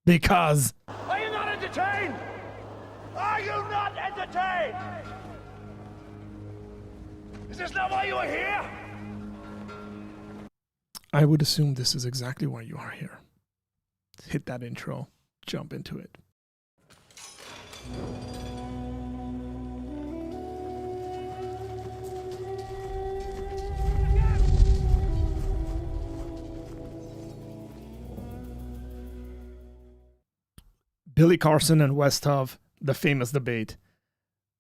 Because... Are you not entertained? Are you not entertained? Is this not why you are here? I would assume this is exactly why you are here. Hit that intro. Jump into it. Billy Carson and West Huff, the famous debate.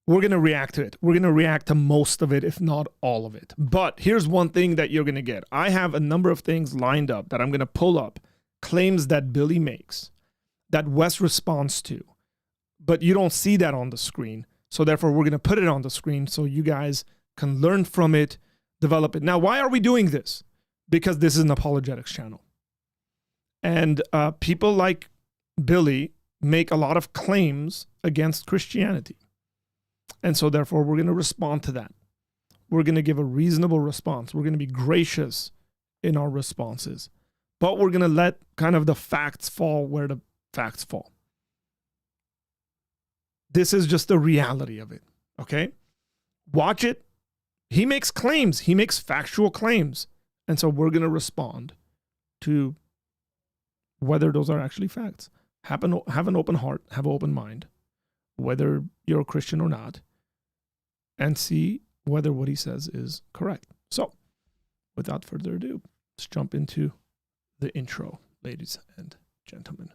We're going to react to it. We're going to react to most of it, if not all of it. But here's one thing that you're going to get. I have a number of things lined up that I'm going to pull up. Claims that Billy makes, that Wes responds to. But you don't see that on the screen. So therefore, we're going to put it on the screen so you guys can learn from it, develop it. Now, why are we doing this? Because this is an apologetics channel. And people like Billy make a lot of claims against Christianity. And so therefore, we're going to respond to that. We're going to give a reasonable response. We're going to be gracious in our responses. But we're going to let kind of the facts fall where the facts fall. This is just the reality of it, okay? Watch it. He makes claims. He makes factual claims. And so we're going to respond to whether those are actually facts. Have an open heart, have an open mind, whether you're a Christian or not, and see whether what he says is correct. So, without further ado, let's jump into the intro, ladies and gentlemen.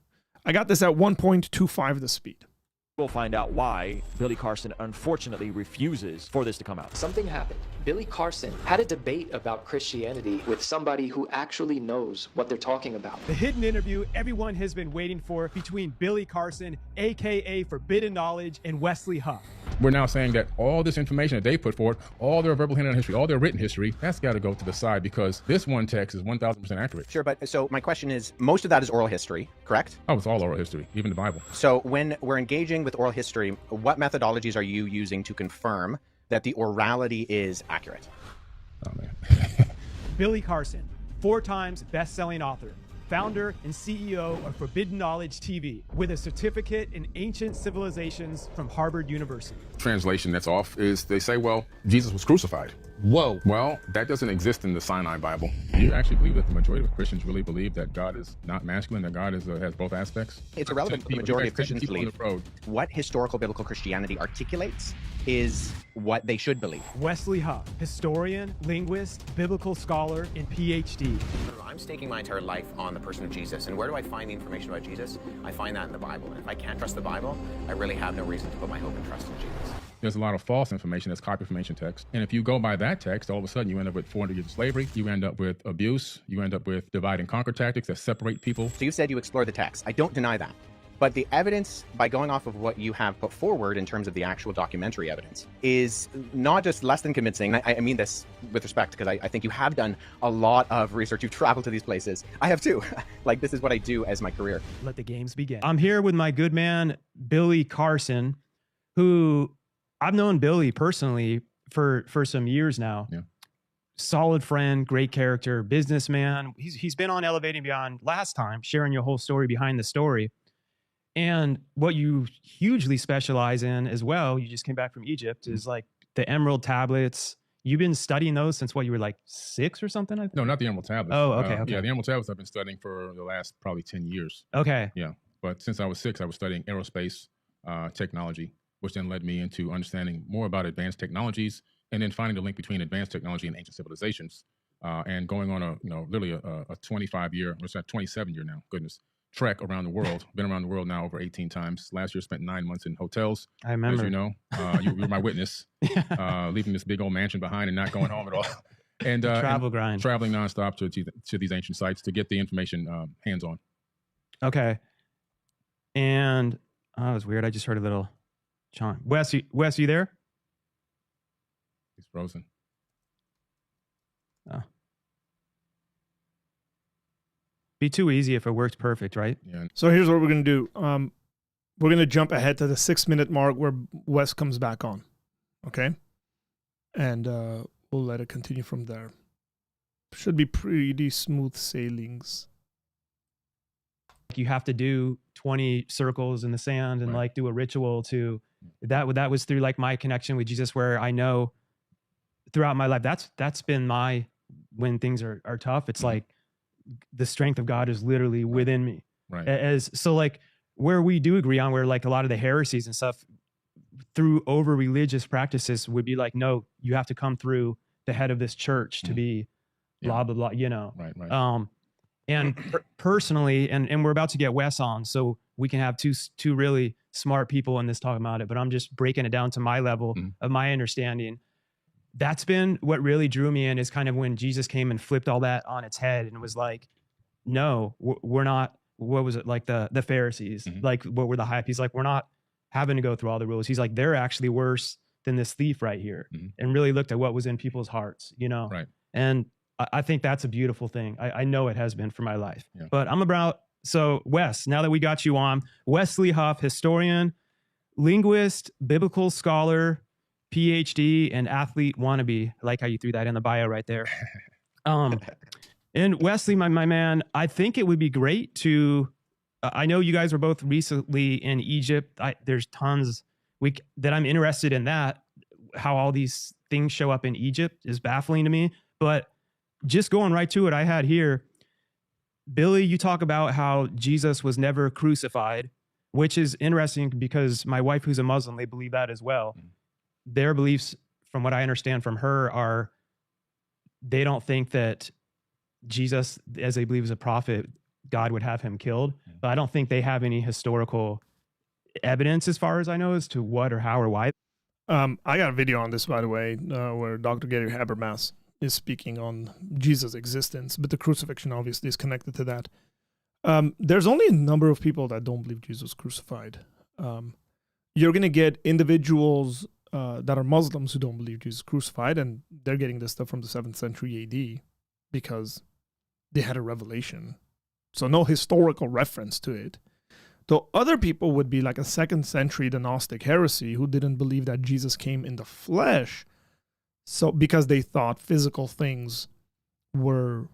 I got this at 1.25 the speed. We'll find out why Billy Carson unfortunately refuses for this to come out. Something happened. Billy Carson had a debate about Christianity with somebody who actually knows what they're talking about. The hidden interview everyone has been waiting for between Billy Carson, aka Forbidden Knowledge, and Wesley Huff. We're now saying that all this information that they put forward, all their verbal handwritten history, all their written history, that's got to go to the side because this one text is 1,000% accurate. Sure, but so my question is, most of that is oral history, correct? Oh, it's all oral history, even the Bible. So when we're engaging with oral history, what methodologies are you using to confirm that the orality is accurate? Oh, man. Billy Carson, 4 times best-selling author, founder and CEO of Forbidden Knowledge TV, with a certificate in ancient civilizations from Harvard University. Translation that's off is they say, well, Jesus was crucified. Whoa. Well, that doesn't exist in the Sinai Bible. Do you actually believe that the majority of Christians really believe that God is not masculine, that God is has both aspects? It's irrelevant what the majority of Christians believe. What historical biblical Christianity articulates is what they should believe. Wesley Huff, historian, linguist, biblical scholar, and PhD. I'm staking my entire life on the person of Jesus. And where do I find the information about Jesus? I find that in the Bible. And if I can't trust the Bible, I really have no reason to put my hope and trust in Jesus. There's a lot of false information that's copy from ancient text. And if you go by that text, all of a sudden you end up with 400 years of slavery. You end up with abuse. You end up with divide and conquer tactics that separate people. So you said you explore the text. I don't deny that. But the evidence, by going off of what you have put forward in terms of the actual documentary evidence, is not just less than convincing. I mean this with respect, because I think you have done a lot of research. You've traveled to these places. I have too. Like, this is what I do as my career. Let the games begin. I'm here with my good man, Billy Carson, who I've known Billy personally for some years now. Yeah. Solid friend, great character, businessman. He's been on Elevating Beyond last time, sharing your whole story behind the story. And what you hugely specialize in as well, you just came back from Egypt, is like the Emerald Tablets. You've been studying those since what, you were like 6 or something? I think? No, not the Emerald Tablets. Oh, okay, okay. Yeah, the Emerald Tablets I've been studying for the last probably 10 years. Okay. Yeah, but since I was 6, I was studying aerospace technology, which then led me into understanding more about advanced technologies and then finding the link between advanced technology and ancient civilizations and going on a, literally a 25-year, or 27-year now, goodness, trek around the world. Been around the world now over 18 times. Last year, spent 9 months in hotels. I remember. As you know, you were my witness, leaving this big old mansion behind and not going home at all. And travel grind. Traveling nonstop to these ancient sites to get the information hands-on. Okay. And that was weird. I just heard a little chime. Wes, you there? He's frozen. Oh. Be too easy if it worked perfect, right? Yeah. So here's what we're going to do. We're going to jump ahead to the 6-minute mark where Wes comes back on. Okay? And we'll let it continue from there. Should be pretty smooth sailings. You have to do 20 circles in the sand and Right. like do a ritual to that was through like my connection with Jesus, where I know throughout my life, that's been my, when things are tough, it's like the strength of God is literally within me. Right. As so like where we do agree on, where like a lot of the heresies and stuff through over religious practices would be like, no, you have to come through the head of this church to be blah, blah, blah, you know? Right. And personally, and we're about to get Wes on, so we can have two really smart people in this talking about it, but I'm just breaking it down to my level of my understanding. That's been what really drew me in, is kind of when Jesus came and flipped all that on its head and was like, no, we're not, what was it, like the Pharisees, like what were the hype? He's like, we're not having to go through all the rules. He's like, they're actually worse than this thief right here, and really looked at what was in people's hearts, you know? Right. And I think that's a beautiful thing. I know it has been for my life. Yeah. But so Wes, now that we got you on, Wesley Huff, historian, linguist, biblical scholar, PhD, and athlete wannabe. I like how you threw that in the bio right there. And Wesley, my man, I think it would be great to, I know you guys were both recently in Egypt. There's tons that I'm interested in that. How all these things show up in Egypt is baffling to me. But just going right to it, I had here, Billy, you talk about how Jesus was never crucified, which is interesting because my wife, who's a Muslim, they believe that as well. Their beliefs, from what I understand from her, are they don't think that Jesus, as they believe is a prophet, God would have him killed. But I don't think they have any historical evidence, as far as I know, as to what or how or why. I got a video on this, by the way, where Dr. Gary Habermas is speaking on Jesus' existence, but the crucifixion obviously is connected to that. There's only a number of people that don't believe Jesus was crucified. You're going to get individuals that are Muslims who don't believe Jesus was crucified, and they're getting this stuff from the 7th century AD because they had a revelation. So no historical reference to it. Though other people would be like a 2nd century Gnostic heresy who didn't believe that Jesus came in the flesh, so because they thought physical things were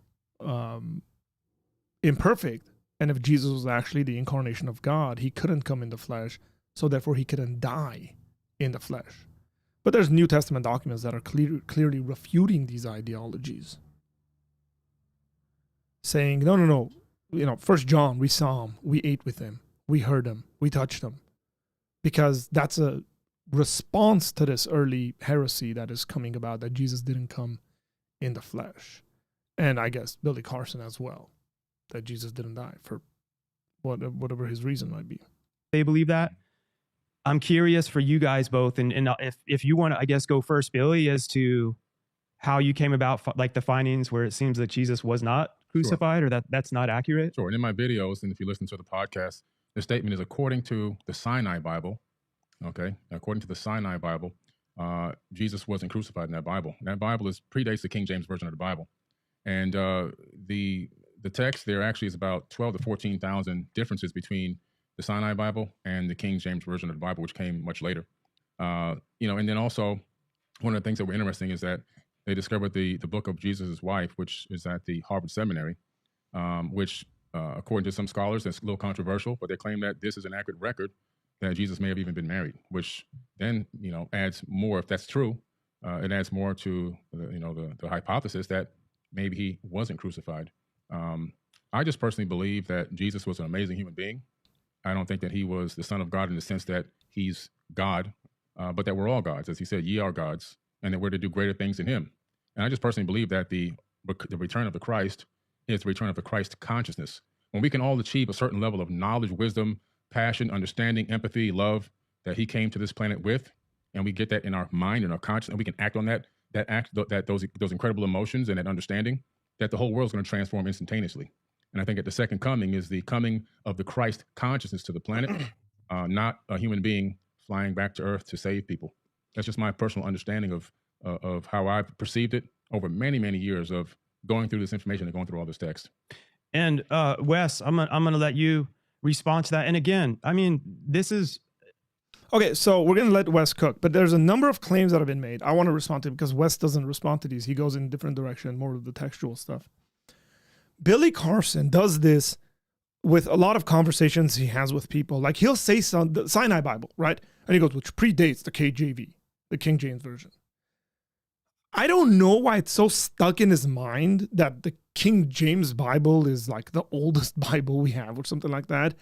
imperfect, and if Jesus was actually the incarnation of God, he couldn't come in the flesh, so therefore he couldn't die in the flesh. But there's New Testament documents that are clearly refuting these ideologies, saying, no, you know, 1 John, we saw him, we ate with him, we heard him, we touched him, because that's a response to this early heresy that is coming about, that Jesus didn't come in the flesh. And I guess Billy Carson as well, that Jesus didn't die for whatever his reason might be. They believe that. I'm curious for you guys both, and if you want to, I guess, go first, Billy, as to how you came about like the findings where it seems that Jesus was not crucified, or that's not accurate. Sure. And in my videos, and if you listen to the podcast, the statement is according to the Sinai Bible. Okay, according to the Sinai Bible, Jesus wasn't crucified in that Bible. That Bible predates the King James Version of the Bible, and the text there actually is about 12 to 14,000 differences between the Sinai Bible and the King James Version of the Bible, which came much later. And then also one of the things that were interesting is that they discovered the book of Jesus' wife, which is at the Harvard Seminary, which according to some scholars, that's a little controversial, but they claim that this is an accurate record that Jesus may have even been married, which then, adds more, if that's true, it adds more to, the hypothesis that maybe he wasn't crucified. I just personally believe that Jesus was an amazing human being. I don't think that he was the Son of God in the sense that he's God, but that we're all gods. As he said, ye are gods, and that we're to do greater things in him. And I just personally believe that the return of the Christ is the return of the Christ consciousness. When we can all achieve a certain level of knowledge, wisdom, passion, understanding, empathy, love that he came to this planet with, and we get that in our mind and our conscience, and we can act on those incredible emotions and that understanding, that the whole world's going to transform instantaneously. And I think at the second coming is the coming of the Christ consciousness to the planet, not a human being flying back to Earth to save people. That's just my personal understanding of how I've perceived it over many, many years of going through this information and going through all this text. And Wes, I'm gonna let you respond to that. And again, I mean, this is okay. So we're gonna let Wes cook, but there's a number of claims that have been made. I want to respond to because Wes doesn't respond to these. He goes in a different direction, more of the textual stuff. Billy Carson does this with a lot of conversations he has with people, like he'll say the Sinai Bible, right? And he goes, which predates the KJV, the King James Version. I don't know why it's so stuck in his mind that the King James Bible is like the oldest Bible we have or something like that.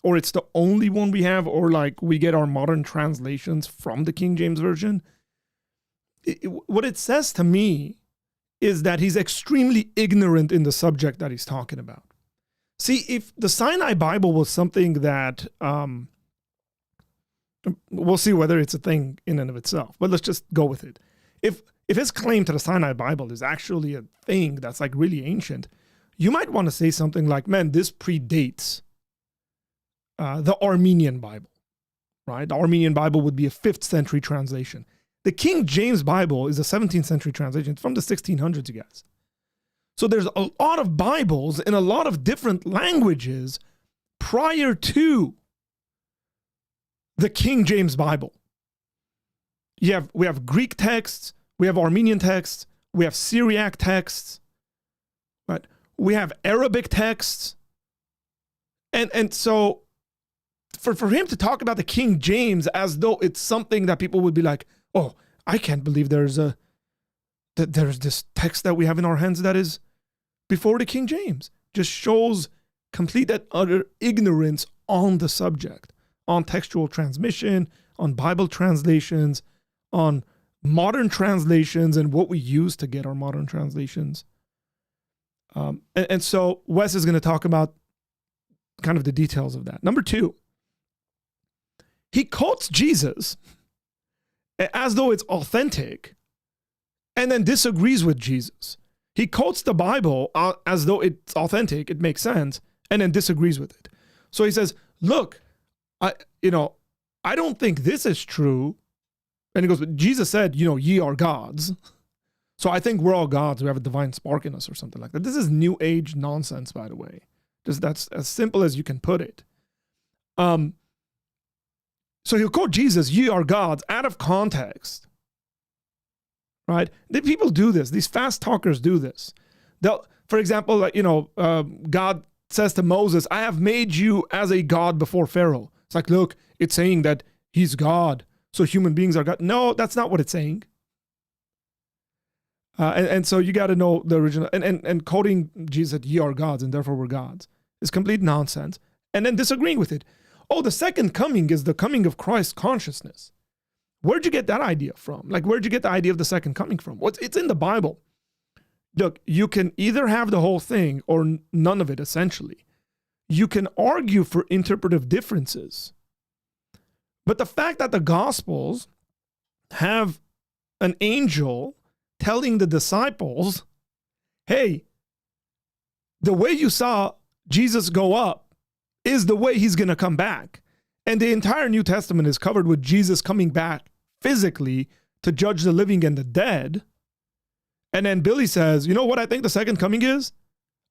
Or it's the only one we have, or like we get our modern translations from the King James Version. What it says to me is that he's extremely ignorant in the subject that he's talking about. See, if the Sinai Bible was something that, we'll see whether it's a thing in and of itself, but let's just go with it. If his claim to the Sinai Bible is actually a thing that's like really ancient, you might want to say something like, man, this predates the Armenian Bible, right? The Armenian Bible would be a 5th century translation. The King James Bible is a 17th century translation. It's from the 1600s, you guys. So there's a lot of Bibles in a lot of different languages prior to the King James Bible. We have Greek texts, we have Armenian texts, we have Syriac texts, right? We have Arabic texts. And so for him to talk about the King James as though it's something that people would be like, oh, I can't believe there's this text that we have in our hands that is before the King James, just shows complete and utter ignorance on the subject, on textual transmission, on Bible translations, on modern translations and what we use to get our modern translations. And so Wes is going to talk about kind of the details of that. Number 2, he quotes Jesus as though it's authentic and then disagrees with Jesus. He quotes the Bible as though it's authentic, it makes sense, and then disagrees with it. So he says, look, I don't think this is true. And he goes, but Jesus said, ye are gods. So I think we're all gods. We have a divine spark in us or something like that. This is new age nonsense, by the way. Just that's as simple as you can put it. So he'll quote Jesus, ye are gods, out of context. Right? People do this. These fast talkers do this. For example, God says to Moses, I have made you as a god before Pharaoh. It's like, look, it's saying that he's God, so human beings are God. No, that's not what it's saying. And so you got to know the original. And quoting Jesus that ye are gods and therefore we're gods is complete nonsense. And then disagreeing with it. Oh, the second coming is the coming of Christ consciousness. Where'd you get that idea from? Like, where'd you get the idea of the second coming from? It's in the Bible. Look, you can either have the whole thing or none of it, essentially. You can argue for interpretive differences. But the fact that the Gospels have an angel telling the disciples, hey, the way you saw Jesus go up is the way he's going to come back. And the entire New Testament is covered with Jesus coming back physically to judge the living and the dead. And then Billy says, you know what I think the second coming is?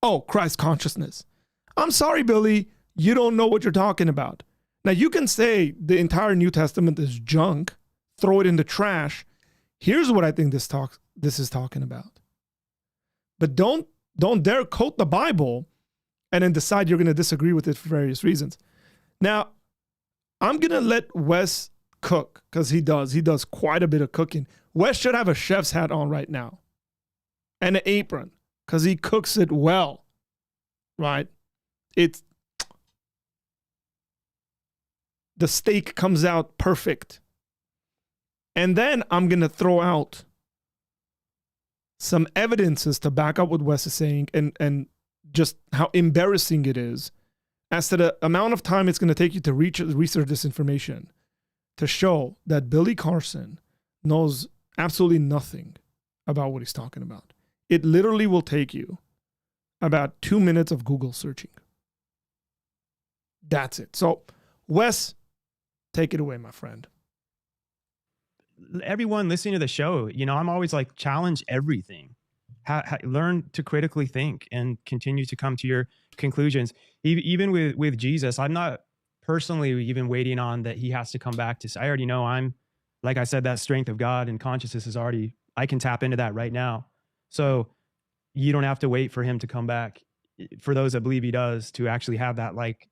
Oh, Christ consciousness. I'm sorry, Billy, you don't know what you're talking about. Now, you can say the entire New Testament is junk, throw it in the trash. Here's what I think this is talking about. But don't dare quote the Bible and then decide you're going to disagree with it for various reasons. Now, I'm going to let Wes cook because he does quite a bit of cooking. Wes should have a chef's hat on right now and an apron because he cooks it well, right? The steak comes out perfect. And then I'm going to throw out some evidences to back up what Wes is saying and just how embarrassing it is as to the amount of time it's going to take you to research this information to show that Billy Carson knows absolutely nothing about what he's talking about. It literally will take you about 2 minutes of Google searching. That's it. So, Wes, take it away, my friend. Everyone listening to the show, I'm always like, challenge everything. Learn to critically think and continue to come to your conclusions. Even with Jesus, I'm not personally even waiting on that he has to come back to. I already know like I said, that strength of God and consciousness is already, I can tap into that right now. So you don't have to wait for him to come back. for those that believe he does, to actually have that like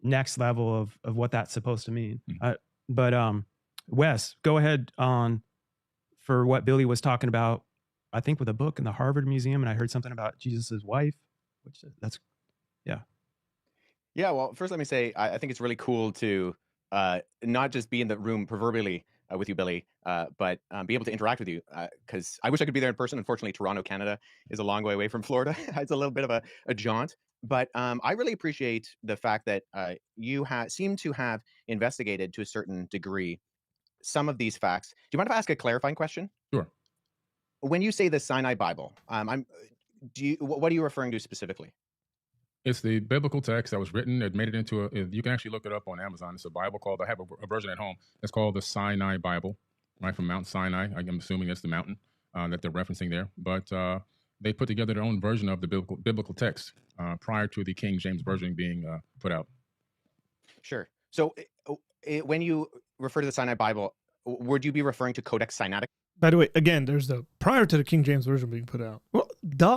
next level of what that's supposed to mean. But Wes, go ahead on for what Billy was talking about, I think with a book in the Harvard Museum, and I heard something about Jesus's wife, which that's, yeah. Yeah, well, first let me say, I think it's really cool to not just be in the room proverbially with you, Billy, but be able to interact with you, because I wish I could be there in person. Unfortunately, Toronto, Canada is a long way away from Florida. It's a little bit of a jaunt. But I really appreciate the fact that you seem to have investigated to a certain degree some of these facts. Do you mind if I ask a clarifying question? Sure. When you say the Sinai Bible, what are you referring to specifically? It's the biblical text that was written. It made it into you can actually look it up on Amazon. It's a Bible called, I have a version at home. It's called the Sinai Bible, right, from Mount Sinai. I'm assuming it's the mountain that they're referencing there. But they put together their own version of the biblical text prior to the King James Version being put out. Sure. So when you refer to the Sinai Bible, would you be referring to Codex Sinaiticus? By the way, again, there's the prior to the King James Version being put out. Well,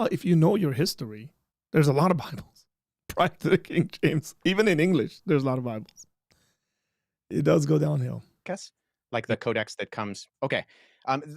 if you know your history, there's a lot of Bibles prior to the King James. Even in English, there's a lot of Bibles. It does go downhill. Like the codex that comes. Okay.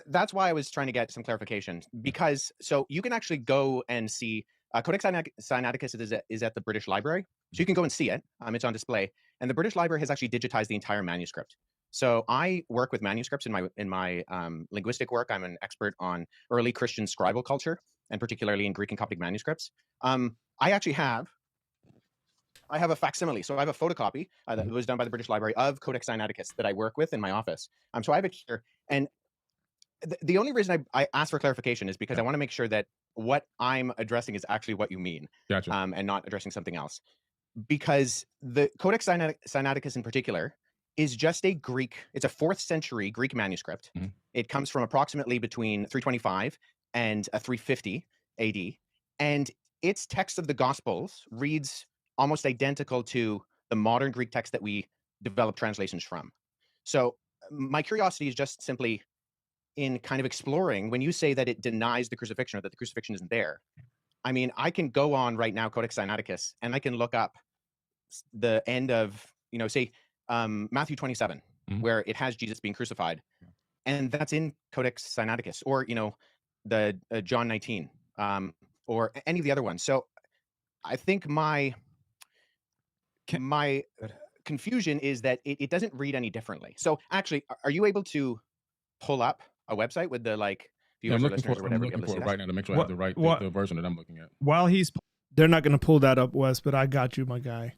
That's why I was trying to get some clarification, because so you can actually go and see Codex Sinaiticus is at the British Library. So you can go and see it. It's on display. And the British Library has actually digitized the entire manuscript. So I work with manuscripts in my linguistic work. I'm an expert on early Christian scribal culture, and particularly in Greek and Coptic manuscripts. I actually have a facsimile. So I have a photocopy that was done by the British Library of Codex Sinaiticus that I work with in my office. So I have it here. And the only reason I asked for clarification is because I want to make sure that what I'm addressing is actually what you mean. Gotcha. And not addressing something else. Because the Codex Sinaiticus in particular is just it's a 4th century Greek manuscript. Mm-hmm. It comes from approximately between 325 and 350 AD. And its text of the Gospels reads almost identical to the modern Greek text that we develop translations from. So my curiosity is just simply in kind of exploring, when you say that it denies the crucifixion or that the crucifixion isn't there, I mean, I can go on right now, Codex Sinaiticus, and I can look up the end of, say, Matthew 27, where it has Jesus being crucified. And that's in Codex Sinaiticus, or, the John 19, or any of the other ones. So I think my confusion is that it doesn't read any differently. So actually, are you able to pull up a website with the viewers or listeners or whatever? I'm looking for it right now to make sure I have the version that I'm looking at. While they're not going to pull that up, Wes, but I got you, my guy.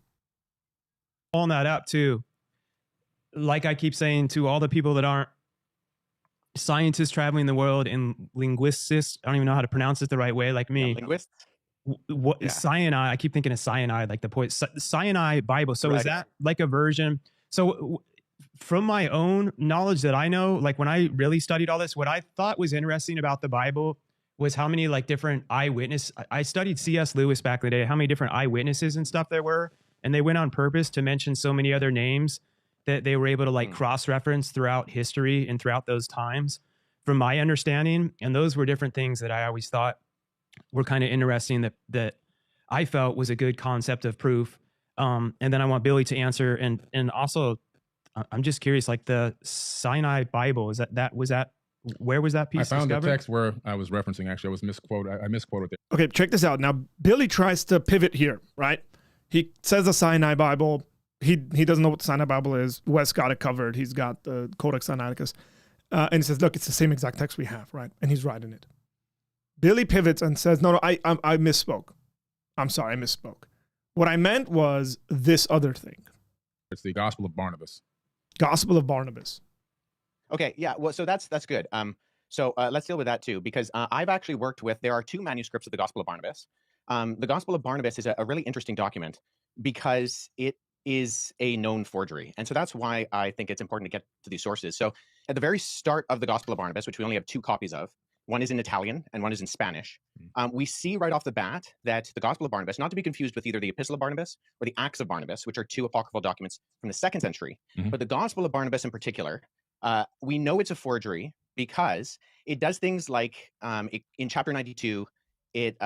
Pulling that up too. Like I keep saying to all the people that aren't scientists traveling the world and linguists, I don't even know how to pronounce it the right way, like me. Yeah, linguists. Cyanide, I keep thinking of cyanide, like the poet Cyanide Bible. So is that like a version? So from my own knowledge that I know, like when I really studied all this, what I thought was interesting about the Bible was how many like different eyewitness. I studied C.S. Lewis back in the day, how many different eyewitnesses and stuff there were. And they went on purpose to mention so many other names that they were able to like cross-reference throughout history and throughout those times, from my understanding. And those were different things that I always thought were kind of interesting that I felt was a good concept of proof. And then I want Billy to answer. And also, I'm just curious, like the Sinai Bible, where was that piece I found discovered? the text where I was referencing. Actually, I was misquoted. I misquoted it. Okay, check this out. Now, Billy tries to pivot here, right? He says the Sinai Bible. He doesn't know what the Sinai Bible is. Wes got it covered. He's got the Codex Sinaiticus. And he says, look, it's the same exact text we have, right? And he's right in it. Billy pivots and says, no, I misspoke. I'm sorry, I misspoke. What I meant was this other thing. It's the Gospel of Barnabas. Gospel of Barnabas. Okay, yeah, well, so that's good. So let's deal with that too, because I've actually worked with, there are 2 manuscripts of the Gospel of Barnabas. The Gospel of Barnabas is a really interesting document because it is a known forgery. And so that's why I think it's important to get to these sources. So at the very start of the Gospel of Barnabas, which we only have 2 copies of, one is in Italian and one is in Spanish, we see right off the bat that the Gospel of Barnabas, not to be confused with either the Epistle of Barnabas or the Acts of Barnabas, which are 2 apocryphal documents from the 2nd century, but the Gospel of Barnabas in particular, we know it's a forgery because it does things like in chapter 92, it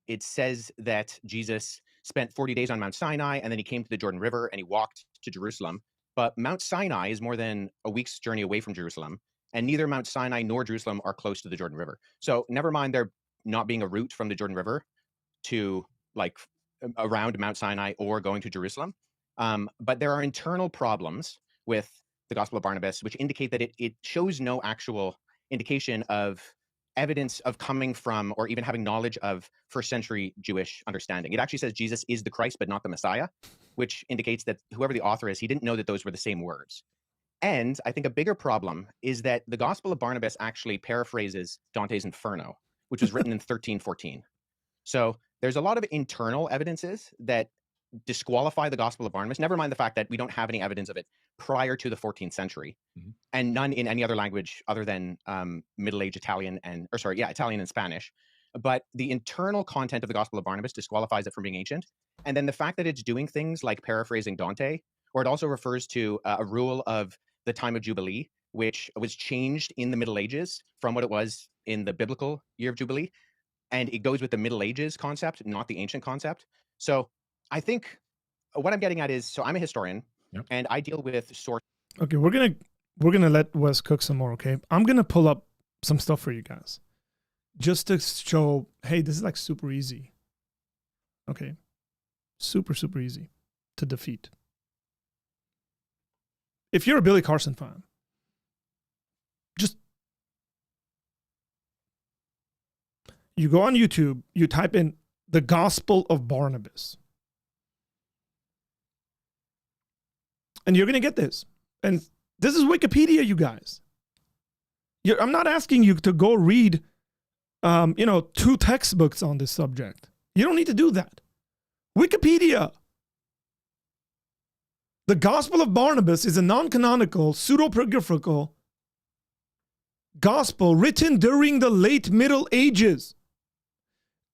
it says that Jesus spent 40 days on Mount Sinai, and then he came to the Jordan River and he walked to Jerusalem. But Mount Sinai is more than a week's journey away from Jerusalem, and neither Mount Sinai nor Jerusalem are close to the Jordan River. So never mind there not being a route from the Jordan River to like around Mount Sinai or going to Jerusalem. But there are internal problems with the Gospel of Barnabas, which indicate that it shows no actual indication of evidence of coming from or even having knowledge of first century Jewish understanding. It actually says Jesus is the Christ, but not the Messiah, which indicates that whoever the author is, he didn't know that those were the same words. And I think a bigger problem is that the Gospel of Barnabas actually paraphrases Dante's Inferno, which was written in 1314. So there's a lot of internal evidences that disqualify the Gospel of Barnabas, never mind the fact that we don't have any evidence of it prior to the 14th century, and none in any other language other than Middle Age Italian Italian and Spanish. But the internal content of the Gospel of Barnabas disqualifies it from being ancient. And then the fact that it's doing things like paraphrasing Dante, or it also refers to a rule of the time of Jubilee, which was changed in the Middle Ages from what it was in the biblical year of Jubilee. And it goes with the Middle Ages concept, not the ancient concept. So I think what I'm getting at is, so I'm a historian, and I deal with source. Okay, we're gonna let Wes cook some more. Okay, I'm gonna pull up some stuff for you guys, just to show, hey, this is like super easy. Okay, super easy to defeat. If you're a Billy Carson fan, just you go on YouTube, you type in the Gospel of Barnabas. And you're going to get this. And this is Wikipedia, you guys. I'm not asking you to go read, 2 textbooks on this subject. You don't need to do that. Wikipedia. The Gospel of Barnabas is a non-canonical, pseudepigraphical gospel written during the late Middle Ages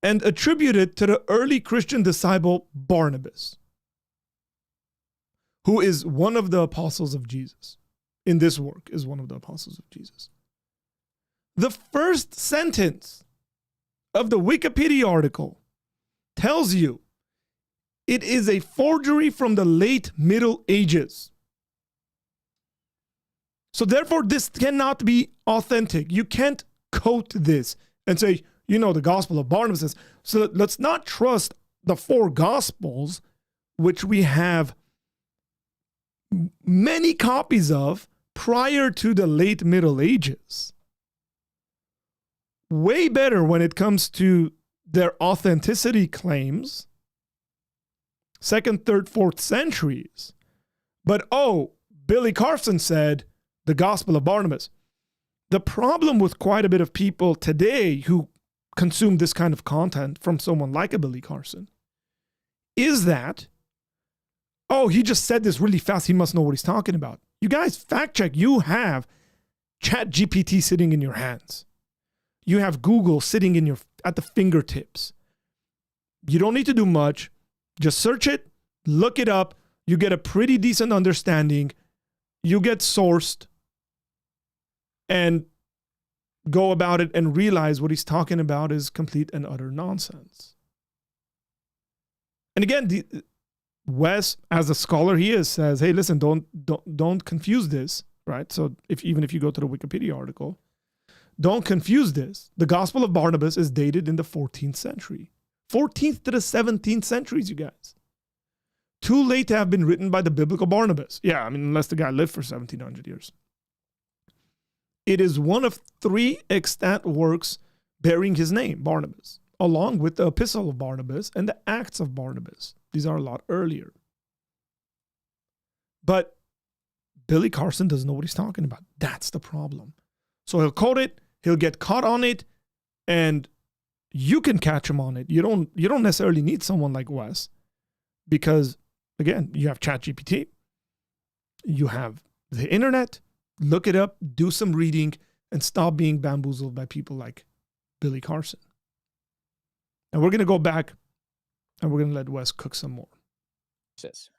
and attributed to the early Christian disciple Barnabas, who is one of the apostles of Jesus. In this work is one of the apostles of Jesus. The first sentence of the Wikipedia article tells you it is a forgery from the late Middle Ages. So therefore, this cannot be authentic. You can't quote this and say, the Gospel of Barnabas says. So let's not trust the 4 Gospels, which we have many copies of prior to the late Middle Ages. Way better when it comes to their authenticity claims, 2nd, 3rd, 4th centuries. But Billy Carson said the Gospel of Barnabas. The problem with quite a bit of people today who consume this kind of content from someone like a Billy Carson is that, he just said this really fast, he must know what he's talking about. You guys, fact check. You have ChatGPT sitting in your hands. You have Google sitting at the fingertips. You don't need to do much. Just search it, look it up. You get a pretty decent understanding. You get sourced and go about it and realize what he's talking about is complete and utter nonsense. And again, Wes, as a scholar he is, says, hey, listen, don't confuse this, right? So even if you go to the Wikipedia article, don't confuse this. The Gospel of Barnabas is dated in the 14th century. 14th to the 17th centuries, you guys. Too late to have been written by the biblical Barnabas. Yeah, unless the guy lived for 1700 years. It is one of 3 extant works bearing his name, Barnabas, along with the Epistle of Barnabas and the Acts of Barnabas. These are a lot earlier. But Billy Carson doesn't know what he's talking about. That's the problem. So he'll quote it, he'll get caught on it, and you can catch him on it. You don't necessarily need someone like Wes, because again, you have ChatGPT, you have the internet. Look it up, do some reading, and stop being bamboozled by people like Billy Carson. And we're going to go back and we're going to let Wes cook some more.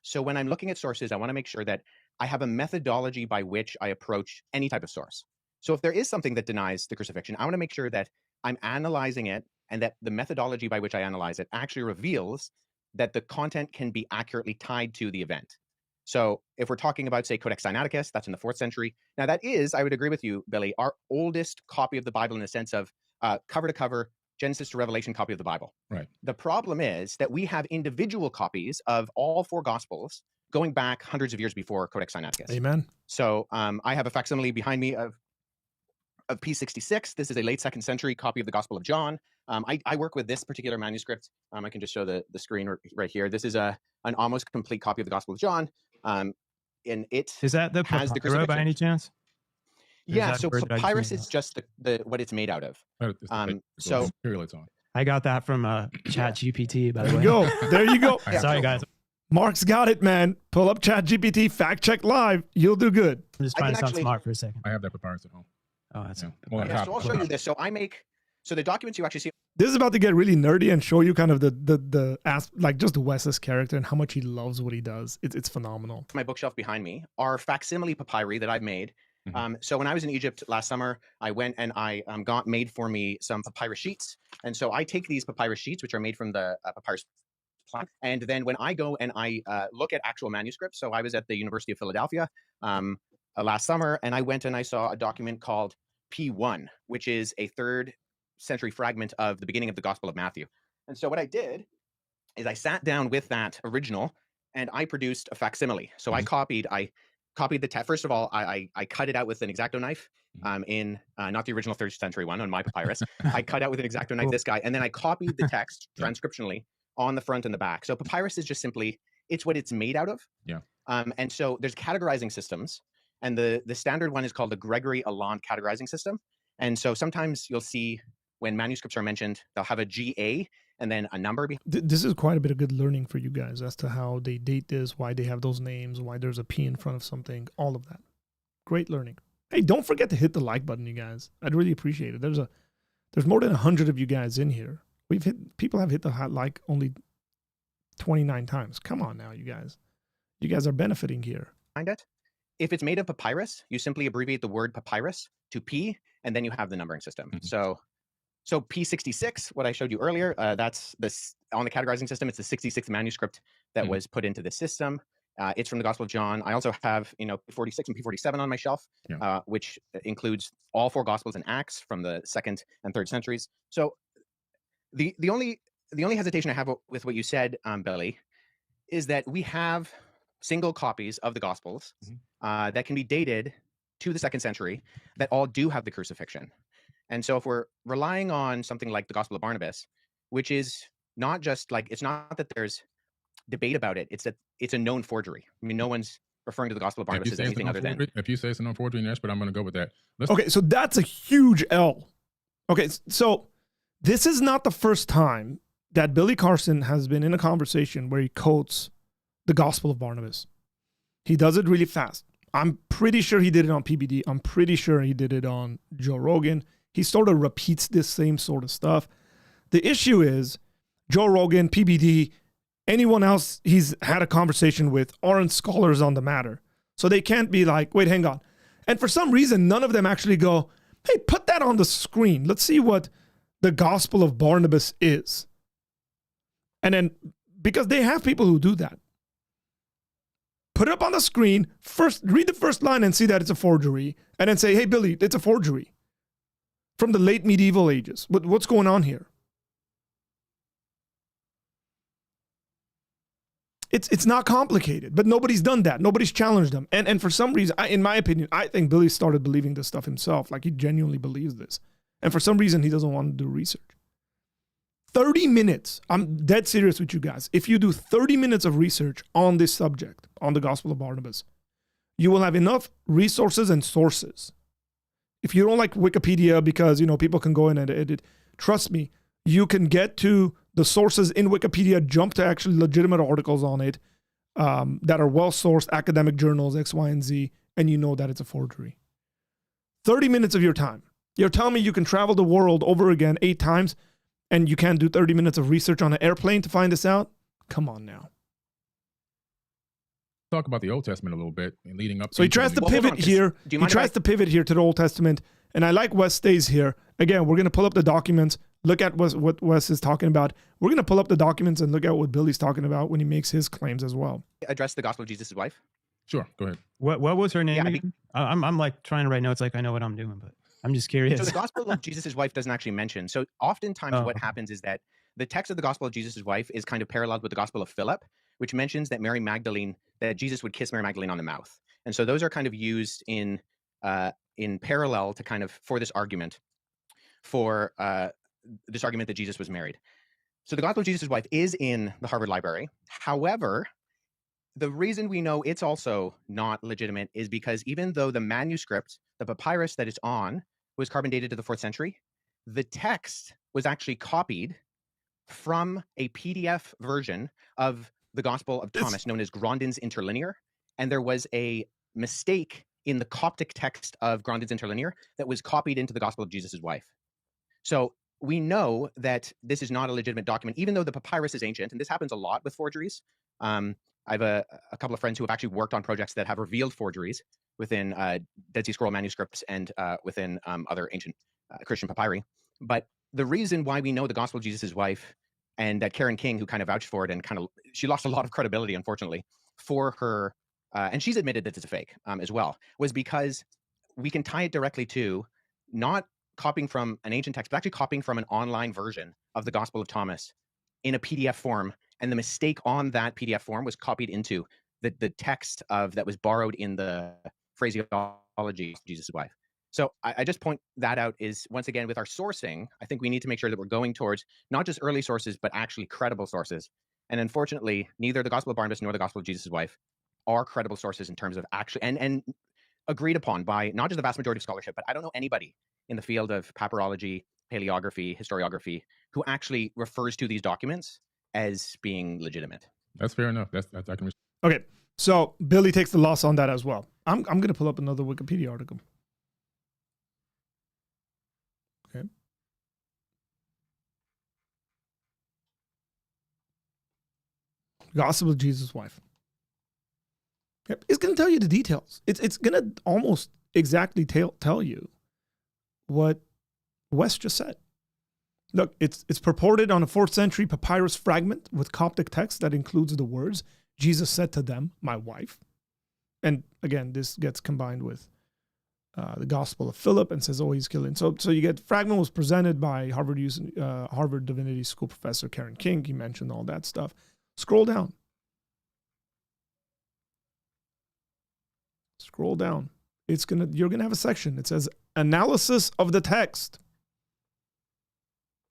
So when I'm looking at sources, I want to make sure that I have a methodology by which I approach any type of source. So if there is something that denies the crucifixion, I want to make sure that I'm analyzing it and that the methodology by which I analyze it actually reveals that the content can be accurately tied to the event. So if we're talking about, say, Codex Sinaiticus, that's in the 4th century. Now that is, I would agree with you, Billy, our oldest copy of the Bible in the sense of cover to cover, Genesis to Revelation copy of the Bible. Right. The problem is that we have individual copies of all 4 Gospels going back hundreds of years before Codex Sinaiticus. Amen. So I have a facsimile behind me of P66. This is a late 2nd century copy of the Gospel of John. I work with this particular manuscript. I can just show the screen right here. This is an almost complete copy of the Gospel of John. And it Is that the has the papyrus by any chance? Yeah, that so word that I just papyrus made is just the what it's made out of. So material it's on. I got that from Chat GPT, by the There way. you go. There you go. Sorry, guys. Mark's got it, man. Pull up ChatGPT, fact check live. You'll do good. I'm just I trying can to sound actually- smart for a second. I have that papyrus at home. Oh, that's Yeah. Well, Yeah, so I'll show you this. So the documents you actually see This is about to get really nerdy and show you kind of like just Wes's character and how much he loves what he does. It's phenomenal. on my bookshelf behind me are facsimile papyri that I've made. So when I was in Egypt last summer, I went and I made for me some papyrus sheets. And so I take these papyrus sheets, which are made from the papyrus plant. And then when I go and I look at actual manuscripts, so I was at the University of Philadelphia last summer, and I went and I saw a document called P1, which is a 3rd century fragment of the beginning of the Gospel of Matthew. And so what I did is I sat down with that original and I produced a facsimile. So I copied the text. First of all, I cut it out with an X-Acto knife in not the original 3rd century one on my papyrus. I cut out with an X-Acto knife this guy, and then I copied the text transcriptionally on the front and the back. So papyrus is just simply, it's what it's made out of. Yeah. And so there's categorizing systems, and the standard one is called the Gregory Alland categorizing system. And so sometimes you'll see when manuscripts are mentioned, they'll have a GA and then a number. This is quite a bit of good learning for you guys as to how they date this, why they have those names, why there's a P in front of something, all of that. Great learning. Hey, don't forget to hit the like button, you guys. I'd really appreciate it. There's more than 100 of you guys in here. People have hit the like only 29 times. Come on now, you guys. You guys are benefiting here. Find it. If it's made of papyrus, you simply abbreviate the word papyrus to P, and then you have the numbering system. So P66, what I showed you earlier, that's this on the categorizing system. It's the 66th manuscript that was put into the system. It's from the Gospel of John. I also have, P46 and P47 on my shelf, which includes all 4 Gospels and Acts from the 2nd and 3rd centuries. So the only hesitation I have with what you said, Billy, is that we have single copies of the Gospels that can be dated to the 2nd century that all do have the crucifixion. And so if we're relying on something like the Gospel of Barnabas, which is not just like, it's not that there's debate about it, it's that it's a known forgery. I mean, no one's referring to the Gospel of Barnabas as anything other than. If you say it's a known forgery, yes, but I'm going to go with that. Okay, so that's a huge L. Okay, so this is not the first time that Billy Carson has been in a conversation where he quotes the Gospel of Barnabas. He does it really fast. I'm pretty sure he did it on PBD. I'm pretty sure he did it on Joe Rogan. He sort of repeats this same sort of stuff. The issue is Joe Rogan, PBD, anyone else he's had a conversation with aren't scholars on the matter. So they can't be like, wait, hang on. And for some reason, none of them actually go, hey, put that on the screen. Let's see what the Gospel of Barnabas is. And then, because they have people who do that. Put it up on the screen, first read the first line and see that it's a forgery, and then say, hey, Billy, it's a forgery. From the late medieval ages. What's going on here? It's not complicated, but nobody's done that. Nobody's challenged them. And for some reason, in my opinion, I think Billy started believing this stuff himself. Like he genuinely believes this. And for some reason, he doesn't want to do research. 30 minutes. I'm dead serious with you guys. If you do 30 minutes of research on this subject, on the Gospel of Barnabas, you will have enough resources and sources. If you don't like Wikipedia because, people can go in and edit, trust me, you can get to the sources in Wikipedia, jump to actually legitimate articles on it that are well-sourced, academic journals, X, Y, and Z, and you know that it's a forgery. 30 minutes of your time. You're telling me you can travel the world over again 8 times and you can't do 30 minutes of research on an airplane to find this out? Come on now. Talk about the Old Testament a little bit and leading up. So he tries to pivot here. He tries to pivot here to the Old Testament. And I like Wes stays here. Again, we're going to pull up the documents. Look at what Wes is talking about. We're going to pull up the documents and look at what Billy's talking about when he makes his claims as well. Address the gospel of Jesus' wife. Sure, go ahead. What was her name Yeah, again? I'm like trying to write notes like I know what I'm doing, but I'm just curious. So the gospel of Jesus' wife doesn't actually mention. So oftentimes what happens is that the text of the gospel of Jesus' wife is kind of paralleled with the gospel of Philip, which mentions that that Jesus would kiss Mary Magdalene on the mouth. And so those are kind of used in parallel to kind of for this argument that Jesus was married. So the gospel of Jesus' wife is in the Harvard Library. However, the reason we know it's also not legitimate is because even though the manuscript, the papyrus that it's on, was carbon dated to the 4th century, the text was actually copied from a PDF version of the Gospel of Thomas, known as Grandin's Interlinear. And there was a mistake in the Coptic text of Grandin's Interlinear that was copied into the Gospel of Jesus' wife. So we know that this is not a legitimate document, even though the papyrus is ancient, and this happens a lot with forgeries. I have a couple of friends who have actually worked on projects that have revealed forgeries within Dead Sea Scroll manuscripts and within other ancient Christian papyri. But the reason why we know the Gospel of Jesus' wife, and that Karen King, who kind of vouched for it, and she lost a lot of credibility, unfortunately, for her, and she's admitted that it's a fake as well, was because we can tie it directly to not copying from an ancient text, but actually copying from an online version of the Gospel of Thomas in a PDF form. And the mistake on that PDF form was copied into the text that was borrowed in the phraseology of Jesus' wife. So I just point that out is, once again, with our sourcing, I think we need to make sure that we're going towards not just early sources, but actually credible sources. And unfortunately, neither the Gospel of Barnabas nor the Gospel of Jesus' wife are credible sources in terms of actually, and agreed upon by not just the vast majority of scholarship, but I don't know anybody in the field of papyrology, paleography, historiography, who actually refers to these documents as being legitimate. That's fair enough. I can. Okay, so Billy takes the loss on that as well. I'm going to pull up another Wikipedia article. Okay. Gospel of Jesus' wife. Yep. It's going to tell you the details. It's going to almost exactly tell you what Wes just said. Look, it's purported on a 4th century papyrus fragment with Coptic text that includes the words, Jesus said to them, my wife. And again, this gets combined with the Gospel of Philip and says, oh, he's killing. So you get, fragment was presented by Harvard Divinity School professor Karen King. He mentioned all that stuff. Scroll down. Scroll down. You're gonna have a section. It says analysis of the text.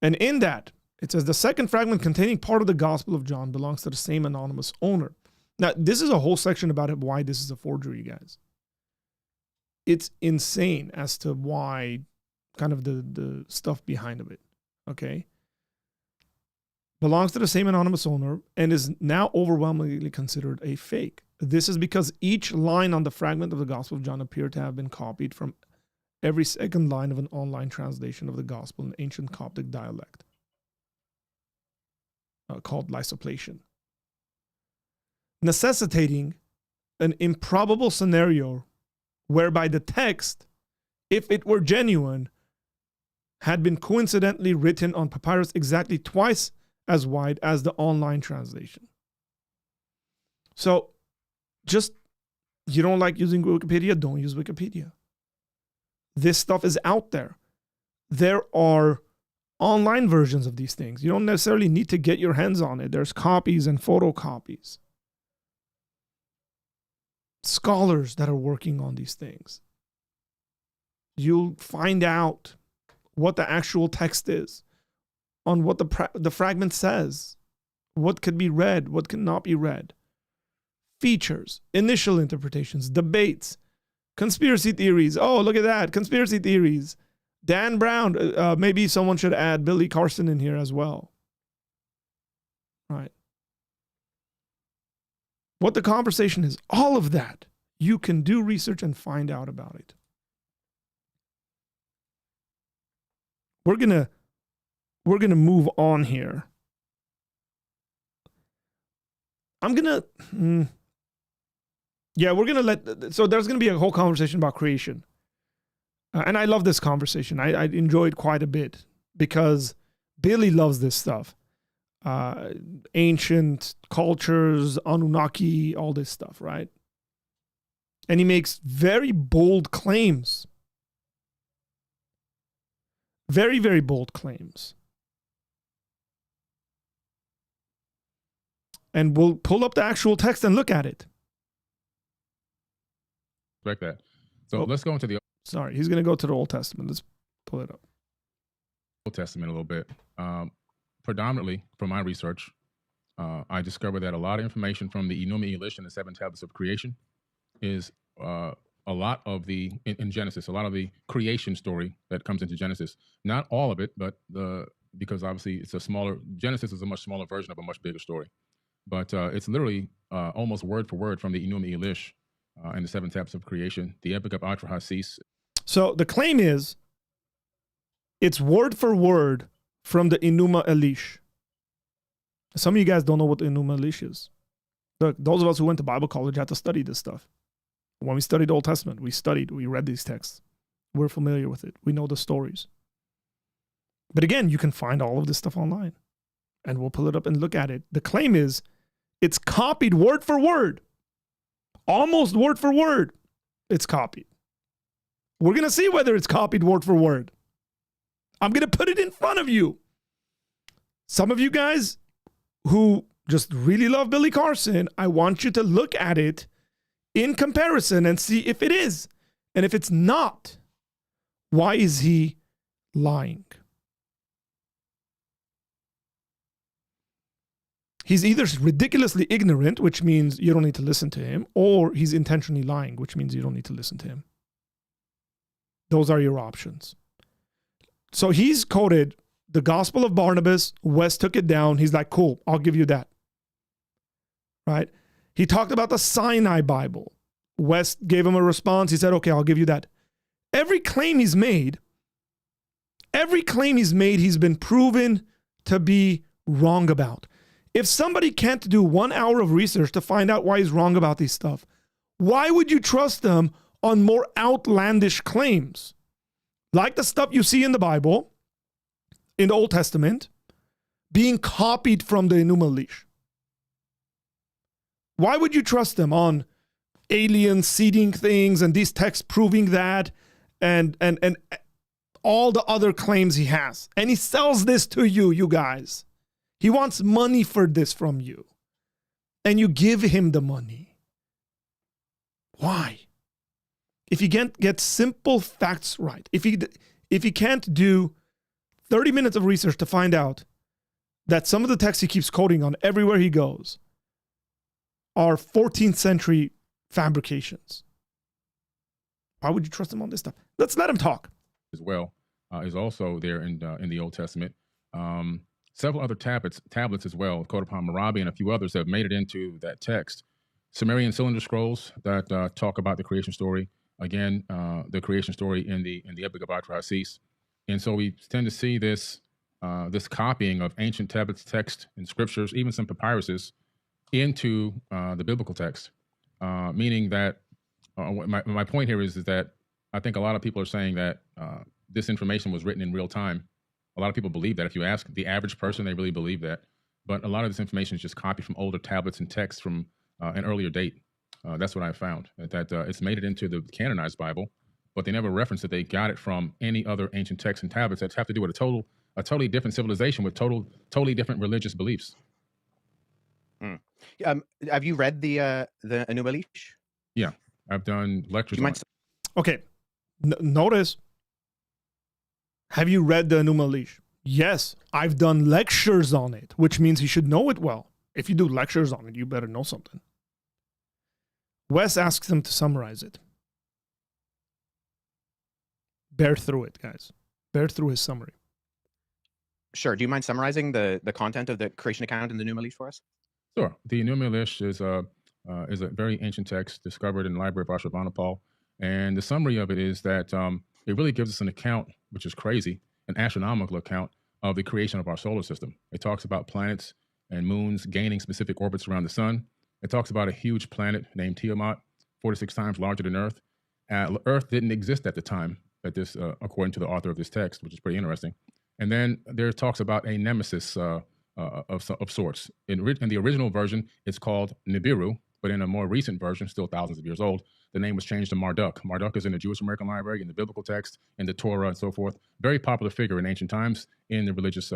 And in that, it says the second fragment containing part of the Gospel of John belongs to the same anonymous owner. Now, this is a whole section about it, why this is a forgery, guys. It's insane as to why, kind of the stuff behind of it, okay? Belongs to the same anonymous owner and is now overwhelmingly considered a fake. This is because each line on the fragment of the Gospel of John appeared to have been copied from every second line of an online translation of the Gospel in ancient Coptic dialect called Lysoplation, necessitating an improbable scenario whereby the text, if it were genuine, had been coincidentally written on papyrus exactly twice as wide as the online translation. So, you don't like using Wikipedia, don't use Wikipedia. This stuff is out there. There are online versions of these things. You don't necessarily need to get your hands on it. There's copies and photocopies. Scholars that are working on these things. You'll find out what the actual text is, on what the fragment says, what could be read, what cannot be read. Features, initial interpretations, debates, conspiracy theories. Oh, look at that. Conspiracy theories. Dan Brown. Maybe someone should add Billy Carson in here as well. Right. What the conversation is. All of that. You can do research and find out about it. We're gonna move on here. I'm gonna... we're going to so there's going to be a whole conversation about creation. And I love this conversation. I enjoyed quite a bit because Billy loves this stuff. Ancient cultures, Anunnaki, all this stuff, right? And he makes very bold claims. Very, very bold claims. And we'll pull up the actual text and look at it. Correct that. So let's go into the Sorry, he's going to go to the Old Testament. Let's pull it up. Old Testament a little bit. Predominantly, from my research, I discovered that a lot of information from the Enuma Elish and the 7 tablets of creation is a lot of the, in Genesis, a lot of the creation story that comes into Genesis. Not all of it, but because obviously it's a smaller, Genesis is a much smaller version of a much bigger story. But it's literally almost word for word from the Enuma Elish and the 7 tablets of creation, the Epic of Atrahasis. So the claim is, it's word for word from the Enuma Elish. Some of you guys don't know what the Enuma Elish is. Look, those of us who went to Bible college had to study this stuff. When we studied the Old Testament, we read these texts. We're familiar with it. We know the stories. But again, you can find all of this stuff online. And we'll pull it up and look at it. The claim is, it's copied word for word. Almost word for word. It's copied. We're going to see whether it's copied word for word. I'm going to put it in front of you. Some of you guys who just really love Billy Carson, I want you to look at it in comparison and see if it is. And if it's not, why is he lying? He's either ridiculously ignorant, which means you don't need to listen to him, or he's intentionally lying, which means you don't need to listen to him. Those are your options. So he's quoted the Gospel of Barnabas. Wes took it down. He's like, cool, I'll give you that. Right? He talked about the Sinai Bible. Wes gave him a response. He said, okay, I'll give you that. Every claim he's made, he's been proven to be wrong about. If somebody can't do 1 hour of research to find out why he's wrong about these stuff, why would you trust them on more outlandish claims? Like the stuff you see in the Bible, in the Old Testament, being copied from the Enuma Elish. Why would you trust them on aliens seeding things and these texts proving that and all the other claims he has? And he sells this to you, you guys. He wants money for this from you. And you give him the money. Why? If you can't get simple facts right, if he can't do 30 minutes of research to find out that some of the texts he keeps quoting on everywhere he goes are 14th century fabrications, why would you trust him on this stuff? Let's let him talk. As well is also there in the Old Testament. Several other tablets as well, quoted upon Marabi and a few others have made it into that text. Sumerian cylinder scrolls that talk about the creation story. Again, the creation story in the Epic of Atrahasis. And so we tend to see this copying of ancient tablets, text, and scriptures, even some papyruses, into the biblical text. Meaning that my point here is that I think a lot of people are saying that this information was written in real time. A lot of people believe that. If you ask the average person, they really believe that. But a lot of this information is just copied from older tablets and texts from an earlier date. That's what I found, that it's made it into the canonized Bible, but they never reference that they got it from any other ancient texts and tablets that have to do with a totally different civilization with totally different religious beliefs. Have you read the Enuma Elish? Yeah, I've done lectures on it. Okay, notice. Have you read the Enuma Elish? Yes, I've done lectures on it, which means he should know it well. If you do lectures on it, you better know something. Wes asks him to summarize it. Bear through it, guys. Bear through his summary. Sure. Do you mind summarizing the content of the creation account in the Enuma Elish for us? Sure. The Enuma Elish is a very ancient text discovered in the Library of Ashurbanipal. And the summary of it is that it really gives us an account, which is crazy, an astronomical account of the creation of our solar system. It talks about planets and moons gaining specific orbits around the sun. It talks about a huge planet named Tiamat, 46 times larger than Earth. Earth didn't exist at the time that this, according to the author of this text, which is pretty interesting. And then there talks about a nemesis of sorts. In the original version, it's called Nibiru, but in a more recent version, still thousands of years old, the name was changed to Marduk. Marduk is in the Jewish American Library, in the biblical text, in the Torah, and so forth. Very popular figure in ancient times in the religious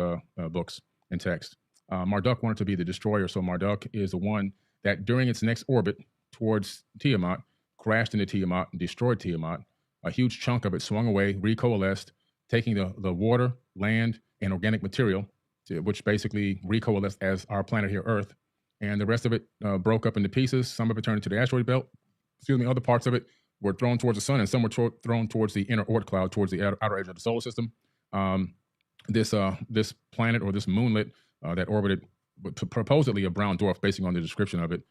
books and text. Marduk wanted to be the destroyer, so Marduk is the one that during its next orbit towards Tiamat, crashed into Tiamat and destroyed Tiamat. A huge chunk of it swung away, recoalesced, taking the water, land, and organic material, which basically recoalesced as our planet here, Earth. And the rest of it broke up into pieces. Some of it turned into the asteroid belt. Other parts of it were thrown towards the sun, and some were thrown towards the inner Oort cloud, towards the outer edge of the solar system. This planet, or this moonlet that orbited supposedly a brown dwarf, based on the description of it,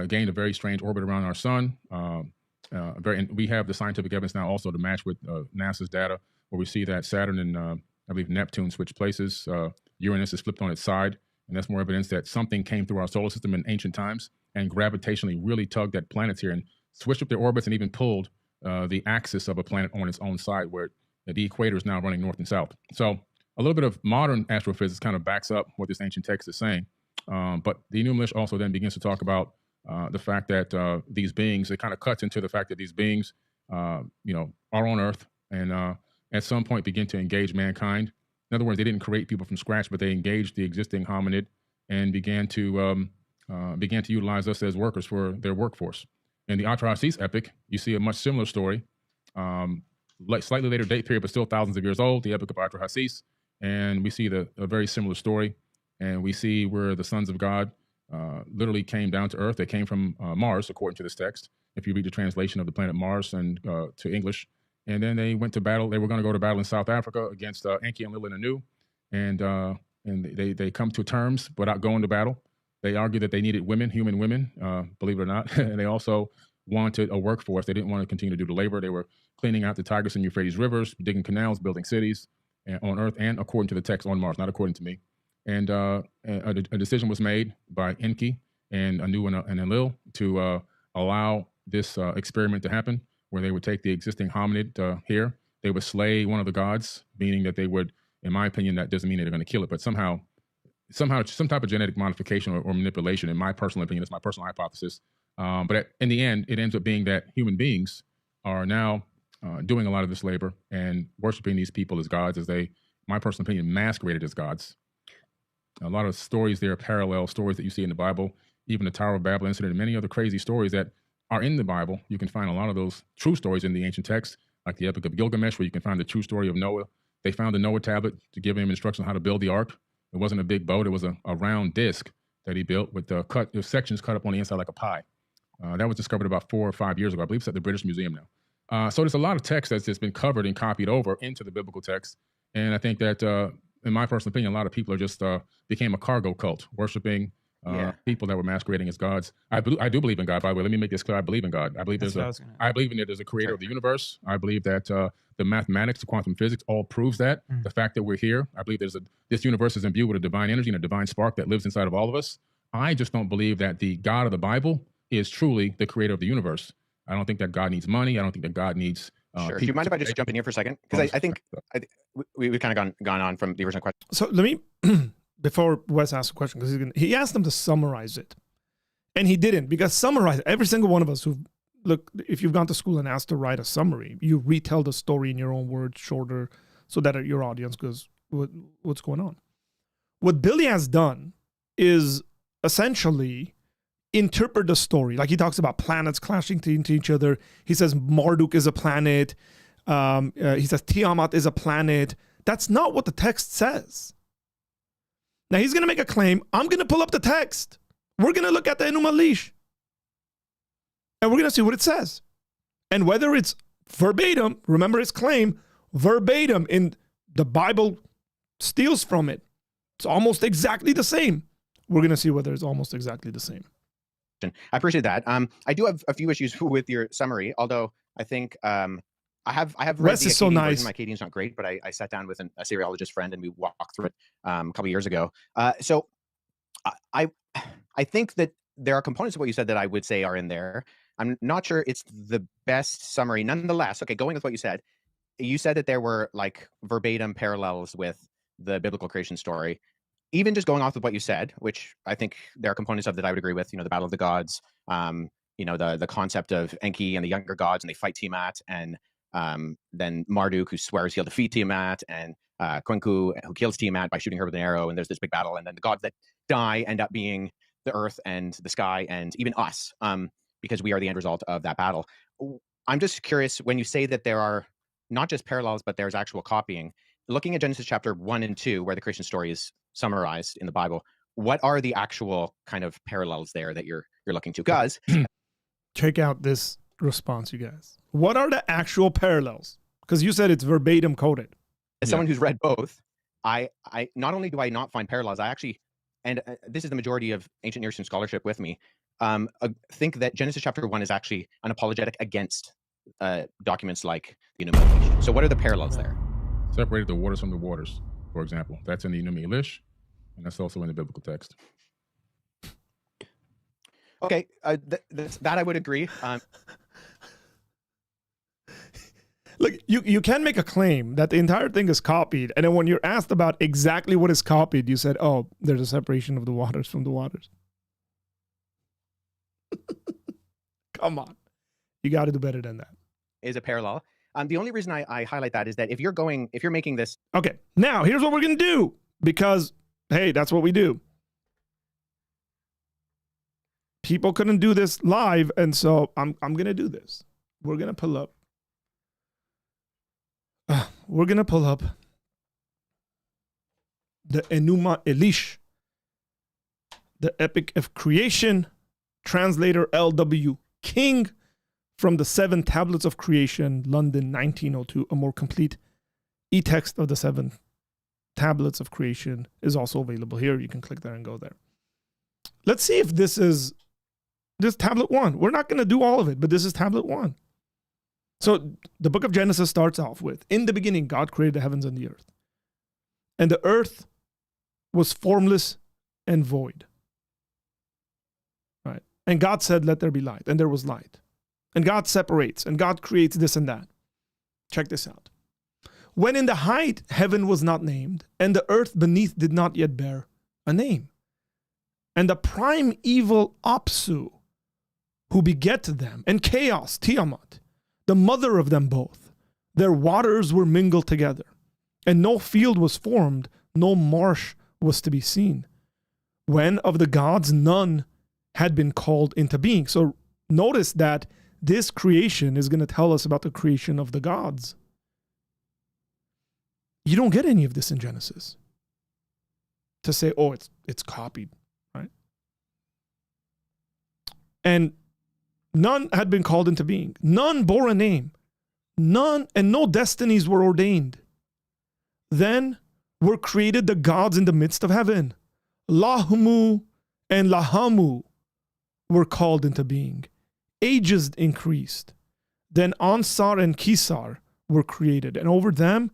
gained a very strange orbit around our sun. And we have the scientific evidence now also to match with NASA's data, where we see that Saturn and I believe Neptune switch places. Uranus is flipped on its side, and that's more evidence that something came through our solar system in ancient times and gravitationally really tugged at planets here and switched up their orbits and even pulled the axis of a planet on its own side, where the equator is now running north and south. So a little bit of modern astrophysics kind of backs up what this ancient text is saying. But the Enumilish also then begins to talk about the fact that these beings, it kind of cuts into the fact that these beings, are on Earth and at some point begin to engage mankind. In other words, they didn't create people from scratch, but they engaged the existing hominid and began to utilize us as workers for their workforce. In the Atrahasis epic, you see a much similar story, slightly later date period, but still thousands of years old, the epic of Atrahasis. And we see a very similar story. And we see where the sons of God literally came down to Earth. They came from Mars, according to this text, if you read the translation of the planet Mars and to English. And then they went to battle. They were going to go to battle in South Africa against Enki and Lil and Anu. And they come to terms without going to battle. They argued that they needed women, human women, believe it or not. And they also wanted a workforce. They didn't want to continue to do the labor. They were cleaning out the Tigris and Euphrates rivers, digging canals, building cities on Earth, and according to the text on Mars, not according to me. And a decision was made by Enki and Anu and Enlil to allow this experiment to happen, where they would take the existing hominid here. They would slay one of the gods, meaning that they would, in my opinion, that doesn't mean that they're going to kill it, but somehow some type of genetic modification or manipulation, in my personal opinion, it's my personal hypothesis. But in the end, it ends up being that human beings are now doing a lot of this labor and worshiping these people as gods, as they, my personal opinion, masqueraded as gods. A lot of stories there, parallel stories that you see in the Bible, even the Tower of Babel incident, and many other crazy stories that are in the Bible. You can find a lot of those true stories in the ancient texts, like the Epic of Gilgamesh, where you can find the true story of Noah. They found the Noah tablet to give him instructions on how to build the ark. It wasn't a big boat. It was a round disc that he built with the sections cut up on the inside like a pie. That was discovered about 4 or 5 years ago. I believe it's at the British Museum now. So there's a lot of text that's just been covered and copied over into the biblical text. And I think that, in my personal opinion, a lot of people are just became a cargo cult, worshiping people that were masquerading as gods. I do believe in God, by the way. Let me make this clear. I believe in God. I believe there's a creator of the universe. I believe that the mathematics, the quantum physics, all proves that. The fact that we're here, I believe this universe is imbued with a divine energy and a divine spark that lives inside of all of us. I just don't believe that the God of the Bible is truly the creator of the universe. I don't think that God needs money. I don't think that God needs. Sure. Do you mind if I just jump in here for a second? Because I think we've kind of gone on from the original question. So let me, before Wes asks a question, because he asked them to summarize it. And he didn't, because summarize it. Every single one of us if you've gone to school and asked to write a summary, you retell the story in your own words, shorter, so that your audience goes, what's going on? What Billy has done is essentially interpret the story. Like he talks about planets clashing into each other. He says Marduk is a planet. He says Tiamat is a planet. That's not what the text says. Now he's going to make a claim. I'm going to pull up the text. We're going to look at the Enumilish. And we're going to see what it says. And whether it's verbatim, remember his claim, verbatim in the Bible steals from it. It's almost exactly the same. We're going to see whether it's almost exactly the same. I appreciate that. I do have a few issues with your summary, although I think I have read Wes the is so Akkadian nice. version. My Akkadian's not great, but I sat down with a seriologist friend and we walked through it a couple years ago. So I think that there are components of what you said that I would say are in there. I'm not sure it's the best summary. Nonetheless, okay, going with what you said that there were like verbatim parallels with the biblical creation story, even just going off of what you said, which I think there are components of that I would agree with, the Battle of the Gods, the concept of Enki and the younger gods, and they fight Tiamat, and then Marduk, who swears he'll defeat Tiamat, and Kwenku, who kills Tiamat by shooting her with an arrow, and there's this big battle, and then the gods that die end up being the earth and the sky and even us, because we are the end result of that battle. I'm just curious, when you say that there are not just parallels, but there's actual copying, looking at Genesis chapter 1 and 2, where the creation story is summarized in the Bible, what are the actual kind of parallels there that you're looking to? Because check out this response, you guys. What are the actual parallels? Because you said it's verbatim coded. As someone who's read both, I not only do I not find parallels, I actually, and this is the majority of ancient Near Eastern scholarship with me, think that Genesis chapter 1 is actually an apologetic against documents like the Enuma Elish. So what are the parallels there? Separated the waters from the waters, for example. That's in the Enuma Elish, and that's also in the biblical text. Okay, that I would agree. Look, you can make a claim that the entire thing is copied, and then when you're asked about exactly what is copied, you said, oh, there's a separation of the waters from the waters. Come on. You got to do better than that. Is a parallel. The only reason I highlight that is that if you're making this... Okay, now here's what we're going to do, because, hey, that's what we do. People couldn't do this live, and so I'm going to do this. We're going to pull up. The Enuma Elish, the Epic of Creation, translator L.W. King, from the 7 Tablets of Creation, London, 1902. A more complete e-text of the 7 Tablets of Creation is also available here. You can click there and go there. Let's see if this is tablet 1. We're not going to do all of it, but this is tablet 1. So the book of Genesis starts off with, in the beginning, God created the heavens and the earth. And the earth was formless and void. Right? And God said, let there be light. And there was light. And God separates, and God creates this and that. Check this out. When in the height heaven was not named, and the earth beneath did not yet bear a name. And the primeval Apsu, who beget them, and chaos, Tiamat, the mother of them both, their waters were mingled together, and no field was formed, no marsh was to be seen, when of the gods none had been called into being. So notice that this creation is going to tell us about the creation of the gods. You don't get any of this in Genesis. To say, oh, it's copied, right? And none had been called into being. None bore a name. None, and no destinies were ordained. Then were created the gods in the midst of heaven. Lahamu and Lahamu were called into being. Ages increased. Then Ansar and Kisar were created, and over them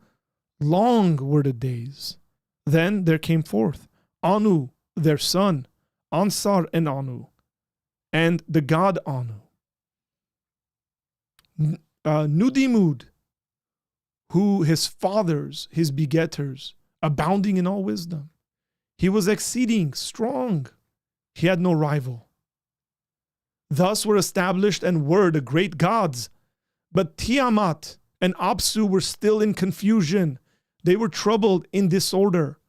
long were the days. Then there came forth Anu, their son, Ansar and Anu, and the god Anu. Nudimud, who his fathers, his begetters, abounding in all wisdom. He was exceeding strong. He had no rival. Thus were established and were the great gods. But Tiamat and Apsu were still in confusion. They were troubled in disorder.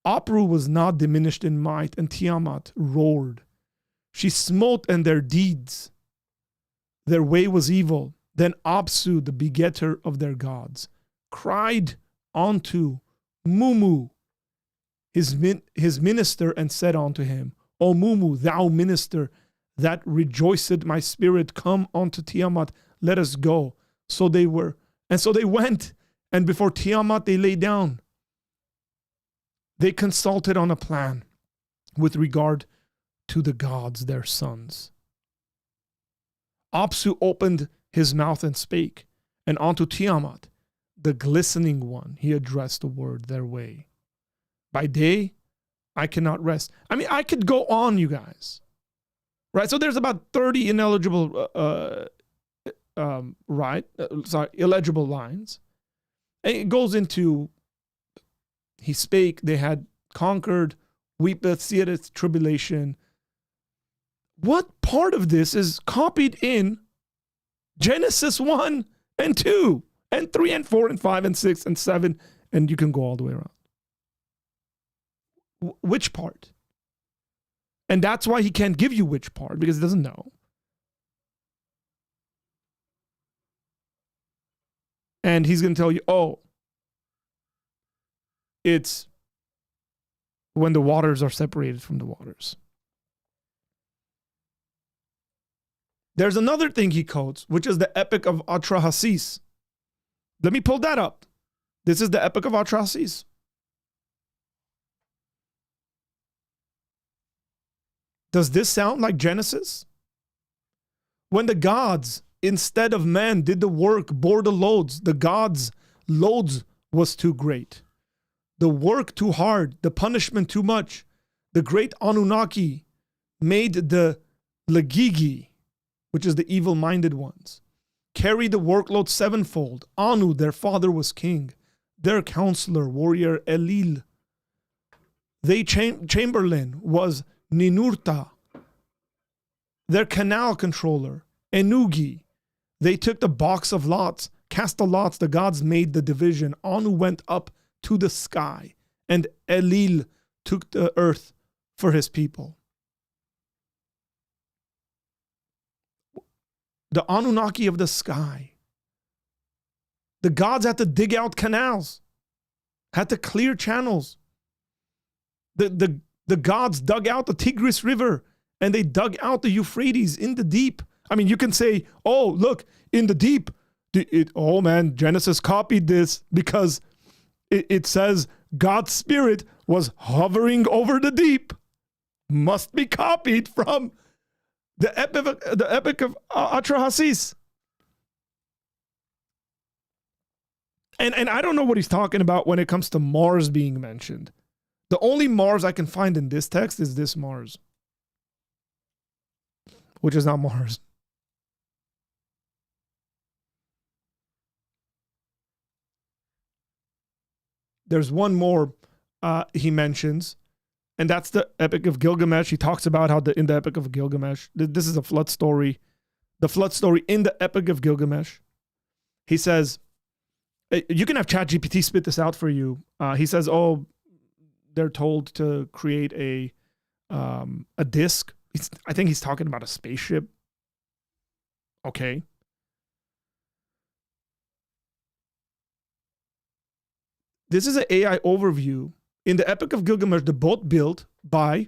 Apru was not diminished in might, and Tiamat roared. She smote in their deeds. Their way was evil. Then Apsu, the begetter of their gods, cried unto Mumu, his minister, and said unto him, O Mumu, thou minister, that rejoiced my spirit, come unto Tiamat, let us go. So they were, and so they went, and before Tiamat they lay down. They consulted on a plan with regard to the gods, their sons. Apsu opened his mouth and spake, and unto Tiamat, the glistening one, he addressed the word their way. By day, I cannot rest. I mean, I could go on, you guys. Right? So there's about 30 illegible lines. And it goes into He spake, they had conquered, weepeth, seeth tribulation. What part of this is copied in Genesis 1 and 2 and 3 and 4 and 5 and 6 and 7, and you can go all the way around? Which part? And that's why he can't give you which part, because he doesn't know. And he's going to tell you, oh, it's when the waters are separated from the waters. There's another thing he quotes, which is the Epic of Atrahasis. Let me pull that up. This is the Epic of Atrahasis. Does this sound like Genesis? When the gods, instead of man, did the work, bore the loads, the gods' loads was too great. The work too hard, the punishment too much. The great Anunnaki made the Lagigi, which is the evil-minded ones, carry the workload sevenfold. Anu, their father, was king. Their counselor, warrior Elil. Their chamberlain was Ninurta. Their canal controller, Enugi. They took the box of lots, cast the lots, the gods made the division. Anu went up to the sky, and Elil took the earth for his people. The Anunnaki of the sky. The gods had to dig out canals, had to clear channels. The gods dug out the Tigris River, and they dug out the Euphrates in the deep. I mean, you can say, oh, look, in the deep. Oh, man, Genesis copied this because it says God's spirit was hovering over the deep. Must be copied from the Epic of Atrahasis. And I don't know what he's talking about when it comes to Mars being mentioned. The only Mars I can find in this text is this Mars, which is not Mars. There's one more he mentions, and that's the Epic of Gilgamesh. He talks about how in the Epic of Gilgamesh, this is a flood story. The flood story in the Epic of Gilgamesh. He says, you can have ChatGPT spit this out for you. He says, oh, they're told to create a disk. I think he's talking about a spaceship. Okay. This is an AI overview. In the Epic of Gilgamesh, the boat built by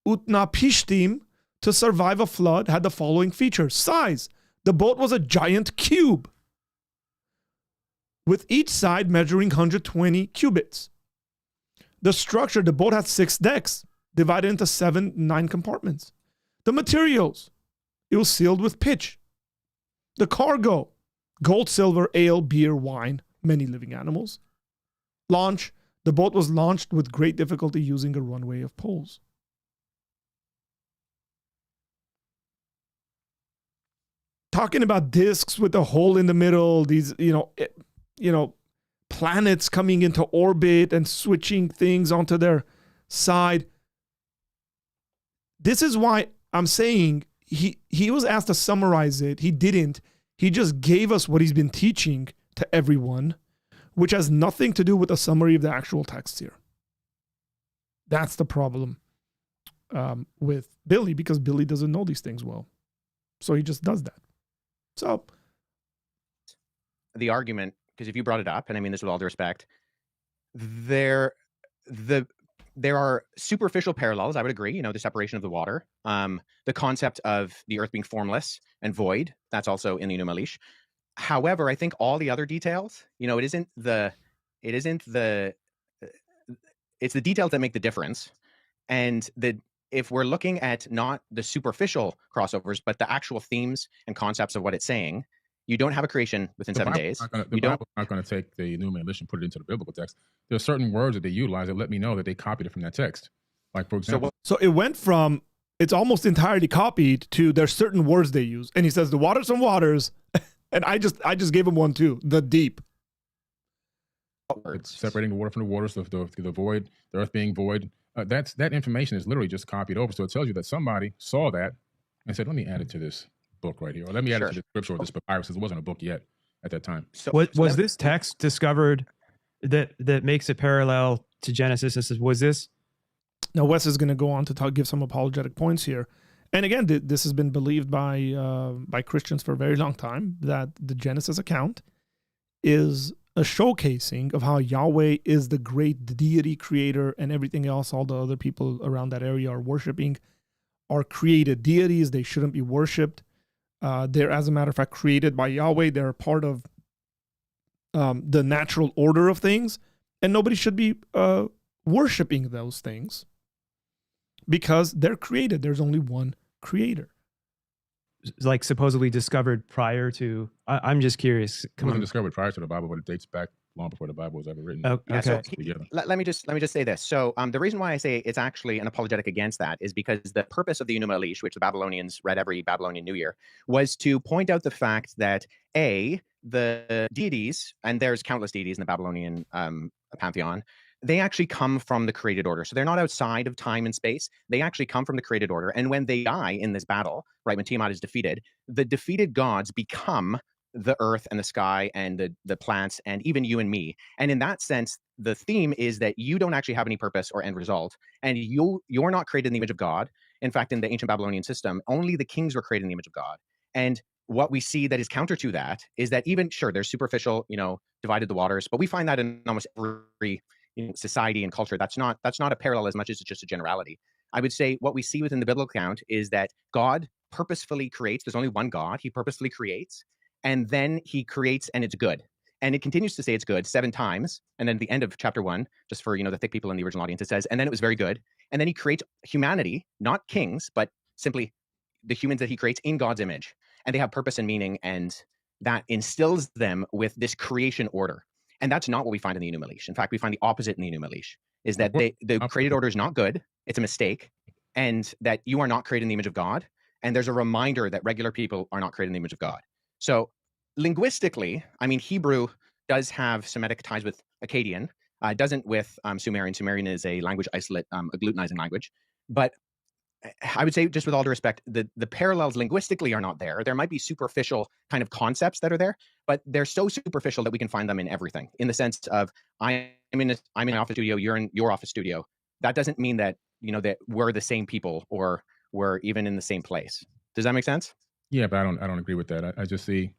Utnapishtim to survive a flood had the following features. Size. The boat was a giant cube, with each side measuring 120 cubits. The structure, the boat had 6 decks, divided into 9 compartments. The materials, it was sealed with pitch. The cargo, gold, silver, ale, beer, wine, many living animals. Launch, the boat was launched with great difficulty using a runway of poles. Talking about discs with a hole in the middle, these, planets coming into orbit and switching things onto their side. This is why I'm saying he was asked to summarize it. He didn't. He just gave us what he's been teaching to everyone, which has nothing to do with a summary of the actual text here. That's the problem with Billy, because Billy doesn't know these things well. So he just does that. So the argument, because if you brought it up, and I mean this with all due respect, there are superficial parallels. I would agree. The separation of the water, the concept of the earth being formless and void. That's also in the Enuma Elish. However, I think all the other details, it's the details that make the difference. And if we're looking at not the superficial crossovers, but the actual themes and concepts of what it's saying, you don't have a creation within 7 days. The Bible's not going to take the Enuma Elish and put it into the biblical text. There are certain words that they utilize that let me know that they copied it from that text. Like, for example. So it went from, it's almost entirely copied, to there's certain words they use. And he says, the waters and waters. And I just gave him one too. The deep. words? Separating the water from the waters, the void, the earth being void. That information is literally just copied over. So it tells you that somebody saw that and said, let me add it to this book right here, or let me add it to the scripture or this papyrus. It wasn't a book yet at that time. So, Was this text discovered that makes it parallel to Genesis? Was this? Now, Wes is going to go on to give some apologetic points here. And again, this has been believed by Christians for a very long time, that the Genesis account is a showcasing of how Yahweh is the great deity creator, and everything else, all the other people around that area are worshiping, are created deities. They shouldn't be worshipped. They're, as a matter of fact, created by Yahweh. They're a part of the natural order of things, and nobody should be worshiping those things because they're created. There's only one creator. Like supposedly discovered prior to, I'm just curious. It wasn't discovered prior to the Bible, but it dates back long before the Bible was ever written. Okay. So let me just say this. So the reason why I say it's actually an apologetic against that is because the purpose of the Enuma Elish, which the Babylonians read every Babylonian New Year, was to point out the fact that the deities, and there's countless deities in the Babylonian pantheon, they actually come from the created order. So they're not outside of time and space. They actually come from the created order. And when they die in this battle, right, when Tiamat is defeated, the defeated gods become the earth and the sky and the plants and even you and me. And in that sense, the theme is that you don't actually have any purpose or end result. And you're not created in the image of God. In fact, in the ancient Babylonian system, only the kings were created in the image of God. And what we see that is counter to that is that even, sure, there's superficial, divided the waters, but we find that in almost every society and culture. That's not a parallel as much as it's just a generality. I would say what we see within the biblical account is that God purposefully creates. There's only one God. He purposefully creates, and then he creates, and it's good. And it continues to say it's good 7 times. And then at the end of chapter 1, just for the thick people in the original audience, it says, and then it was very good. And then he creates humanity, not kings, but simply the humans that he creates in God's image. And they have purpose and meaning, and that instills them with this creation order. And that's not what we find in the Enuma Elish. In fact, we find the opposite in the Enuma Elish, is that the created order is not good. It's a mistake. And that you are not created in the image of God. And there's a reminder that regular people are not created in the image of God. So linguistically, Hebrew does have Semitic ties with Akkadian. It doesn't with Sumerian. Sumerian is a language isolate, a glutenizing language. But I would say, just with all due respect, the parallels linguistically are not there. There might be superficial kind of concepts that are there, but they're so superficial that we can find them in everything. In the sense of, I'm in an office studio, you're in your office studio. That doesn't mean that that we're the same people or we're even in the same place. Does that make sense? Yeah, but I don't agree with that. I just see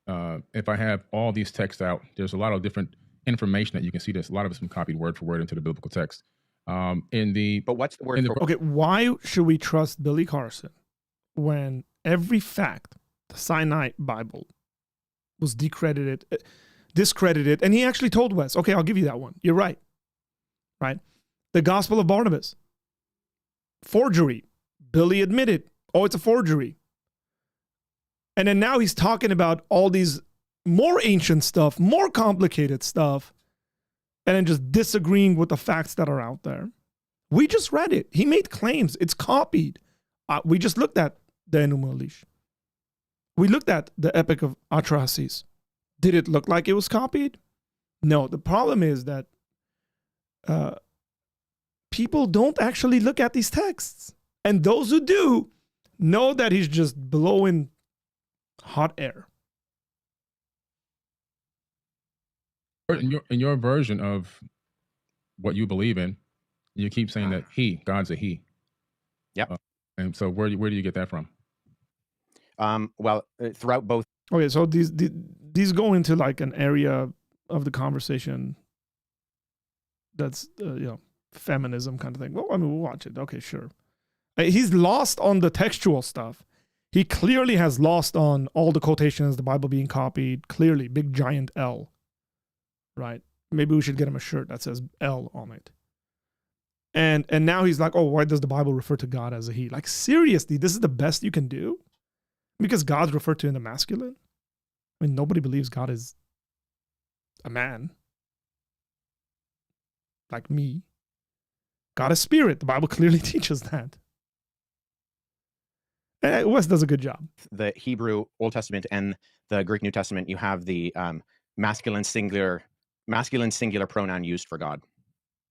if I have all these texts out, there's a lot of different information that you can see. There's a lot of it's been copied word for word into the biblical text. But what's the word for? Okay, why should we trust Billy Carson when every fact, the Sinai Bible, was discredited, and he actually told Wes, okay, I'll give you that one. You're right. Right? The Gospel of Barnabas, forgery. Billy admitted, it's a forgery. And then now he's talking about all these more ancient stuff, more complicated stuff, and then just disagreeing with the facts that are out there. We just read it. He made claims. It's copied. We just looked at the Enuma Elish. We looked at the Epic of Atrahasis. Did it look like it was copied? No. The problem is that people don't actually look at these texts. And those who do know that he's just blowing hot air. In your version of what you believe in, you keep saying that God's a he. Yep. And so where do you get that from? Throughout both. Okay, so these go into like an area of the conversation that's feminism kind of thing. Well, we'll watch it. Okay, sure. He's lost on the textual stuff. He clearly has lost on all the quotations, the Bible being copied. Clearly, big giant L. Right? Maybe we should get him a shirt that says L on it. And now he's like, why does the Bible refer to God as a he? Like, seriously, this is the best you can do? Because God's referred to in the masculine? Nobody believes God is a man. Like me. God is spirit. The Bible clearly teaches that. And Wes does a good job. The Hebrew Old Testament and the Greek New Testament, you have the masculine singular masculine singular pronoun used for God.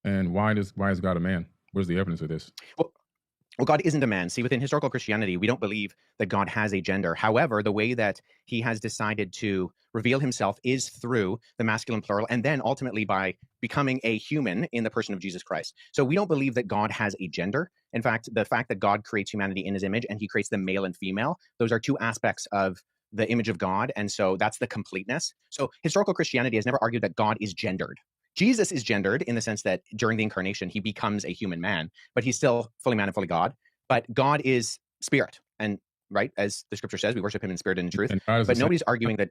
And why is God a man? Where's the evidence of this? Well, God isn't a man. See, within historical Christianity, we don't believe that God has a gender. However, the way that he has decided to reveal himself is through the masculine plural, and then ultimately by becoming a human in the person of Jesus Christ. So we don't believe that God has a gender. In fact, the fact that God creates humanity in his image and he creates them male and female, those are two aspects of the image of God. And so that's the completeness. So historical Christianity has never argued that God is gendered. Jesus is gendered in the sense that during the incarnation, he becomes a human man, but he's still fully man and fully God. But God is spirit. And right, as the scripture says, we worship him in spirit and in truth. But nobody's arguing that.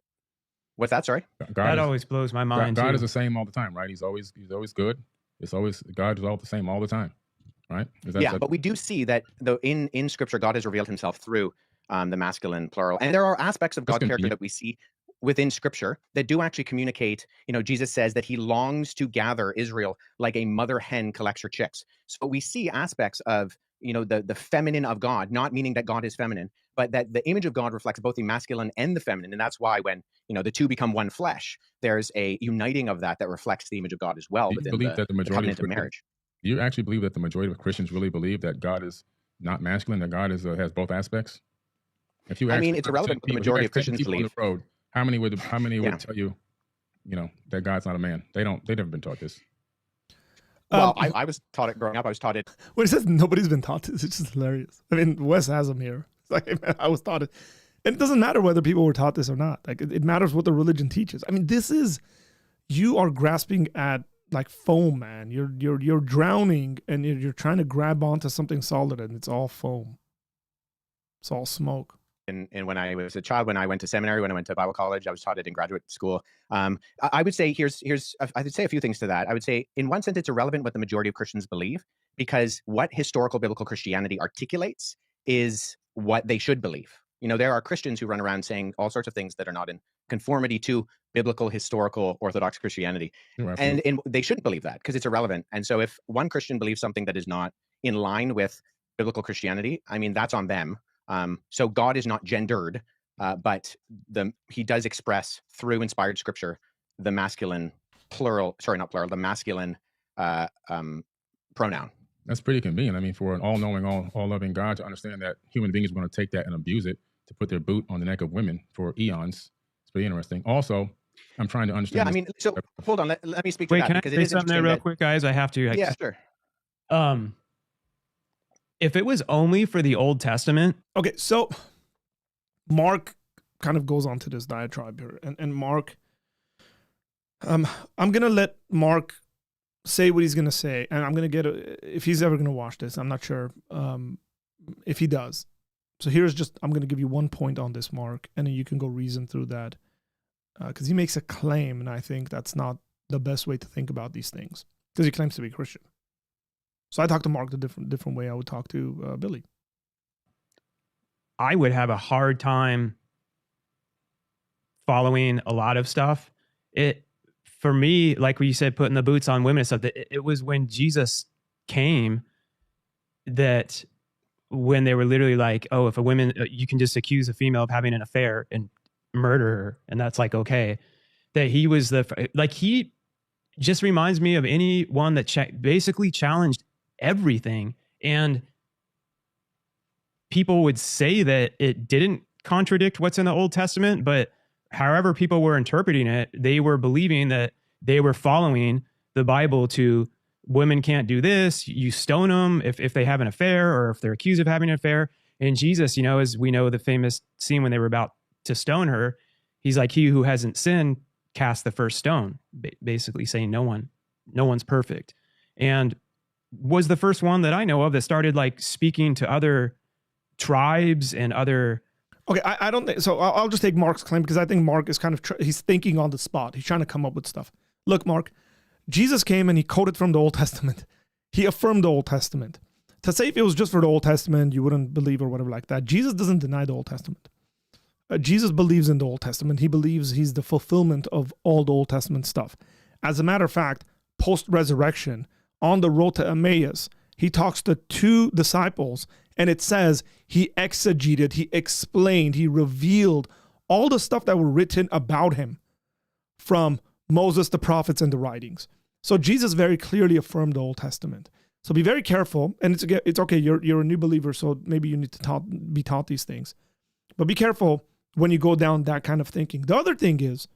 What's that? Sorry? That always blows my mind. God too. is the same all the time, right? He's always good. God is all the same all the time, right? But we do see that though in scripture, God has revealed himself through the masculine plural. And there are aspects of God's character that we see within scripture that do actually communicate. Jesus says that he longs to gather Israel like a mother hen collects her chicks. So we see aspects of, the feminine of God, not meaning that God is feminine, but that the image of God reflects both the masculine and the feminine. And that's why when, the two become one flesh, there's a uniting of that reflects the image of God as well within the covenant of marriage. Do you actually believe that the majority of Christians really believe that God is not masculine, that God is has both aspects? It's irrelevant what the majority of Christians believe. How many would tell you, that God's not a man? They've never been taught this. Well, I was taught it growing up. I was taught it. When it says nobody's been taught this, it's just hilarious. I mean, Wes has them here. It's like, man, I was taught it. And it doesn't matter whether people were taught this or not. Like, it matters what the religion teaches. I mean, you are grasping at like foam, man. You're drowning and you're trying to grab onto something solid and it's all foam. It's all smoke. And when I was a child, when I went to seminary, when I went to Bible college, I was taught it in graduate school. I would say I would say a few things to that. I would say in one sense, it's irrelevant what the majority of Christians believe, because what historical biblical Christianity articulates is what they should believe. There are Christians who run around saying all sorts of things that are not in conformity to biblical, historical, Orthodox Christianity. And they shouldn't believe that because it's irrelevant. And so if one Christian believes something that is not in line with biblical Christianity, that's on them. So God is not gendered, but he does express through inspired scripture the masculine the masculine pronoun. That's pretty convenient. For an all-knowing, all-loving God to understand that human beings are going to take that and abuse it to put their boot on the neck of women for eons. It's pretty interesting. Also, I'm trying to understand. Yeah, so hold on. Let me speak to that. Wait, can I say something there real quick, guys? I have to. Yeah, sure. If it was only for the Old Testament. Okay, so Mark kind of goes on to this diatribe here. And Mark, I'm going to let Mark say what he's going to say. And I'm going to if he's ever going to watch this, I'm not sure if he does. So I'm going to give you one point on this, Mark, and then you can go reason through that. Because he makes a claim, and I think that's not the best way to think about these things. Because he claims to be Christian. So I talked to Mark the different way I would talk to Billy. I would have a hard time following a lot of stuff. For me, like what you said, putting the boots on women and stuff, it was when Jesus came that when they were literally like, oh, if a woman, you can just accuse a female of having an affair and murder her, and that's like, okay. That he was he just reminds me of anyone that basically challenged everything, and people would say that it didn't contradict what's in the Old Testament, but however people were interpreting it, they were believing that they were following the Bible to women can't do this, you stone them if they have an affair or if they're accused of having an affair. And Jesus, as we know the famous scene when they were about to stone her, he's like, he who hasn't sinned cast the first stone, basically saying no one's perfect. And was the first one that I know of that started like speaking to other tribes and other. Okay, I don't think so. I'll just take Mark's claim because I think Mark is kind of he's thinking on the spot. He's trying to come up with stuff. Look, Mark, Jesus came and he quoted from the Old Testament. He affirmed the Old Testament. To say if it was just for the Old Testament, you wouldn't believe or whatever like that. Jesus doesn't deny the Old Testament. Jesus believes in the Old Testament. He believes he's the fulfillment of all the Old Testament stuff. As a matter of fact, post-resurrection, on the road to Emmaus, he talks to two disciples, and it says he exegeted, he explained, he revealed all the stuff that were written about him from Moses, the prophets, and the writings. So Jesus very clearly affirmed the Old Testament. So be very careful, and it's okay, you're a new believer, so maybe you need to be taught these things. But be careful when you go down that kind of thinking. The other thing is,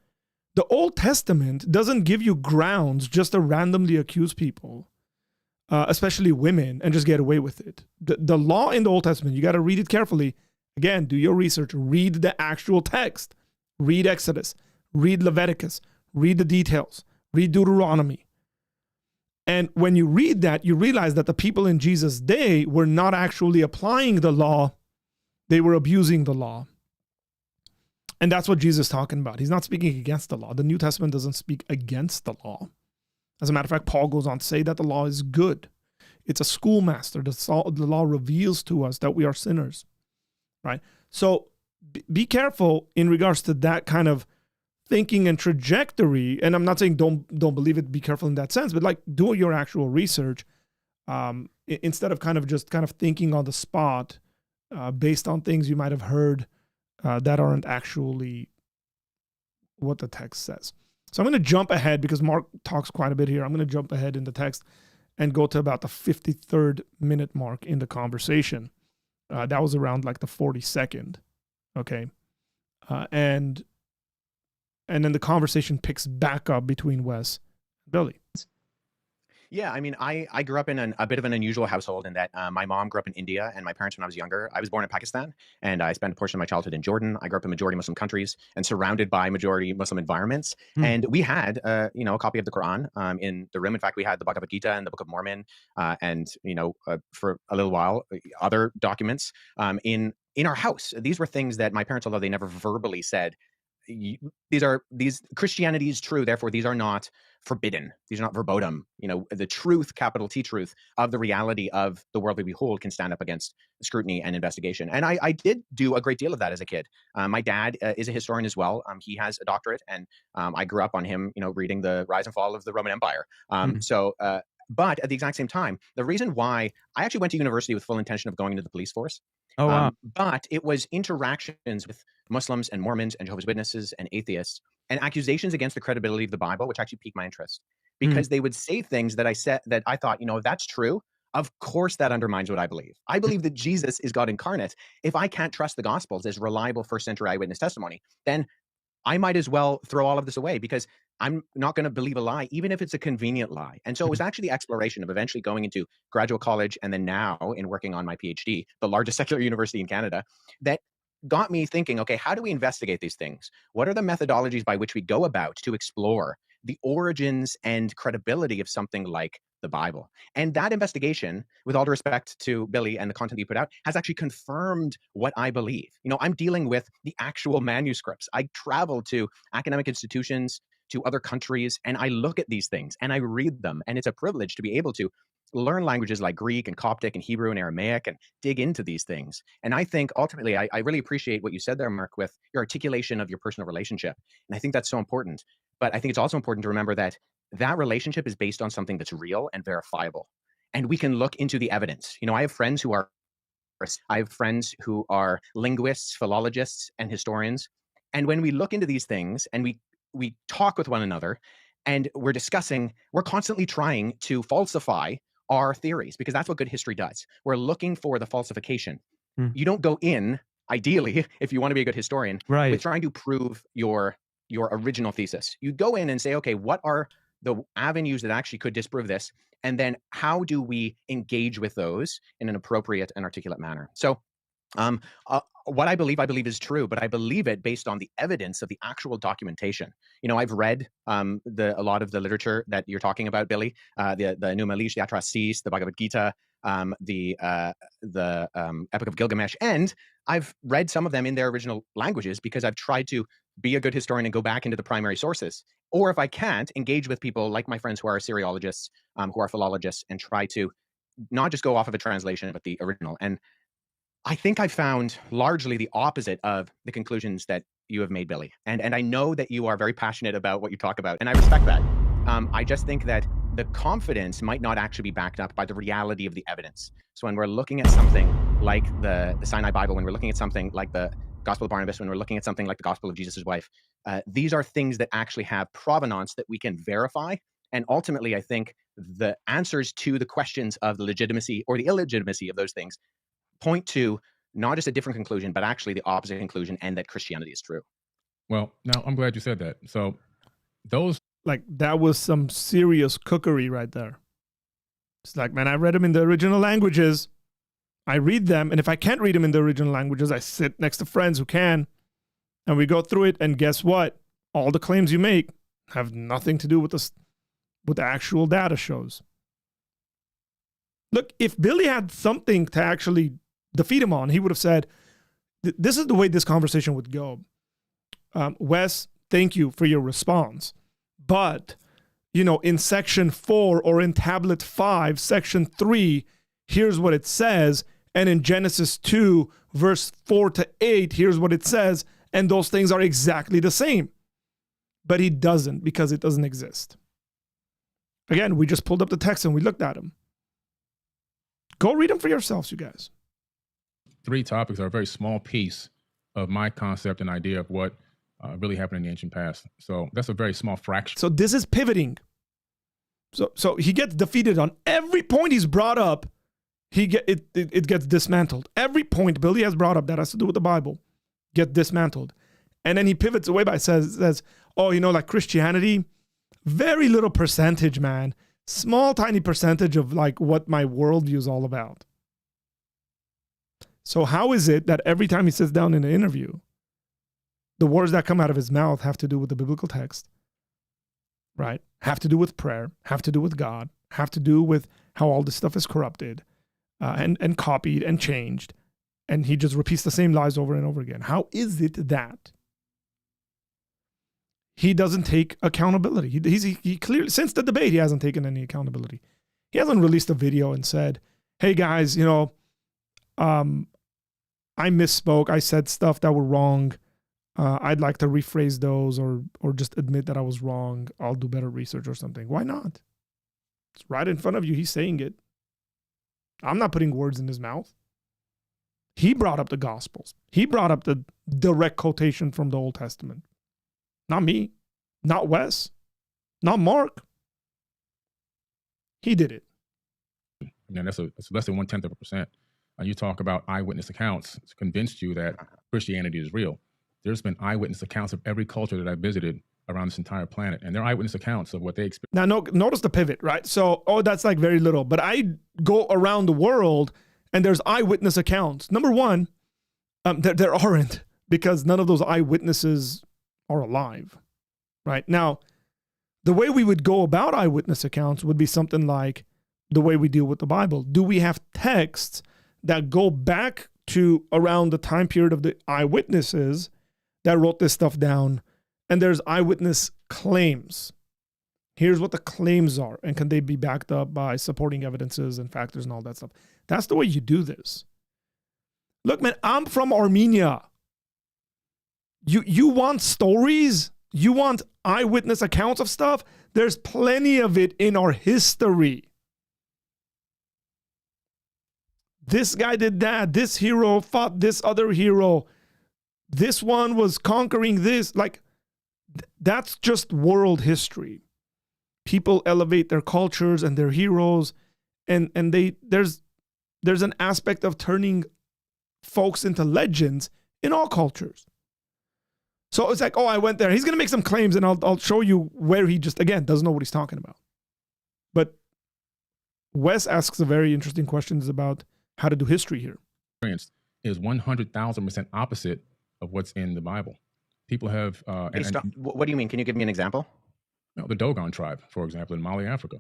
the Old Testament doesn't give you grounds just to randomly accuse people, especially women, and just get away with it. The law in the Old Testament, you got to read it carefully. Again, do your research. Read the actual text. Read Exodus. Read Leviticus. Read the details. Read Deuteronomy. And when you read that, you realize that the people in Jesus' day were not actually applying the law. They were abusing the law. And that's what Jesus is talking about. He's not speaking against the law. The New Testament doesn't speak against the law. As a matter of fact, Paul goes on to say that the law is good. It's a schoolmaster. The law reveals to us that we are sinners, right? So be careful in regards to that kind of thinking and trajectory. And I'm not saying don't believe it. Be careful in that sense, but like do your actual research instead of kind of thinking on the spot based on things you might have heard that aren't actually what the text says. So I'm going to jump ahead because Mark talks quite a bit here. I'm going to jump ahead in the text and go to about the 53rd minute mark in the conversation. That was around like the 42nd. Okay. And then the conversation picks back up between Wes and Billy. Yeah, I mean, I grew up in a bit of an unusual household in that my mom grew up in India and my parents when I was younger. I was born in Pakistan and I spent a portion of my childhood in Jordan. I grew up in majority Muslim countries and surrounded by majority Muslim environments. And we had, a copy of the Quran in the room. In fact, we had the Bhagavad Gita and the Book of Mormon and, for a little while, other documents in our house. These were things that my parents, although they never verbally said, these Christianity is true, therefore these are not forbidden. These are not verboten. The truth, capital T truth, of the reality of the world we behold can stand up against scrutiny and investigation. And I did do a great deal of that as a kid. My dad is a historian as well. He has a doctorate, and I grew up on him, reading the rise and fall of the Roman Empire. But at the exact same time, the reason why I actually went to university with full intention of going into the police force. Oh, wow. But it was interactions with Muslims and Mormons and Jehovah's Witnesses and atheists and accusations against the credibility of the Bible, which actually piqued my interest because they would say things that I thought, if that's true, of course that undermines what I believe. I believe that Jesus is God incarnate. If I can't trust the Gospels as reliable first century eyewitness testimony, then I might as well throw all of this away because I'm not going to believe a lie, even if it's a convenient lie. And so it was actually the exploration of eventually going into graduate college and then now in working on my PhD, the largest secular university in Canada, that got me thinking, okay, how do we investigate these things? What are the methodologies by which we go about to explore the origins and credibility of something like the Bible? And that investigation, with all due respect to Billy and the content you put out, has actually confirmed what I believe. I'm dealing with the actual manuscripts. I travel to academic institutions, to other countries, and I look at these things and I read them. And it's a privilege to be able to learn languages like Greek and Coptic and Hebrew and Aramaic and dig into these things. And I think ultimately, I really appreciate what you said there, Mark, with your articulation of your personal relationship. And I think that's so important. But I think it's also important to remember that that relationship is based on something that's real and verifiable. And we can look into the evidence. I have friends who are linguists, philologists, and historians. And when we look into these things and we talk with one another and we're discussing, we're constantly trying to falsify our theories because that's what good history does. We're looking for the falsification. You don't go in, ideally, if you want to be a good historian, with trying to prove your original thesis. You go in and say, okay, what are the avenues that actually could disprove this? And then how do we engage with those in an appropriate and articulate manner? So what I believe is true, but I believe it based on the evidence of the actual documentation. I've read a lot of the literature that you're talking about, Billy, the Enuma Elish, the Atrahasis, the Bhagavad Gita, the Epic of Gilgamesh, and I've read some of them in their original languages because I've tried to be a good historian and go back into the primary sources. Or if I can't, engage with people like my friends who are Assyriologists, who are philologists, and try to not just go off of a translation, but the original. And I think I found largely the opposite of the conclusions that you have made, Billy. And I know that you are very passionate about what you talk about, and I respect that. I just think that the confidence might not actually be backed up by the reality of the evidence. So when we're looking at something like the Sinai Bible, when we're looking at something like the Gospel of Barnabas, when we're looking at something like the Gospel of Jesus' wife, these are things that actually have provenance that we can verify. And ultimately, I think the answers to the questions of the legitimacy or the illegitimacy of those things point to not just a different conclusion, but actually the opposite conclusion, and that Christianity is true. Well, now I'm glad you said that. So those, Like, that was some serious cookery right there. It's like, man, I read them in the original languages. I read them, and if I can't read them in the original languages, I sit next to friends who can, and we go through it, and guess what? All the claims you make have nothing to do with what the actual data shows. Look, if Billy had something to actually defeat him on, he would have said, this is the way this conversation would go. Wes, thank you for your response. But, in section 4 or in tablet 5, section 3, here's what it says. And in Genesis 2, verse 4 to 8, here's what it says. And those things are exactly the same. But he doesn't, because it doesn't exist. Again, we just pulled up the text and we looked at them. Go read them for yourselves, you guys. 3 topics are a very small piece of my concept and idea of what really happened in the ancient past. So that's a very small fraction. So this is pivoting. So he gets defeated on every point he's brought up. It gets dismantled. Every point Billy has brought up that has to do with the Bible gets dismantled. And then he pivots away by says, oh, like Christianity, very little percentage, man. Small, tiny percentage of like what my worldview is all about. So how is it that every time he sits down in an interview, the words that come out of his mouth have to do with the biblical text, right? Have to do with prayer, have to do with God, have to do with how all this stuff is corrupted and copied and changed. And he just repeats the same lies over and over again. How is it that he doesn't take accountability? He clearly, since the debate, he hasn't taken any accountability. He hasn't released a video and said, hey guys, I misspoke. I said stuff that were wrong. I'd like to rephrase those or just admit that I was wrong. I'll do better research or something. Why not? It's right in front of you. He's saying it. I'm not putting words in his mouth. He brought up the Gospels. He brought up the direct quotation from the Old Testament. Not me. Not Wes. Not Mark. He did it. That's less than 0.1%. You talk about eyewitness accounts. It's convinced you that Christianity is real. There's been eyewitness accounts of every culture that I visited around this entire planet, and they're eyewitness accounts of what they experienced. Now, notice the pivot, right? So, that's like very little. But I go around the world, and there's eyewitness accounts. Number one, there aren't, because none of those eyewitnesses are alive, right? Now, the way we would go about eyewitness accounts would be something like the way we deal with the Bible. Do we have texts that go back to around the time period of the eyewitnesses that wrote this stuff down? And there's eyewitness claims. Here's what the claims are. And can they be backed up by supporting evidences and factors and all that stuff? That's the way you do this. Look, man, I'm from Armenia. You want stories? You want eyewitness accounts of stuff? There's plenty of it in our history. This guy did that. This hero fought this other hero. This one was conquering this. Like, that's just world history. People elevate their cultures and their heroes, and there's an aspect of turning folks into legends in all cultures. So it's like, oh, I went there. He's going to make some claims, and I'll show you where he just, again, doesn't know what he's talking about. But Wes asks a very interesting questions about how to do history here. Is 100,000% opposite of what's in the Bible. People have... what do you mean? Can you give me an example? The Dogon tribe, for example, in Mali, Africa.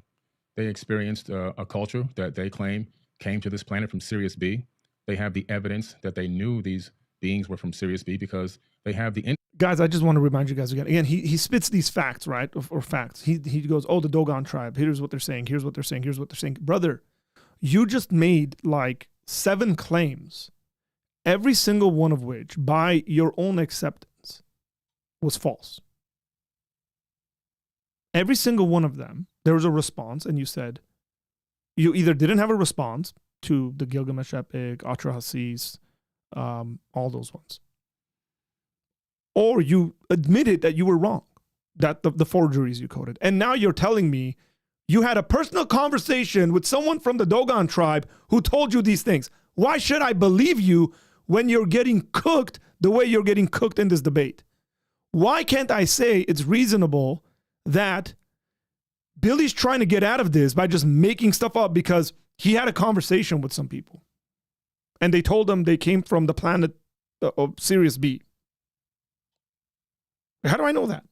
They experienced a culture that they claim came to this planet from Sirius B. They have the evidence that they knew these beings were from Sirius B because they have the... Guys, I just want to remind you guys again. Again, he spits these facts, right? Or facts. He goes, oh, the Dogon tribe. Here's what they're saying. Here's what they're saying. Here's what they're saying. Brother, you just made like 7 claims, every single one of which, by your own acceptance, was false. Every single one of them, there was a response, and you said you either didn't have a response to the Gilgamesh epic, Atrahasis, all those ones. or you admitted that you were wrong, that the forgeries you quoted. And now you're telling me you had a personal conversation with someone from the Dogon tribe who told you these things. Why should I believe you when you're getting cooked the way you're getting cooked in this debate? Why can't I say it's reasonable that Billy's trying to get out of this by just making stuff up because he had a conversation with some people and they told him they came from the planet of Sirius B? How do I know that?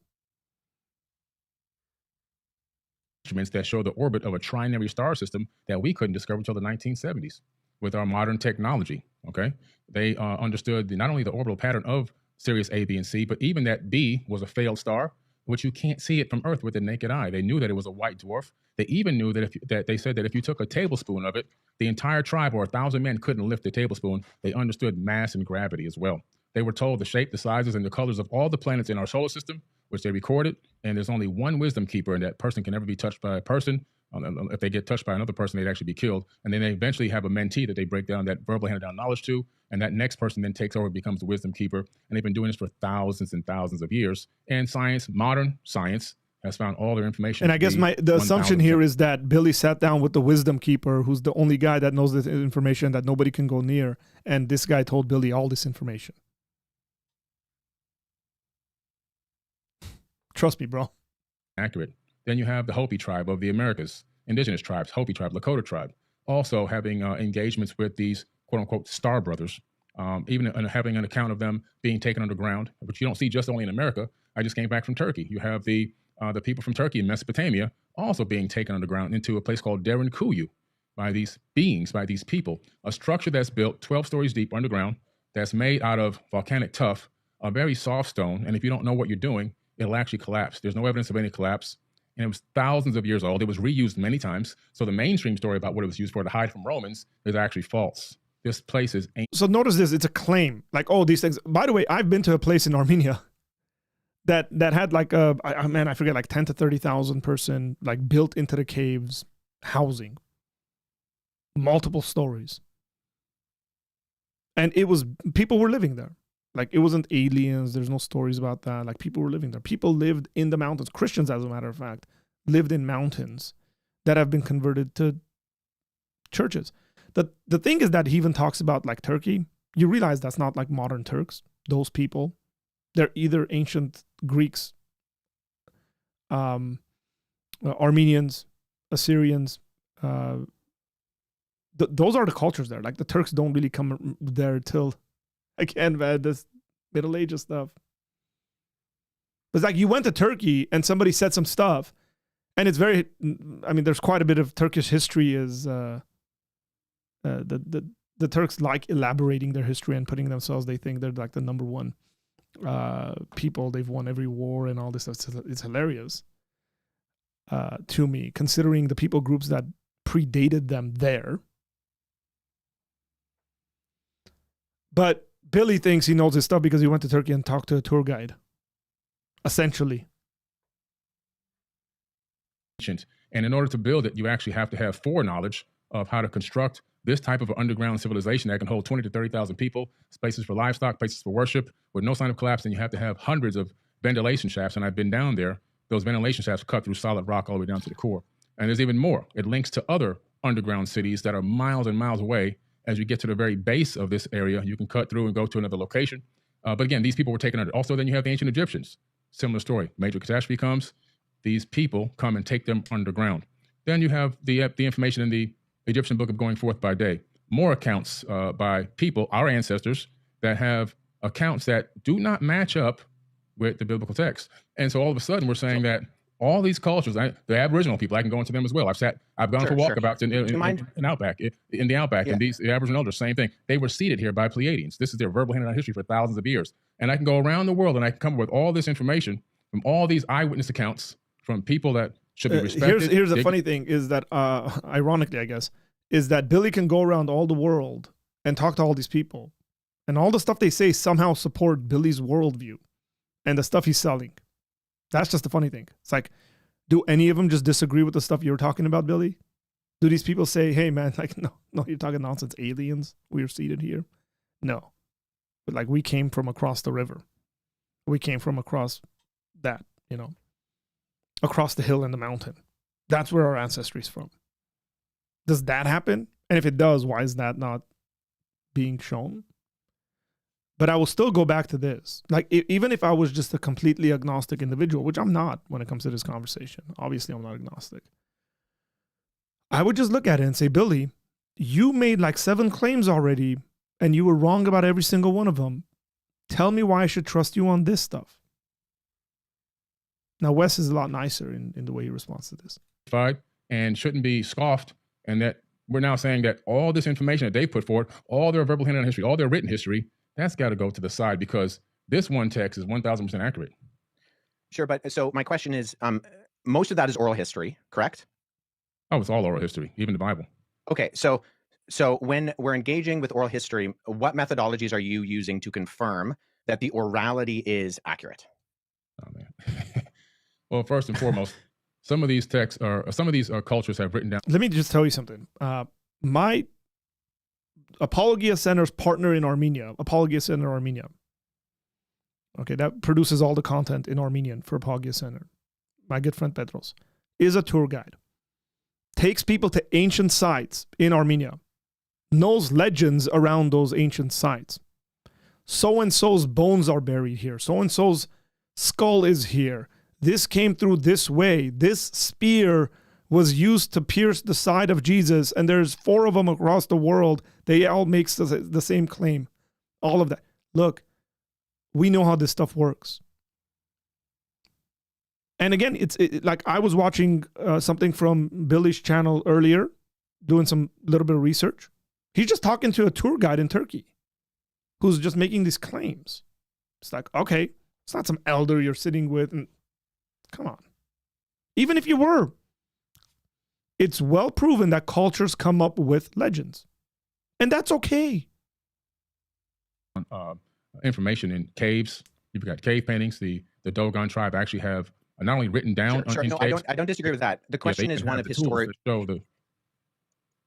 Instruments that show the orbit of a trinary star system that we couldn't discover until the 1970s with our modern technology. Okay, they understood not only the orbital pattern of Sirius A, B, and C, but even that B was a failed star, which you can't see it from Earth with the naked eye. They knew that it was a white dwarf. They even knew that they said that if you took a tablespoon of it, the entire tribe or 1,000 men couldn't lift the tablespoon. They understood mass and gravity as well. They were told the shape, the sizes, and the colors of all the planets in our solar system, which they recorded. And there's only one wisdom keeper, and that person can never be touched by a person. If they get touched by another person, they'd actually be killed. And then they eventually have a mentee that they break down that verbally handed down knowledge to. And that next person then takes over and becomes the wisdom keeper. And they've been doing this for thousands and thousands of years. And science, modern science, has found all their information. And I guess the assumption here is that Billy sat down with the wisdom keeper, who's the only guy that knows this information that nobody can go near. And this guy told Billy all this information. Trust me, bro. Accurate. Then you have the Hopi tribe of the Americas, indigenous tribes, Hopi tribe, Lakota tribe, also having engagements with these quote unquote star brothers, even having an account of them being taken underground, which you don't see just only in America. I just came back from Turkey. You have the people from Turkey and Mesopotamia also being taken underground into a place called Derinkuyu by these beings, by these people, a structure that's built 12 stories deep underground, that's made out of volcanic tuff, a very soft stone. And if you don't know what you're doing, it'll actually collapse. There's no evidence of any collapse. And it was thousands of years old. It was reused many times. So the mainstream story about what it was used for to hide from Romans is actually false. This place is ancient. So notice this, it's a claim. Like, oh, these things. By the way, I've been to a place in Armenia that had like I forget, like 10 to 30,000 person, like built into the caves housing. Multiple stories. And it was, people were living there. Like, it wasn't aliens. There's no stories about that. Like, people were living there. People lived in the mountains. Christians, as a matter of fact, lived in mountains that have been converted to churches. The thing is that he even talks about, like, Turkey. You realize that's not like modern Turks. Those people, they're either ancient Greeks, Armenians, Assyrians. Those are the cultures there. Like, the Turks don't really come there till... Again, man, this Middle Ages stuff. It's like you went to Turkey and somebody said some stuff, and it's very, I mean, there's quite a bit of Turkish history is the Turks like elaborating their history and putting themselves, they think they're like the number one people. They've won every war and all this stuff. It's hilarious to me, considering the people groups that predated them there. But Billy thinks he knows his stuff because he went to Turkey and talked to a tour guide, essentially. And in order to build it, you actually have to have foreknowledge of how to construct this type of underground civilization that can hold 20 to 30,000 people, spaces for livestock, places for worship, with no sign of collapse. And you have to have hundreds of ventilation shafts. And I've been down there. Those ventilation shafts cut through solid rock all the way down to the core. And there's even more. It links to other underground cities that are miles and miles away. As you get to the very base of this area, you can cut through and go to another location. But again, these people were taken under. Also, then you have the ancient Egyptians. Similar story. Major catastrophe comes. These people come and take them underground. Then you have the information in the Egyptian book of Going Forth by Day. More accounts by people, our ancestors, that have accounts that do not match up with the biblical text. And so all of a sudden, we're saying that all these cultures, the Aboriginal people, I can go into them as well. I've gone for walkabouts in Outback, in the Outback, and the Aboriginal elders, same thing. They were seated here by Pleiadians. This is their verbal handed down history for thousands of years. And I can go around the world and I can come up with all this information from all these eyewitness accounts from people that should be respected. Here's the funny thing is that, ironically, I guess, is that Billy can go around all the world and talk to all these people. And all the stuff they say somehow support Billy's worldview and the stuff he's selling. That's just the funny thing. It's like, do any of them just disagree with the stuff you're talking about, Billy? Do these people say, hey, man, like, no, you're talking nonsense. Aliens, we're seated here. No. But like, we came from across the river. We came from across that, across the hill and the mountain. That's where our ancestry is from. Does that happen? And if it does, why is that not being shown? But I will still go back to this. Like, even if I was just a completely agnostic individual, which I'm not when it comes to this conversation. Obviously, I'm not agnostic. I would just look at it and say, Billy, you made like 7 claims already, and you were wrong about every single one of them. Tell me why I should trust you on this stuff. Now, Wes is a lot nicer in the way he responds to this. And shouldn't be scoffed, and that we're now saying that all this information that they put forward, all their verbal handwritten history, all their written history, that's got to go to the side because this one text is 1,000% accurate. Sure, but so my question is, most of that is oral history, correct? Oh, it's all oral history, even the Bible. Okay, so when we're engaging with oral history, what methodologies are you using to confirm that the orality is accurate? Oh man. Well, first and foremost, some of these texts some of these cultures have written down. Let me just tell you something. My Apologia Center's partner in Armenia, Apologia Center Armenia. Okay, that produces all the content in Armenian for Apologia Center. My good friend Petros is a tour guide. Takes people to ancient sites in Armenia. Knows legends around those ancient sites. So-and-so's bones are buried here. So-and-so's skull is here. This came through this way. This spear was used to pierce the side of Jesus, and there's 4 of them across the world. They all make the same claim. All of that. Look, we know how this stuff works. And again, it's like I was watching something from Billy's channel earlier, doing some little bit of research. He's just talking to a tour guide in Turkey who's just making these claims. It's like, okay, it's not some elder you're sitting with. And come on. Even if you were, it's well proven that cultures come up with legends. And that's okay. Information in caves. You've got cave paintings. The Dogon tribe actually have not only written down. Sure. No, caves, I don't disagree with that. The question is one of historic.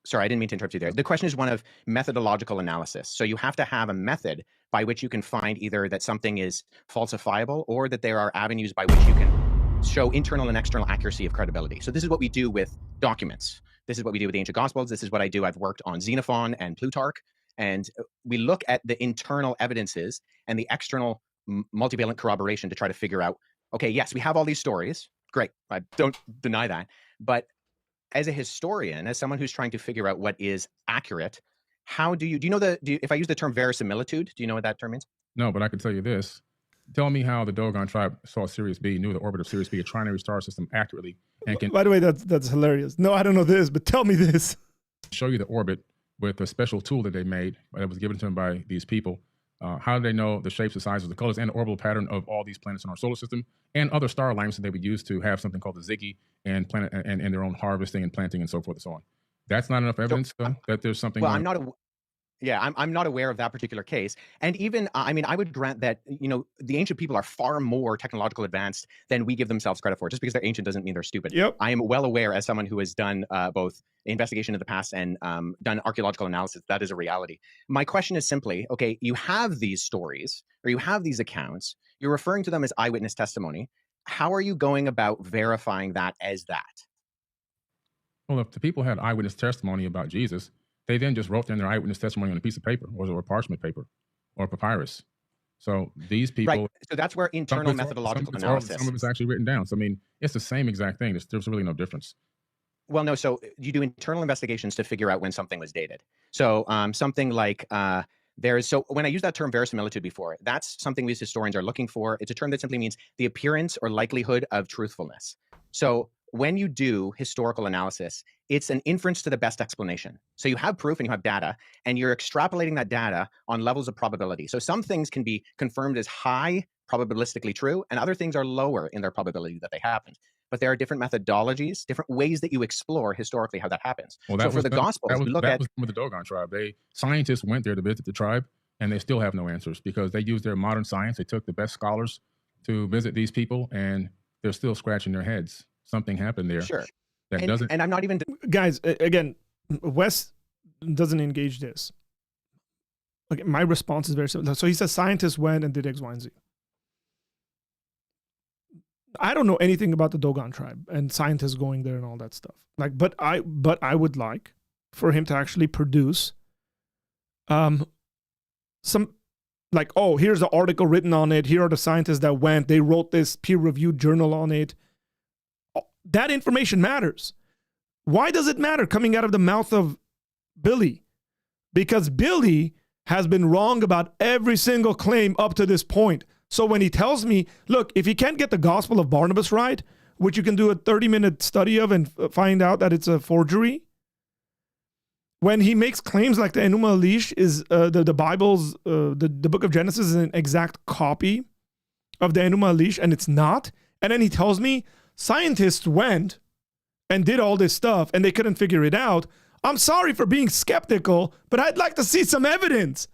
Sorry, I didn't mean to interrupt you there. The question is one of methodological analysis. So you have to have a method by which you can find either that something is falsifiable or that there are avenues by which you can show internal and external accuracy of credibility. So this is what we do with documents. This is what we do with the ancient Gospels. This is what I do. I've worked on Xenophon and Plutarch. And we look at the internal evidences and the external multivalent corroboration to try to figure out, okay, yes, we have all these stories. Great. I don't deny that. But as a historian, as someone who's trying to figure out what is accurate, how do you know if I use the term verisimilitude, do you know what that term means? No, but I can tell you this. Tell me how the Dogon tribe saw Sirius B, knew the orbit of Sirius B, a trinary star system accurately, and can. By the way, that's hilarious. No, I don't know this, but tell me this. Show you the orbit with a special tool that they made that was given to them by these people. How do they know the shapes, the sizes, the colors, and the orbital pattern of all these planets in our solar system and other star alignments that they would use to have something called the Ziggy and planet and their own harvesting and planting and so forth and so on? That's not enough evidence that there's something. Well, I'm not aware of that particular case. And even, I would grant that, the ancient people are far more technological advanced than we give themselves credit for. Just because they're ancient doesn't mean they're stupid. Yep. I am well aware, as someone who has done both investigation of the past and done archaeological analysis, that is a reality. My question is simply, okay, you have these stories or you have these accounts, you're referring to them as eyewitness testimony. How are you going about verifying that as that? Well, if the people had eyewitness testimony about Jesus, they then just wrote down their eyewitness testimony on a piece of paper or parchment paper or papyrus. So these people... Right. So that's where internal methodological analysis... Some of it's actually written down. So, it's the same exact thing. There's really no difference. Well, no. So you do internal investigations to figure out when something was dated. So something like... So when I use that term verisimilitude before, that's something we as historians are looking for. It's a term that simply means the appearance or likelihood of truthfulness. So when you do historical analysis, it's an inference to the best explanation. So you have proof and you have data, and you're extrapolating that data on levels of probability. So some things can be confirmed as high probabilistically true, and other things are lower in their probability that they happened. But there are different methodologies, different ways that you explore historically how that happens. Well, so for the Gospels, we look at... with the Dogon tribe. Scientists went there to visit the tribe, and they still have no answers because they used their modern science. They took the best scholars to visit these people, and they're still scratching their heads. Something happened there. Sure. And I'm not even... Guys, again, Wes doesn't engage this. Okay, my response is very simple. So he says scientists went and did X, Y, and Z. I don't know anything about the Dogon tribe and scientists going there and all that stuff. Like, but I would like for him to actually produce some, like, oh, here's the article written on it. Here are the scientists that went. They wrote this peer-reviewed journal on it. That information matters. Why does it matter coming out of the mouth of Billy? Because Billy has been wrong about every single claim up to this point. So when he tells me, look, if you can't get the Gospel of Barnabas right, which you can do a 30-minute study of and find out that it's a forgery, when he makes claims like the Enuma Elish is the Bible's, the book of Genesis is an exact copy of the Enuma Elish, and it's not, and then he tells me scientists went and did all this stuff and they couldn't figure it out, I'm sorry for being skeptical, but I'd like to see some evidence.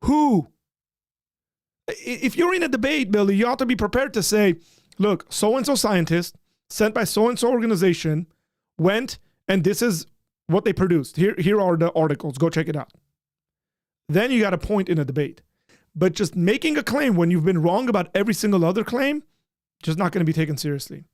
Who? If you're in a debate, Billy, you ought to be prepared to say, look, so-and-so scientist sent by so-and-so organization went, and this is what they produced. Here are the articles. Go check it out. Then you got a point in a debate. But just making a claim when you've been wrong about every single other claim, just not going to be taken seriously.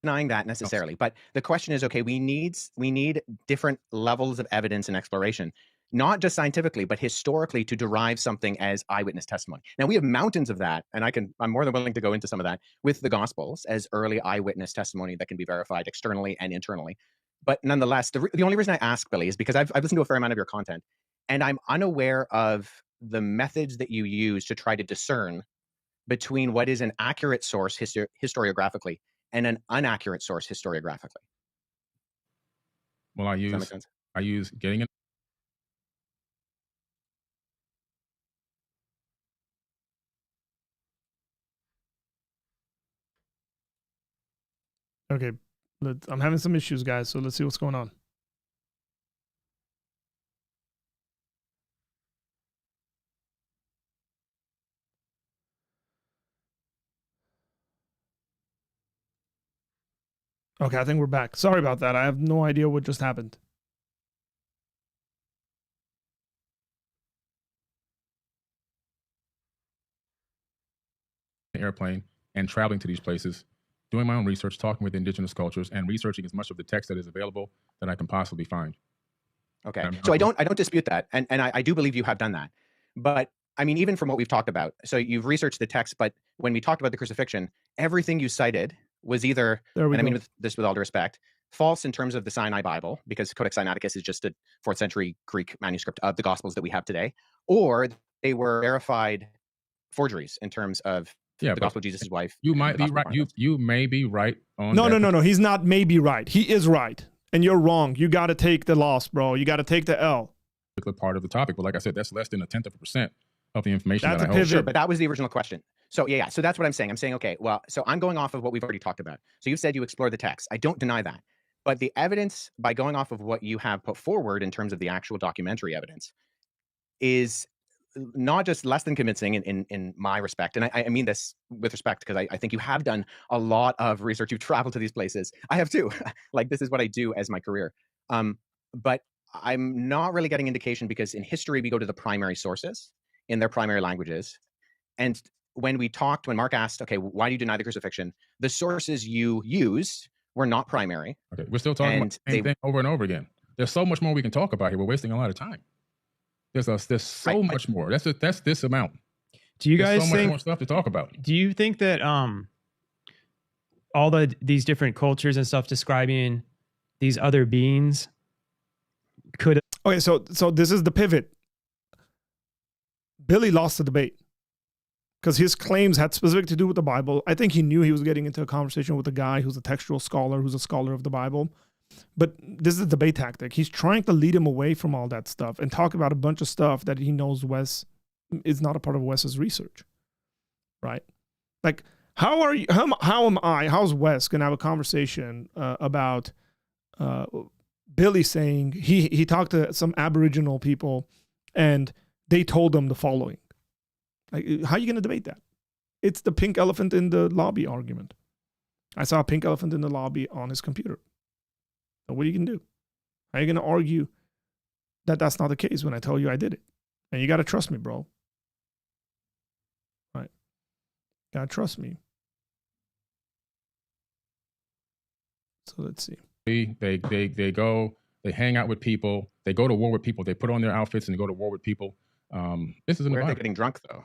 Denying that necessarily, but the question is, okay, we need different levels of evidence and exploration, not just scientifically, but historically, to derive something as eyewitness testimony. Now, we have mountains of that, and I'm more than willing to go into some of that with the Gospels as early eyewitness testimony that can be verified externally and internally. But nonetheless, the only reason I ask, Billy, is because I've listened to a fair amount of your content, and I'm unaware of the methods that you use to try to discern between what is an accurate source historiographically and an inaccurate source historiographically. Well, I use getting it. Okay, I'm having some issues, guys, so let's see what's going on. Okay, I think we're back. Sorry about that. I have no idea what just happened. Airplane and traveling to these places, doing my own research, talking with indigenous cultures, and researching as much of the text that is available that I can possibly find. Okay, so I don't dispute that, and I do believe you have done that. But I mean, even from what we've talked about, so you've researched the text, but when we talked about the crucifixion, everything you cited was either, and I mean with all due respect, false in terms of the Sinai Bible, because Codex Sinaiticus is just a 4th century Greek manuscript of the Gospels that we have today, or they were verified forgeries in terms of the Gospel of Jesus' wife. You might be right. You may be right on No. He's not maybe right. He is right. And you're wrong. You got to take the loss, bro. You got to take the L. Part of the topic, but like I said, that's less than 0.1% of the information that's that I hold. hold. Sure, but that was the original question. So yeah, so that's what I'm saying. I'm saying, okay, well, so I'm going off of what we've already talked about. So you've said you explored the text. I don't deny that. But the evidence, by going off of what you have put forward in terms of the actual documentary evidence, is not just less than convincing in my respect. And I mean this with respect, because I think you have done a lot of research. You've traveled to these places. I have too. Like, this is what I do as my career. But I'm not really getting indication, because in history, we go to the primary sources in their primary languages. And when Mark asked, okay, why do you deny the crucifixion? The sources you used were not primary. Okay, we're still talking about the same thing over and over again. There's so much more we can talk about here. We're wasting a lot of time. There's so much more. That's this amount. Do you guys so think much more stuff to talk about? Do you think that all these different cultures and stuff describing these other beings could? Okay, so this is the pivot. Billy lost the debate because his claims had specific to do with the Bible. I think he knew he was getting into a conversation with a guy who's a textual scholar, who's a scholar of the Bible. But this is a debate tactic. He's trying to lead him away from all that stuff and talk about a bunch of stuff that he knows Wes is not a part of Wes's research, right? Like, how's Wes gonna have a conversation about Billy saying he talked to some Aboriginal people and they told him the following? Like, how are you gonna debate that? It's the pink elephant in the lobby argument. I saw a pink elephant in the lobby on his computer. So what are you going to do? How are you going to argue that that's not the case when I tell you I did it? And you got to trust me, bro. Right? Got to trust me. So let's see. They go, they hang out with people, they go to war with people, they put on their outfits and they go to war with people. This is in the Where are Bible. they getting drunk though?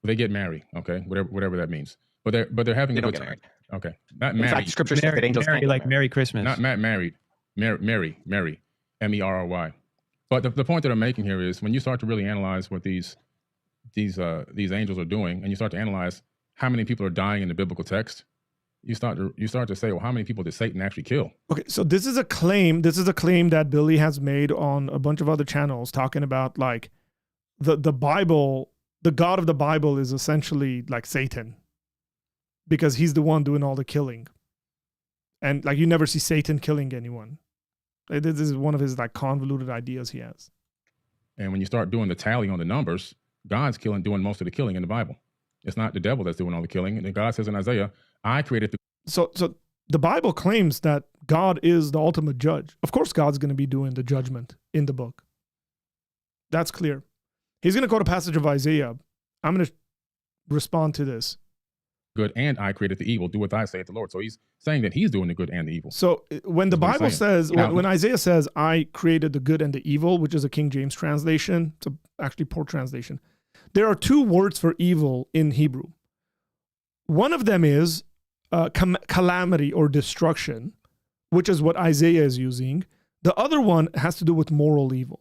They get married, okay, whatever that means. But they're having They a don't good get time. married. Okay, not In married. fact, Scripture says that angels can't get like married. Merry Christmas. Not married. Mary, Merry. But the point that I'm making here is when you start to really analyze what these angels are doing, and you start to analyze how many people are dying in the biblical text, you start to say, well, how many people did Satan actually kill? Okay, so this is a claim. This is a claim that Billy has made on a bunch of other channels, talking about like the Bible, the God of the Bible is essentially like Satan, because he's the one doing all the killing, and like you never see Satan killing anyone. Like, this is one of his like convoluted ideas he has. And when you start doing the tally on the numbers, God's doing most of the killing in the Bible. It's not the devil that's doing all the killing. And God says in Isaiah, I created the... So the Bible claims that God is the ultimate judge. Of course, God's going to be doing the judgment in the book. That's clear. He's going to quote a passage of Isaiah. I'm going to respond to this. good and I created the evil. Do what I say at the Lord. So he's saying that he's doing the good and the evil. So when the That's what Bible he's saying. says, when Isaiah says, I created the good and the evil, which is a King James translation, it's actually poor translation. There are two words for evil in Hebrew. One of them is calamity or destruction, which is what Isaiah is using. The other one has to do with moral evil.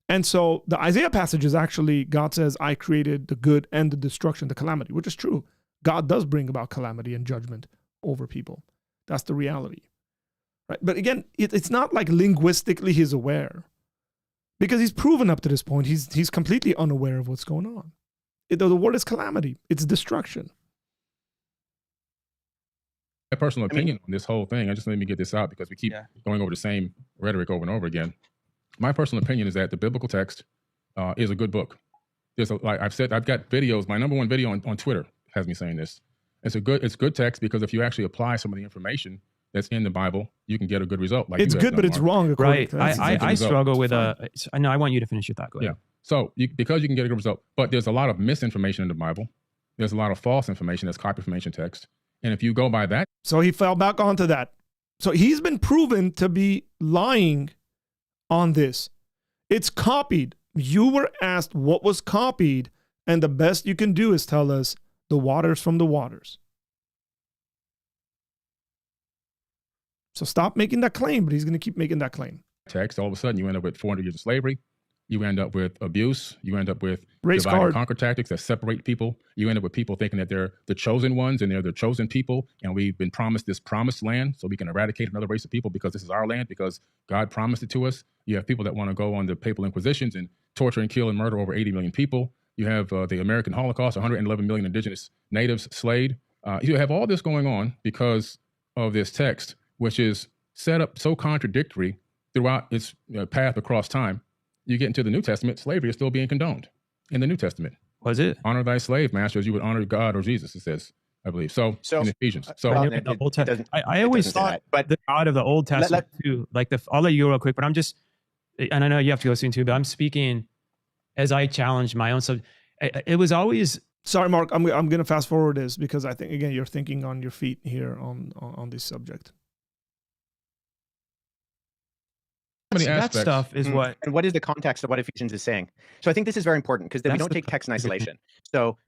And so the Isaiah passage is actually, God says, I created the good and the destruction, the calamity, which is true. God does bring about calamity and judgment over people. That's the reality. Right? But again, it's not like linguistically he's aware, because he's proven up to this point, he's completely unaware of what's going on. The word is calamity. It's destruction. My personal opinion on this whole thing, I just let me get this out because we keep going over the same rhetoric over and over again. My personal opinion is that the biblical text is a good book. There's like I've said, I've got videos. My number one video on Twitter has me saying this. It's good text because if you actually apply some of the information that's in the Bible, you can get a good result. Like it's good, but it's wrong. Right. I struggle with I know. I want you to finish your thought. Go ahead. Yeah. So because you can get a good result, but there's a lot of misinformation in the Bible. There's a lot of false information that's copy from ancient text. And if you go by that. So he fell back onto that. So he's been proven to be lying on this. It's copied. You were asked what was copied, and the best you can do is tell us the waters from the waters. So stop making that claim, but he's going to keep making that claim. Text, all of a sudden you end up with 400 years of slavery. You end up with abuse. You end up with race divide card and conquer tactics that separate people. You end up with people thinking that they're the chosen ones and they're the chosen people. And we've been promised this promised land so we can eradicate another race of people because this is our land, because God promised it to us. You have people that want to go on the papal inquisitions and torture and kill and murder over 80 million people. You have the American Holocaust, 111 million indigenous natives slayed. You have all this going on because of this text, which is set up so contradictory throughout its path across time. You get into the New Testament, slavery is still being condoned in the New Testament. Was it? Honor thy slave master as you would honor God or Jesus, it says, I believe. So in Ephesians. So I always thought but the God of the Old Testament too. Like I'll let you go real quick, but I'm just, and I know you have to go soon too, but I'm speaking as I challenge my own subject. It was always. Sorry, Mark, I'm going to fast forward this because I think, again, you're thinking on your feet here on this subject. That stuff is what. And what is the context of what Ephesians is saying? So I think this is very important because we don't take text in isolation. So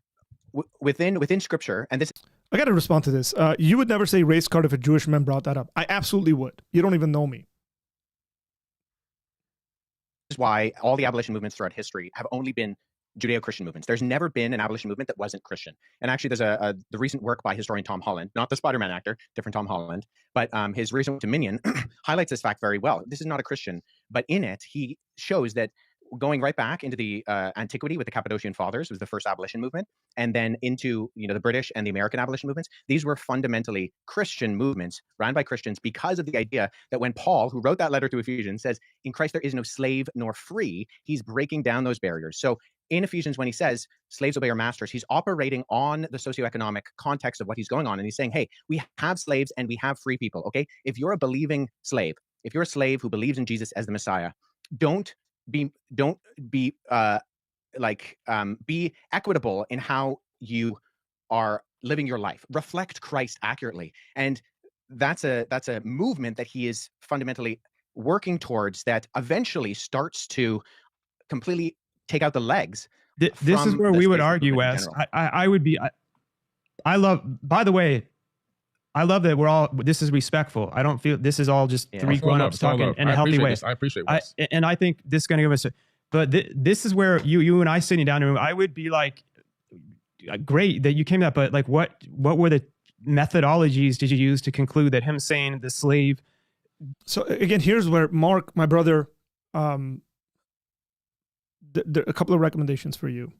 within Scripture, and this. I got to respond to this. You would never say race card if a Jewish man brought that up. I absolutely would. You don't even know me. This is why all the abolition movements throughout history have only been Judeo-Christian movements. There's never been an abolition movement that wasn't Christian. And actually, there's the recent work by historian Tom Holland, not the Spider-Man actor, different Tom Holland, but his recent Dominion highlights this fact very well. This is not a Christian, but in it, he shows that going right back into the antiquity with the Cappadocian Fathers was the first abolition movement, and then into the British and the American abolition movements. These were fundamentally Christian movements ran by Christians because of the idea that when Paul, who wrote that letter to Ephesians, says, in Christ there is no slave nor free, he's breaking down those barriers. So in Ephesians, when he says, slaves obey your masters, he's operating on the socioeconomic context of what he's going on. And he's saying, hey, we have slaves and we have free people, okay? If you're a believing slave, if you're a slave who believes in Jesus as the Messiah, be equitable in how you are living your life. Reflect Christ accurately. And that's a movement that he is fundamentally working towards that eventually starts to completely take out the legs. This is from where the we would space argue, movement in Wes. general. I would be. I love. By the way, I love that we're all. This is respectful. I don't feel this is all just Yeah. three It's all love. grown-ups It's all talking love. in a I healthy appreciate way. this. I appreciate Wes. And I think this is going to give us. But this is where you and I sitting down, and I would be like, great that you came to that, but like, what were the methodologies did you use to conclude that him saying the slave? So again, here's where Mark, my brother, a couple of recommendations for you.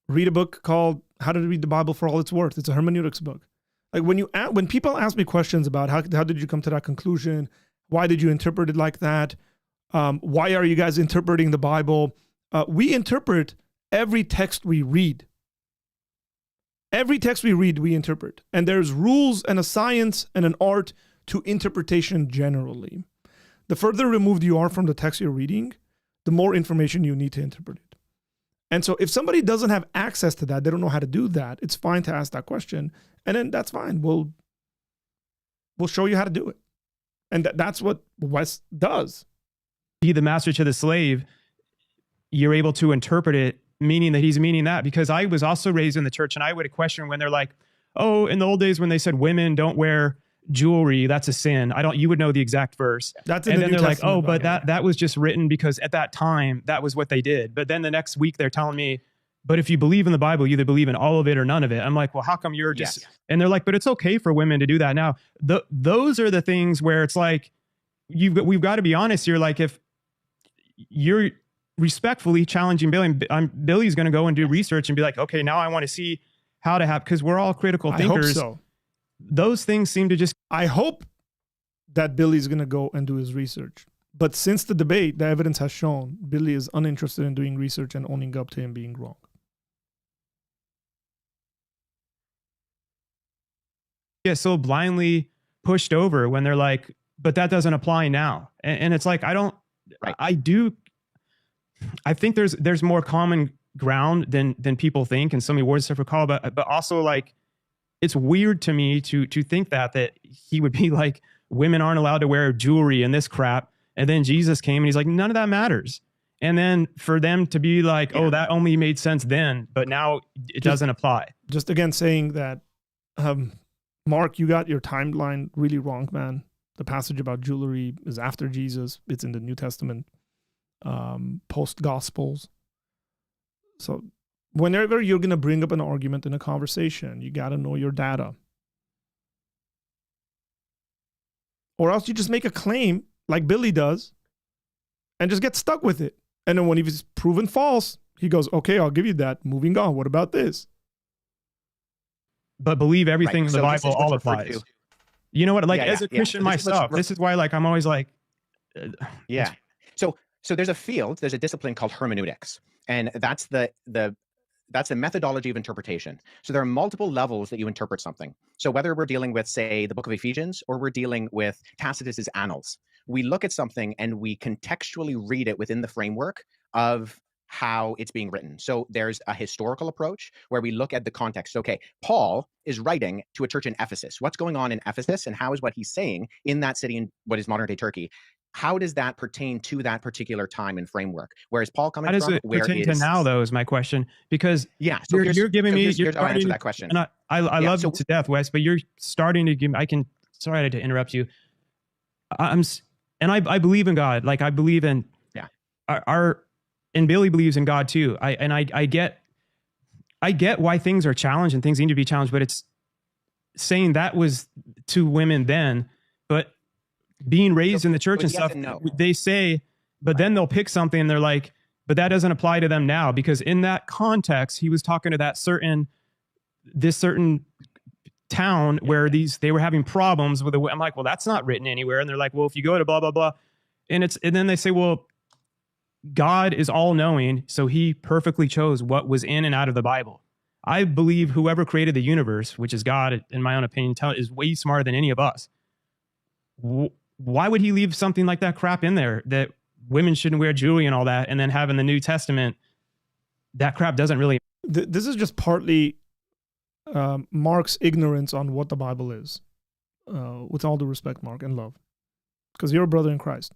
Read a book called How to Read the Bible for All It's Worth. It's a hermeneutics book. Like when people ask me questions about how did you come to that conclusion? Why did you interpret it like that? Why are you guys interpreting the Bible? We interpret every text we read. Every text we read, we interpret. And there's rules and a science and an art to interpretation generally. The further removed you are from the text you're reading, the more information you need to interpret it. And so if somebody doesn't have access to that, they don't know how to do that, it's fine to ask that question. And then that's fine. We'll show you how to do it. And that's what Wes does. Be the master to the slave, you're able to interpret it, meaning that he's meaning that. Because I was also raised in the church, and I would question when they're like, oh, in the old days when they said women don't wear jewelry, that's a sin. You would know the exact verse. That's in and the then New they're like, Testament, oh, but yeah. that was just written because at that time, that was what they did. But then the next week they're telling me, but if you believe in the Bible, you either believe in all of it or none of it. I'm like, well, how come you're just, Yes. and they're like, but it's okay for women to do that. Now, those are the things where it's like, we've got to be honest here. Like if you're respectfully challenging Billy, Billy's going to go and do research and be like, okay, now I want to see how to have, because we're all critical thinkers. I hope so. Those things seem to just, I hope that Billy's going to go and do his research. But since the debate, the evidence has shown Billy is uninterested in doing research and owning up to him being wrong. get so blindly pushed over when they're like, but that doesn't apply now. And it's like, Right. I think there's more common ground than people think. And so many words to recall, but also like, it's weird to me to think that he would be like, women aren't allowed to wear jewelry and this crap. And then Jesus came and he's like, none of that matters. And then for them to be like, oh, that only made sense then, but now it doesn't apply. Just again saying that, Mark, you got your timeline really wrong, man. The passage about jewelry is after Jesus. It's in the New Testament, post-Gospels. So whenever you're going to bring up an argument in a conversation, you got to know your data. Or else you just make a claim like Billy does and just get stuck with it. And then when he's proven false, he goes, okay, I'll give you that. Moving on. What about this? But believe everything Right. in the So this Bible is what's all referred applies. to- You know what? Like Yeah, as a yeah. Christian So this is what's myself, this is why like I'm always like, Yeah. So there's a discipline called hermeneutics, and that's the methodology of interpretation. So there are multiple levels that you interpret something. So whether we're dealing with, say, the book of Ephesians, or we're dealing with Tacitus's Annals, we look at something and we contextually read it within the framework of how it's being written. So there's a historical approach where we look at the context. Okay, Paul is writing to a church in Ephesus. What's going on in Ephesus, and how is what he's saying in that city in what is modern day Turkey? How does that pertain to that particular time and framework? Where is Paul coming how does from? it Where pertain to is- now though is my question, because Yeah, so you're giving me, here's you're how I answer starting- that question. and I Yeah, love so- you to death, Wes, but you're starting to give me, sorry to interrupt you. I believe in God. Like I believe in, Yeah. and Billy believes in God too. I get why things are challenged and things need to be challenged, but it's saying that was to women then, but being raised in the church but and yes stuff, and no. they say, but then they'll pick something and they're like, but that doesn't apply to them now, because in that context, he was talking to this certain town where they were having problems with I'm like, well, that's not written anywhere. And they're like, well, if you go to blah, blah, blah. And then they say, well, God is all knowing. So he perfectly chose what was in and out of the Bible. I believe whoever created the universe, which is God, in my own opinion, is way smarter than any of us. Why would he leave something like that crap in there, that women shouldn't wear jewelry and all that, and then have in the New Testament, that crap doesn't really. This is just partly Mark's ignorance on what the Bible is. with all due respect, Mark, and love, because you're a brother in Christ.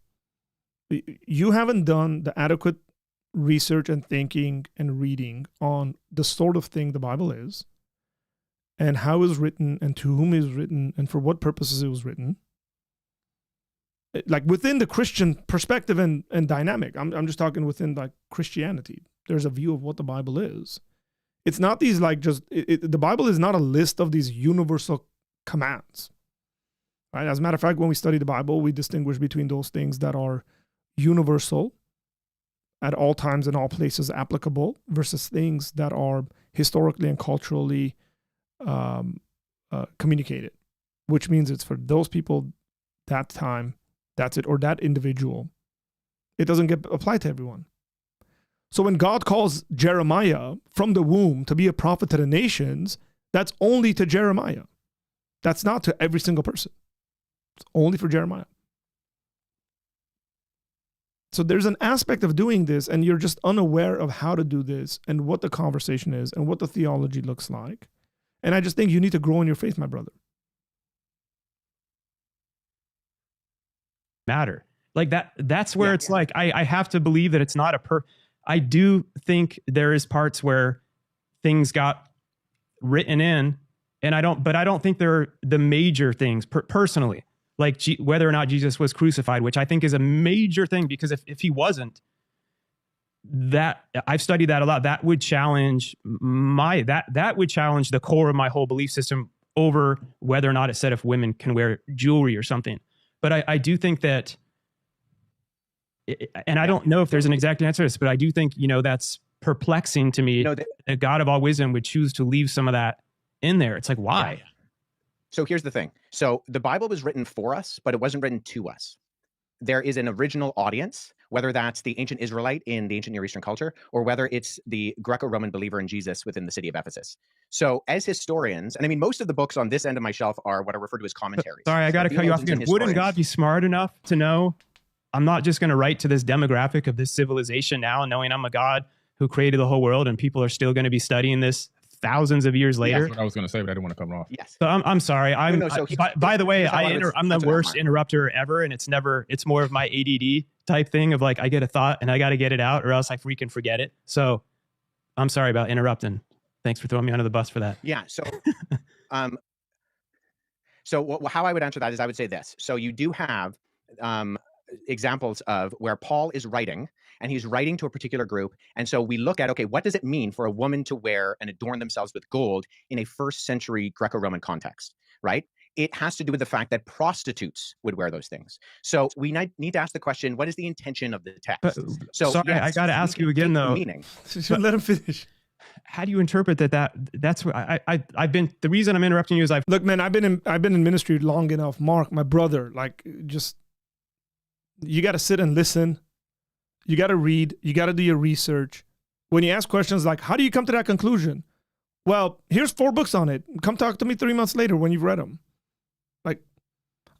You haven't done the adequate research and thinking and reading on the sort of thing the Bible is, and how it was written, and to whom it was written, and for what purposes it was written. Like within the Christian perspective and dynamic, I'm just talking within like Christianity. There's a view of what the Bible is. It's not these like just, the Bible is not a list of these universal commands. Right? As a matter of fact, when we study the Bible, we distinguish between those things that are universal, at all times and all places applicable, versus things that are historically and culturally communicated, which means it's for those people, that time, that's it, or that individual. It doesn't get applied to everyone. So when God calls Jeremiah from the womb to be a prophet to the nations, that's only to Jeremiah. That's not to every single person. It's only for Jeremiah. So there's an aspect of doing this, and you're just unaware of how to do this and what the conversation is and what the theology looks like. And I just think you need to grow in your faith, my brother. Matter. Like that's where it's like, I have to believe that it's not I do think there is parts where things got written in, and I don't think they're the major things personally, like whether or not Jesus was crucified, which I think is a major thing, because if he wasn't, that I've studied that a lot, that would challenge that would challenge the core of my whole belief system over whether or not it said if women can wear jewelry or something. But I do think that, and I don't know if there's an exact answer to this, but I do think, that's perplexing to me. The God of all wisdom would choose to leave some of that in there. It's like, why? Yeah. So here's the thing. So the Bible was written for us, but it wasn't written to us. There is an original audience, whether that's the ancient Israelite in the ancient Near Eastern culture, or whether it's the Greco-Roman believer in Jesus within the city of Ephesus. So as historians, and I mean, most of the books on this end of my shelf are what are referred to as commentaries. Sorry, I got to cut you off again. Wouldn't God be smart enough to know I'm not just going to write to this demographic of this civilization now, knowing I'm a God who created the whole world, and people are still going to be studying this thousands of years later? That's what I was going to say, but I didn't want to cut it off. Yes. So I'm sorry. By the way, I'm the worst interrupter ever, and it's more of my ADD type thing of like, I get a thought and I got to get it out, or else I freaking forget it. So I'm sorry about interrupting. Thanks for throwing me under the bus for that. Yeah. So, how I would answer that is I would say this. So you do have examples of where Paul is writing, and he's writing to a particular group. And so we look at, okay, what does it mean for a woman to wear and adorn themselves with gold in a first century Greco-Roman context, right? It has to do with the fact that prostitutes would wear those things. So we need to ask the question, what is the intention of the text? But, so sorry, yes, I got to ask you again, though. Meaning. Let him finish. How do you interpret that's what I've been, the reason I'm interrupting you is look, man, I've been in ministry long enough. Mark, my brother, like, just, you got to sit and listen. You got to read. You got to do your research. When you ask questions like, how do you come to that conclusion? Well, here's 4 books on it. Come talk to me 3 months later when you've read them. Like,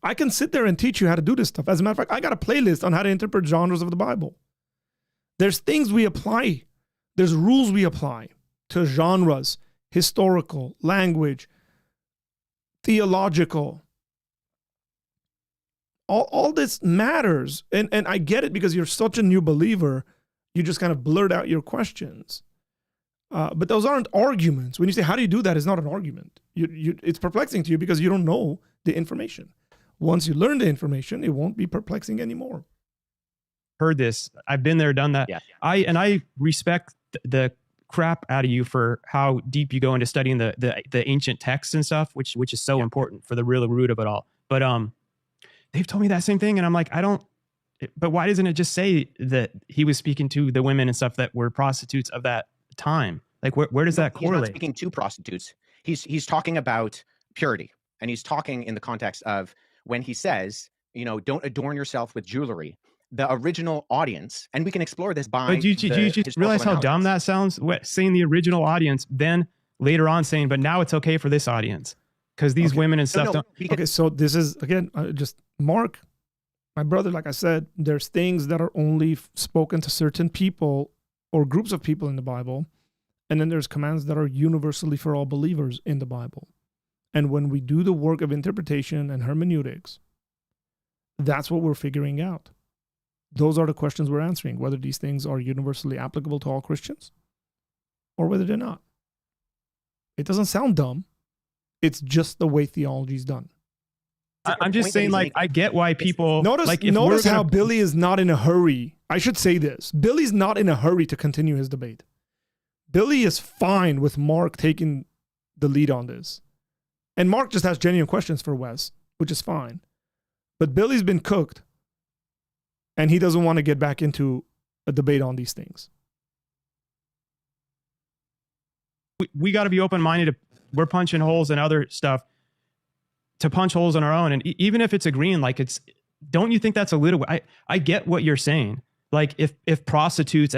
I can sit there and teach you how to do this stuff. As a matter of fact, I got a playlist on how to interpret genres of the Bible. There's things we apply. There's rules we apply to genres, historical, language, theological. All this matters. And I get it, because you're such a new believer, you just kind of blurt out your questions. But those aren't arguments. When you say, how do you do that? It's not an argument. It's perplexing to you because you don't know the information. Once you learn the information, it won't be perplexing anymore. Heard this. I've been there, done that. Yeah. I respect the crap out of you for how deep you go into studying the ancient texts and stuff, which is so important for the real root of it all. But they've told me that same thing, and I'm like, but why doesn't it just say that he was speaking to the women and stuff that were prostitutes of that time? Like, where does that correlate? He's not speaking to prostitutes. He's talking about purity, and he's talking in the context of when he says, don't adorn yourself with jewelry. The original audience, and we can explore this by. But do you just realize how dumb that sounds? Saying the original audience, then later on saying, but now it's okay for this audience because these women and stuff don't. Okay, so this is again just Mark, my brother. Like I said, there's things that are only spoken to certain people or groups of people in the Bible, and then there's commands that are universally for all believers in the Bible. And when we do the work of interpretation and hermeneutics, that's what we're figuring out. Those are the questions we're answering, whether these things are universally applicable to all Christians or whether they're not. It doesn't sound dumb. It's just the way theology is done. I'm just saying, like, I get why people notice how Billy is not in a hurry. I should say this. Billy's not in a hurry to continue his debate. Billy is fine with Mark taking the lead on this. And Mark just has genuine questions for Wes, which is fine. But Billy's been cooked, and he doesn't want to get back into a debate on these things. We got to be open-minded. We're punching holes in other stuff to punch holes in our own. And even if it's agreeing, like, don't you think that's a little, I get what you're saying. Like, if prostitutes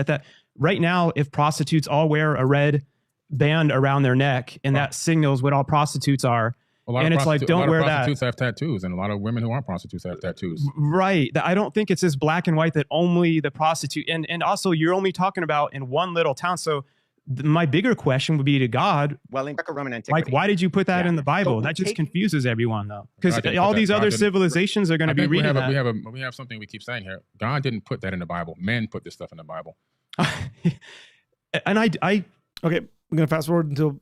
right now, if prostitutes all wear a red band around their neck and that signals what all prostitutes are, and it's like, don't wear that. Prostitutes have tattoos, and a lot of women who aren't prostitutes have tattoos. Right. I don't think it's as black and white that only the prostitute, and also you're only talking about in one little town. So my bigger question would be to God. Well, in Greco-Roman antiquity, like, why did you put that in the Bible? That just confuses everyone, though, because all these other civilizations are going to be reading that. We have something we keep saying here. God didn't put that in the Bible. Men put this stuff in the Bible. And I okay, we're going to fast forward until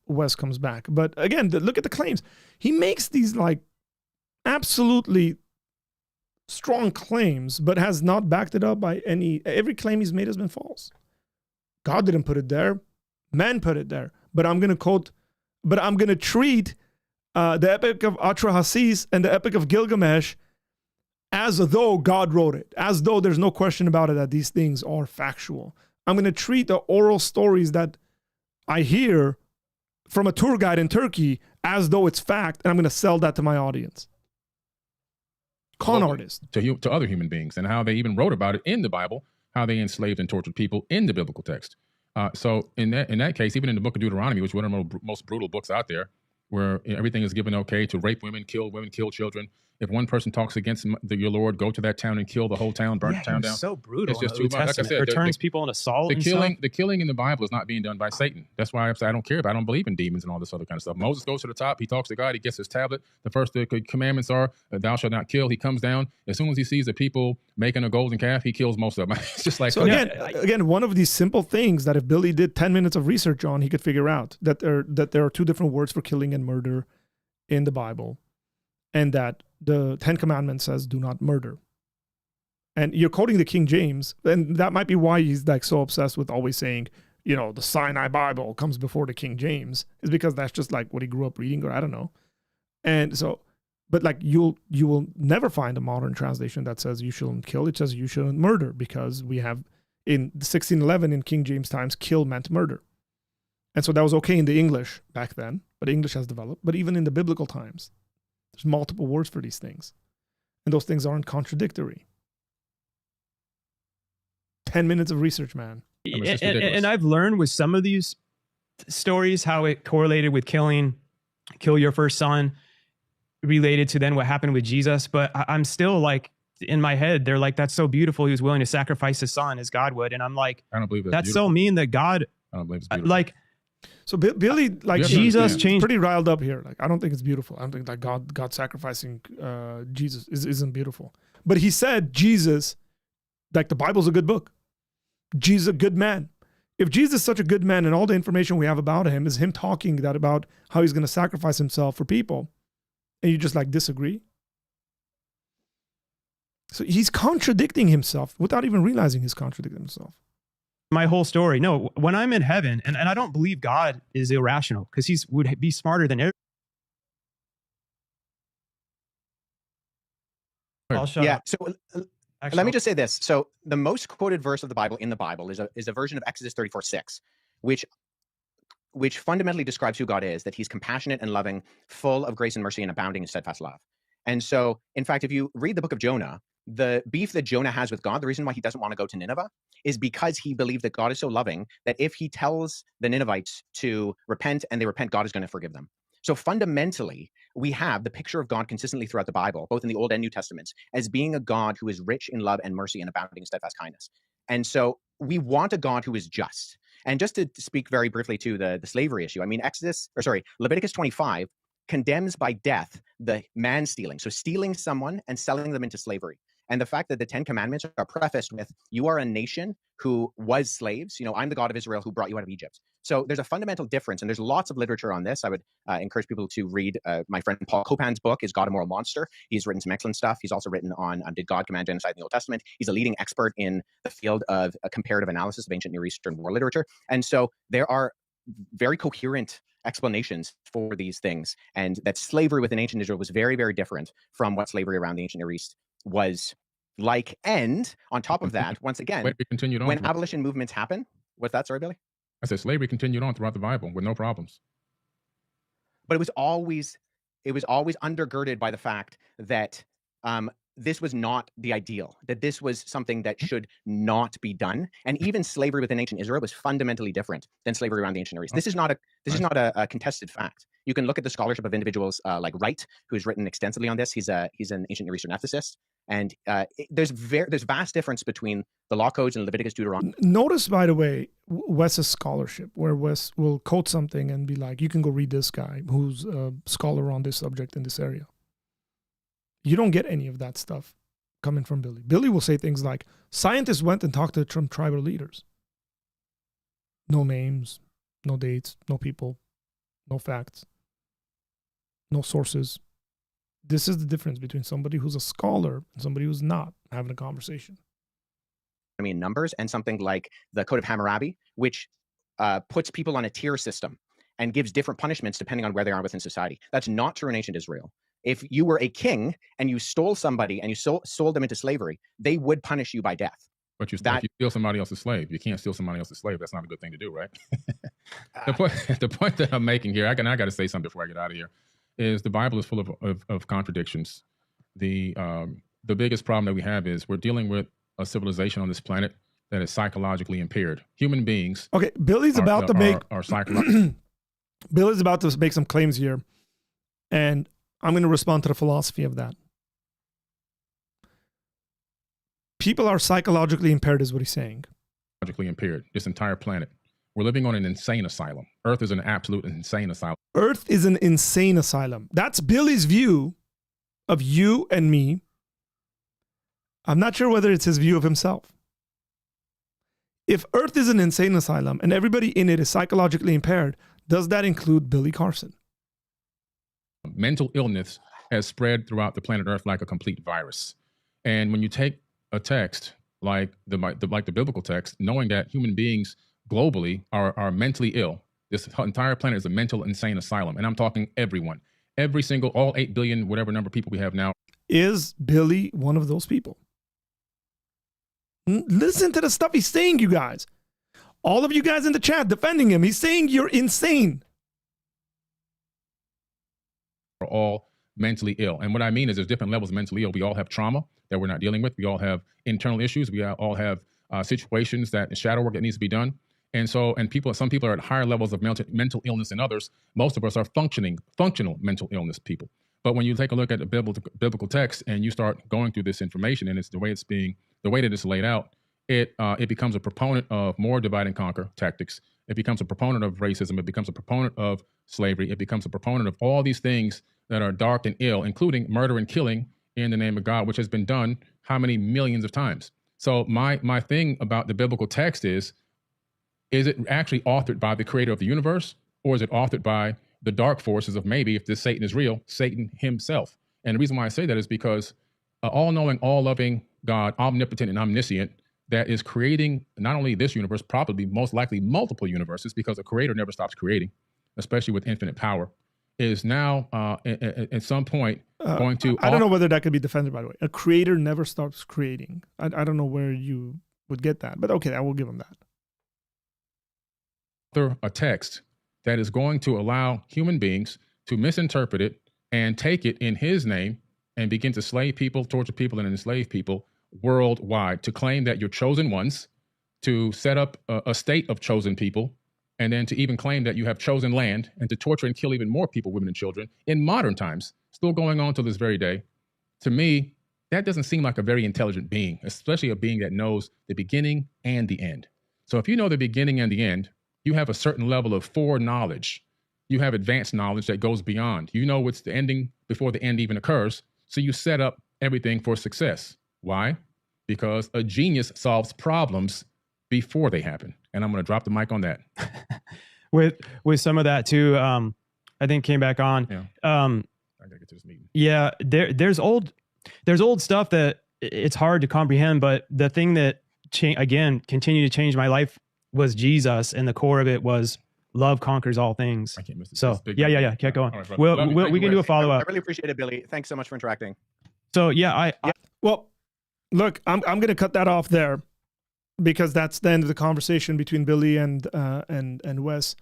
Wes comes back. But again, look at the claims. He makes these like absolutely strong claims, but has not backed it up by every claim he's made has been false. God didn't put it there. Man put it there. But I'm going to treat the Epic of Atrahasis and the Epic of Gilgamesh as though God wrote it, as though there's no question about it that these things are factual. I'm going to treat the oral stories that I hear from a tour guide in Turkey as though it's fact, and I'm going to sell that to my audience. Con artist. To other human beings, and how they even wrote about it in the Bible, how they enslaved and tortured people in the biblical text. So in that case, even in the book of Deuteronomy, which is one of the most brutal books out there, where everything is given okay to rape women, kill children. If one person talks against your Lord, go to that town and kill the whole town, burn the town down. So brutal. It's just too much. Like I said, it turns people into salt. The killing in the Bible is not being done by Satan. That's why I don't care. I don't believe in demons and all this other kind of stuff. Moses goes to the top. He talks to God. He gets his tablet. The first commandments are, thou shalt not kill. He comes down. As soon as he sees the people making a golden calf, he kills most of them. It's just like, so again, one of these simple things that if Billy did 10 minutes of research on, he could figure out that there are two different words for killing and murder in the Bible, and that the 10 Commandments says do not murder. And you're quoting the King James, and that might be why he's like so obsessed with always saying, the Sinai Bible comes before the King James, is because that's just like what he grew up reading, or I don't know. And so, but like you will never find a modern translation that says you shouldn't kill. It says you shouldn't murder, because we have in 1611 in King James times, kill meant murder. And so that was okay in the English back then, but English has developed. But even in the biblical times, there's multiple words for these things. And those things aren't contradictory. 10 minutes of research, man. And I've learned with some of these stories how it correlated with kill your first son, related to then what happened with Jesus. But I'm still like, in my head, they're like, that's so beautiful. He was willing to sacrifice his son as God would. And I'm like, I don't believe that's so mean that God, I don't believe it's beautiful. like, so Billy, like, Jesus changed. Pretty riled up here. Like, I don't think it's beautiful. I don't think that God sacrificing Jesus isn't beautiful. But he said Jesus, like, the Bible's a good book. Jesus a good man. If Jesus is such a good man and all the information we have about him is him talking that about how he's going to sacrifice himself for people, and you just like disagree. So he's contradicting himself without even realizing he's contradicting himself. My whole story. No, when I'm in heaven, and I don't believe God is irrational, because he would be smarter than everyone. I'll shut up. So let me just say this. So the most quoted verse of the Bible in the Bible is a version of Exodus 34:6, which fundamentally describes who God is, that he's compassionate and loving, full of grace and mercy and abounding in steadfast love. And so, in fact, if you read the book of Jonah, the beef that Jonah has with God, the reason why he doesn't want to go to Nineveh is because he believed that God is so loving that if he tells the Ninevites to repent and they repent, God is going to forgive them. So fundamentally, we have the picture of God consistently throughout the Bible, both in the Old and New Testaments, as being a God who is rich in love and mercy and abounding in steadfast kindness. And so we want a God who is just. And just to speak very briefly to the slavery issue, I mean, Leviticus 25 condemns by death the man stealing. So stealing someone and selling them into slavery. And the fact that the 10 Commandments are prefaced with, you are a nation who was slaves. You know, I'm the God of Israel who brought you out of Egypt. So there's a fundamental difference, and there's lots of literature on this. I would encourage people to read my friend Paul Copan's book, Is God a Moral Monster? He's written some excellent stuff. He's also written on Did God Command Genocide in the Old Testament? He's a leading expert in the field of comparative analysis of ancient Near Eastern war literature. And so there are very coherent explanations for these things, and that slavery within ancient Israel was very, very different from what slavery around the ancient Near East was like. And on top of that, once again, when abolition movements happen, what's that? Sorry, Billy? I said slavery continued on throughout the Bible with no problems. But it was always undergirded by the fact that this was not the ideal, that this was something that should not be done. And even slavery within ancient Israel was fundamentally different than slavery around the ancient Near East. This is not a contested fact. You can look at the scholarship of individuals like Wright, who's written extensively on this. He's an ancient Near Eastern ethicist. And there's vast difference between the law codes and Leviticus, Deuteronomy. Notice, by the way, Wes's scholarship, where Wes will quote something and be like, you can go read this guy who's a scholar on this subject in this area. You don't get any of that stuff coming from Billy. Billy will say things like, scientists went and talked to some tribal leaders. No names, no dates, no people, no facts, no sources. This is the difference between somebody who's a scholar and somebody who's not having a conversation. I mean, numbers, and something like the Code of Hammurabi, which puts people on a tier system and gives different punishments depending on where they are within society. That's not true in ancient Israel. If you were a king and you stole somebody and you sold them into slavery, they would punish you by death. But if you steal somebody else's slave, you can't steal somebody else's slave. That's not a good thing to do, right? The point that I'm making here, I got to say something before I get out of here, is the Bible is full of contradictions. The biggest problem that we have is we're dealing with a civilization on this planet that is psychologically impaired. Human beings. Okay, Billy's about to make psychological. Billy's about to make some claims here, and I'm going to respond to the philosophy of that. People are psychologically impaired, is what he's saying. Psychologically impaired. This entire planet. We're living on an insane asylum. Earth is an absolute insane asylum. Earth is an insane asylum. That's Billy's view of you and me. I'm not sure whether it's his view of himself. If Earth is an insane asylum and everybody in it is psychologically impaired, does that include Billy Carson? Mental illness has spread throughout the planet Earth like a complete virus. And when you take a text like the biblical text, knowing that human beings globally are mentally ill, this entire planet is a mental insane asylum. And I'm talking everyone, every single, all 8 billion, whatever number of people we have now. Is Billy one of those people? Listen to the stuff he's saying, you guys. All of you guys in the chat defending him. He's saying you're insane. Are all mentally ill. And what I mean is there's different levels of mentally ill. We all have trauma that we're not dealing with. We all have internal issues. We all have situations that shadow work that needs to be done. And so, some people are at higher levels of mental illness than others. Most of us are functional mental illness people. But when you take a look at the biblical text and you start going through this information and it's the way that it's laid out, it becomes a proponent of more divide and conquer tactics. It becomes a proponent of racism. It becomes a proponent of slavery. It becomes a proponent of all these things that are dark and ill, including murder and killing in the name of God, which has been done how many millions of times. So my thing about the biblical text is it actually authored by the creator of the universe, or is it authored by the dark forces of, maybe if this Satan is real, Satan himself? And the reason why I say that is because all-knowing, all-loving God, omnipotent and omniscient, that is creating not only this universe, probably most likely multiple universes, because a creator never stops creating, especially with infinite power, is now at some point going to... I don't know whether that could be defended, by the way. A creator never stops creating. I don't know where you would get that, but okay, I will give him that. A text that is going to allow human beings to misinterpret it and take it in his name and begin to slay people, torture people, and enslave people worldwide, to claim that you're chosen ones, to set up a state of chosen people, and then to even claim that you have chosen land, and to torture and kill even more people, women and children, in modern times, still going on to this very day. To me, that doesn't seem like a very intelligent being, especially a being that knows the beginning and the end. So if you know the beginning and the end, you have a certain level of foreknowledge you have advanced knowledge that goes beyond. You know what's the ending before the end even occurs. So you set up everything for success. Why? Because a genius solves problems before they happen. And I'm going to drop the mic on that. With some of that too, I think came back on. Yeah. I gotta get to this meeting. Yeah, there's old stuff that it's hard to comprehend, but the thing that continued to change my life was Jesus, and the core of it was love conquers all things. I can't miss this. So yeah. Keep going. All right, we can do a follow I up. really appreciate it, Billy. Thanks so much for interacting. So yeah, Well, look, I'm going to cut that off there because that's the end of the conversation between Billy and Wes,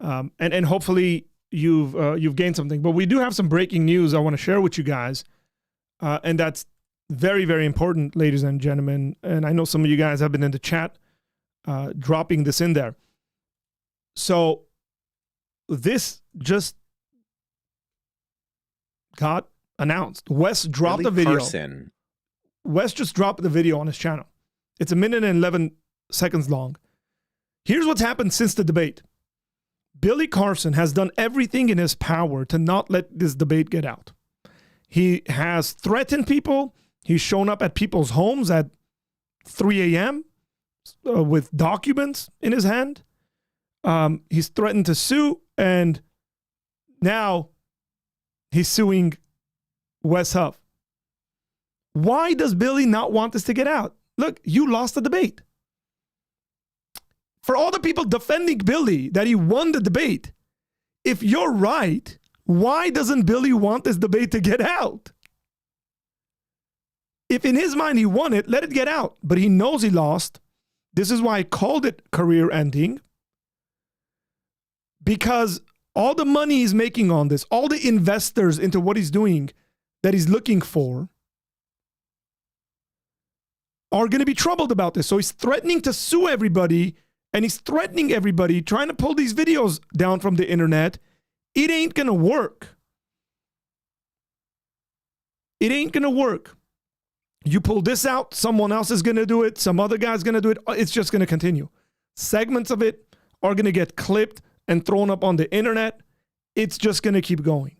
and hopefully you've gained something. But we do have some breaking news I want to share with you guys, and that's very, very important, ladies and gentlemen. And I know some of you guys have been in the chat dropping this in there. So this just got announced. Wes dropped the video. Carson. Wes just dropped the video on his channel. It's 1 minute and 11 seconds long. Here's what's happened since the debate. Billy Carson has done everything in his power to not let this debate get out. He has threatened people. He's shown up at people's homes at 3 a.m. With documents in his hand. He's threatened to sue, and now he's suing Wes Huff. Why does Billy not want this to get out? Look, you lost the debate. For all the people defending Billy that he won the debate, if you're right, why doesn't Billy want this debate to get out? If in his mind he won it, let it get out. But he knows he lost. This is why I called it career ending. Because all the money he's making on this, all the investors into what he's doing that he's looking for, are going to be troubled about this. So he's threatening to sue everybody, and he's threatening everybody, trying to pull these videos down from the internet. It ain't going to work. It ain't going to work. You pull this out, someone else is going to do it, some other guy's going to do it. It's just going to continue. Segments of it are going to get clipped and thrown up on the internet. It's just going to keep going.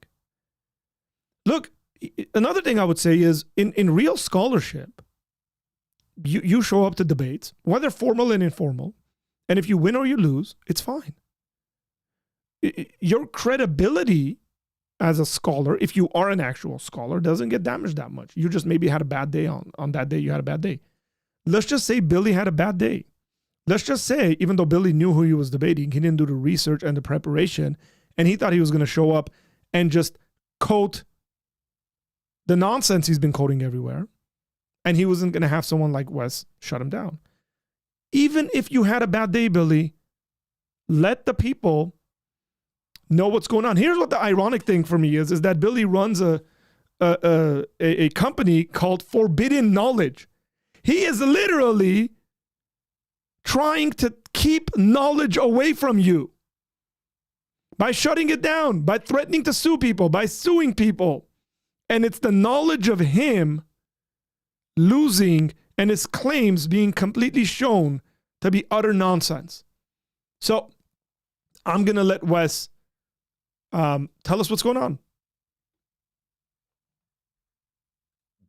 Look, another thing I would say is in real scholarship, you show up to debates, whether formal and informal, and if you win or you lose, it's fine. Your credibility as a scholar, if you are an actual scholar, doesn't get damaged that much. You just maybe had a bad day on that day. You had a bad day. Let's just say Billy had a bad day. Let's just say, even though Billy knew who he was debating, he didn't do the research and the preparation, and he thought he was going to show up and just quote the nonsense he's been quoting everywhere, and he wasn't going to have someone like Wes shut him down. Even if you had a bad day, Billy, let the people know what's going on. Here's what the ironic thing for me is that Billy runs a company called Forbidden Knowledge. He is literally trying to keep knowledge away from you by shutting it down, by threatening to sue people, by suing people. And it's the knowledge of him losing and his claims being completely shown to be utter nonsense. So I'm going to let Wes tell us what's going on.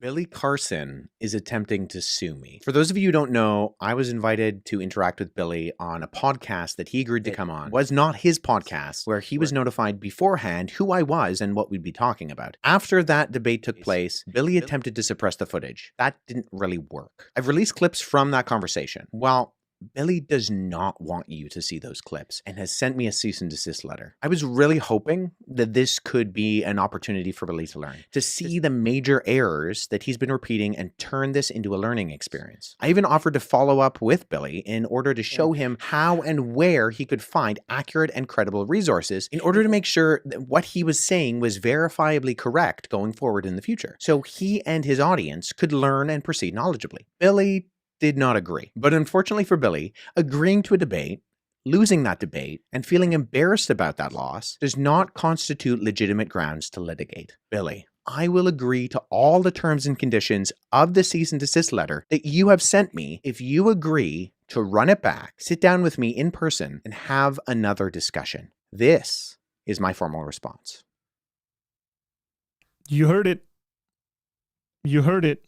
Billy Carson is attempting to sue me. For those of you who don't know, I was invited to interact with Billy on a podcast that he agreed to come on. It was not his podcast, where he was notified beforehand who I was and what we'd be talking about. After that debate took place, Billy attempted to suppress the footage. That didn't really work. I've released clips from that conversation. Well, Billy does not want you to see those clips and has sent me a cease and desist letter. I was really hoping that this could be an opportunity for Billy to learn, to see the major errors that he's been repeating and turn this into a learning experience. I even offered to follow up with Billy in order to show him how and where he could find accurate and credible resources in order to make sure that what he was saying was verifiably correct going forward in the future, so he and his audience could learn and proceed knowledgeably. Billy did not agree. But unfortunately for Billy, agreeing to a debate, losing that debate, and feeling embarrassed about that loss does not constitute legitimate grounds to litigate. Billy, I will agree to all the terms and conditions of the cease and desist letter that you have sent me if you agree to run it back, sit down with me in person, and have another discussion. This is my formal response. You heard it. You heard it.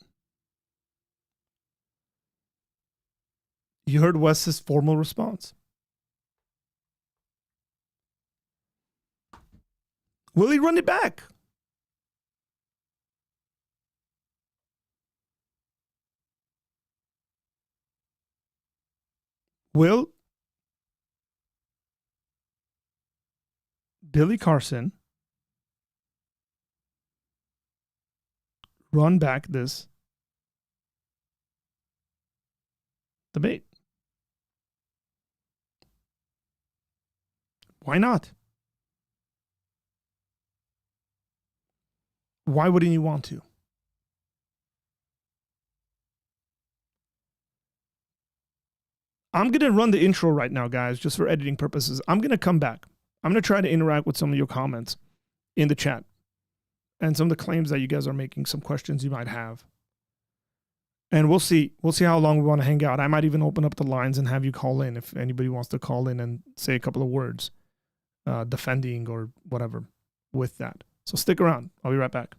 You heard Wes's formal response. Will he run it back? Will Billy Carson run back this debate? Why not? Why wouldn't you want to? I'm going to run the intro right now, guys, just for editing purposes. I'm going to come back. I'm going to try to interact with some of your comments in the chat and some of the claims that you guys are making, some questions you might have. And we'll see. We'll see how long we want to hang out. I might even open up the lines and have you call in if anybody wants to call in and say a couple of words, defending or whatever with that. So stick around. I'll be right back.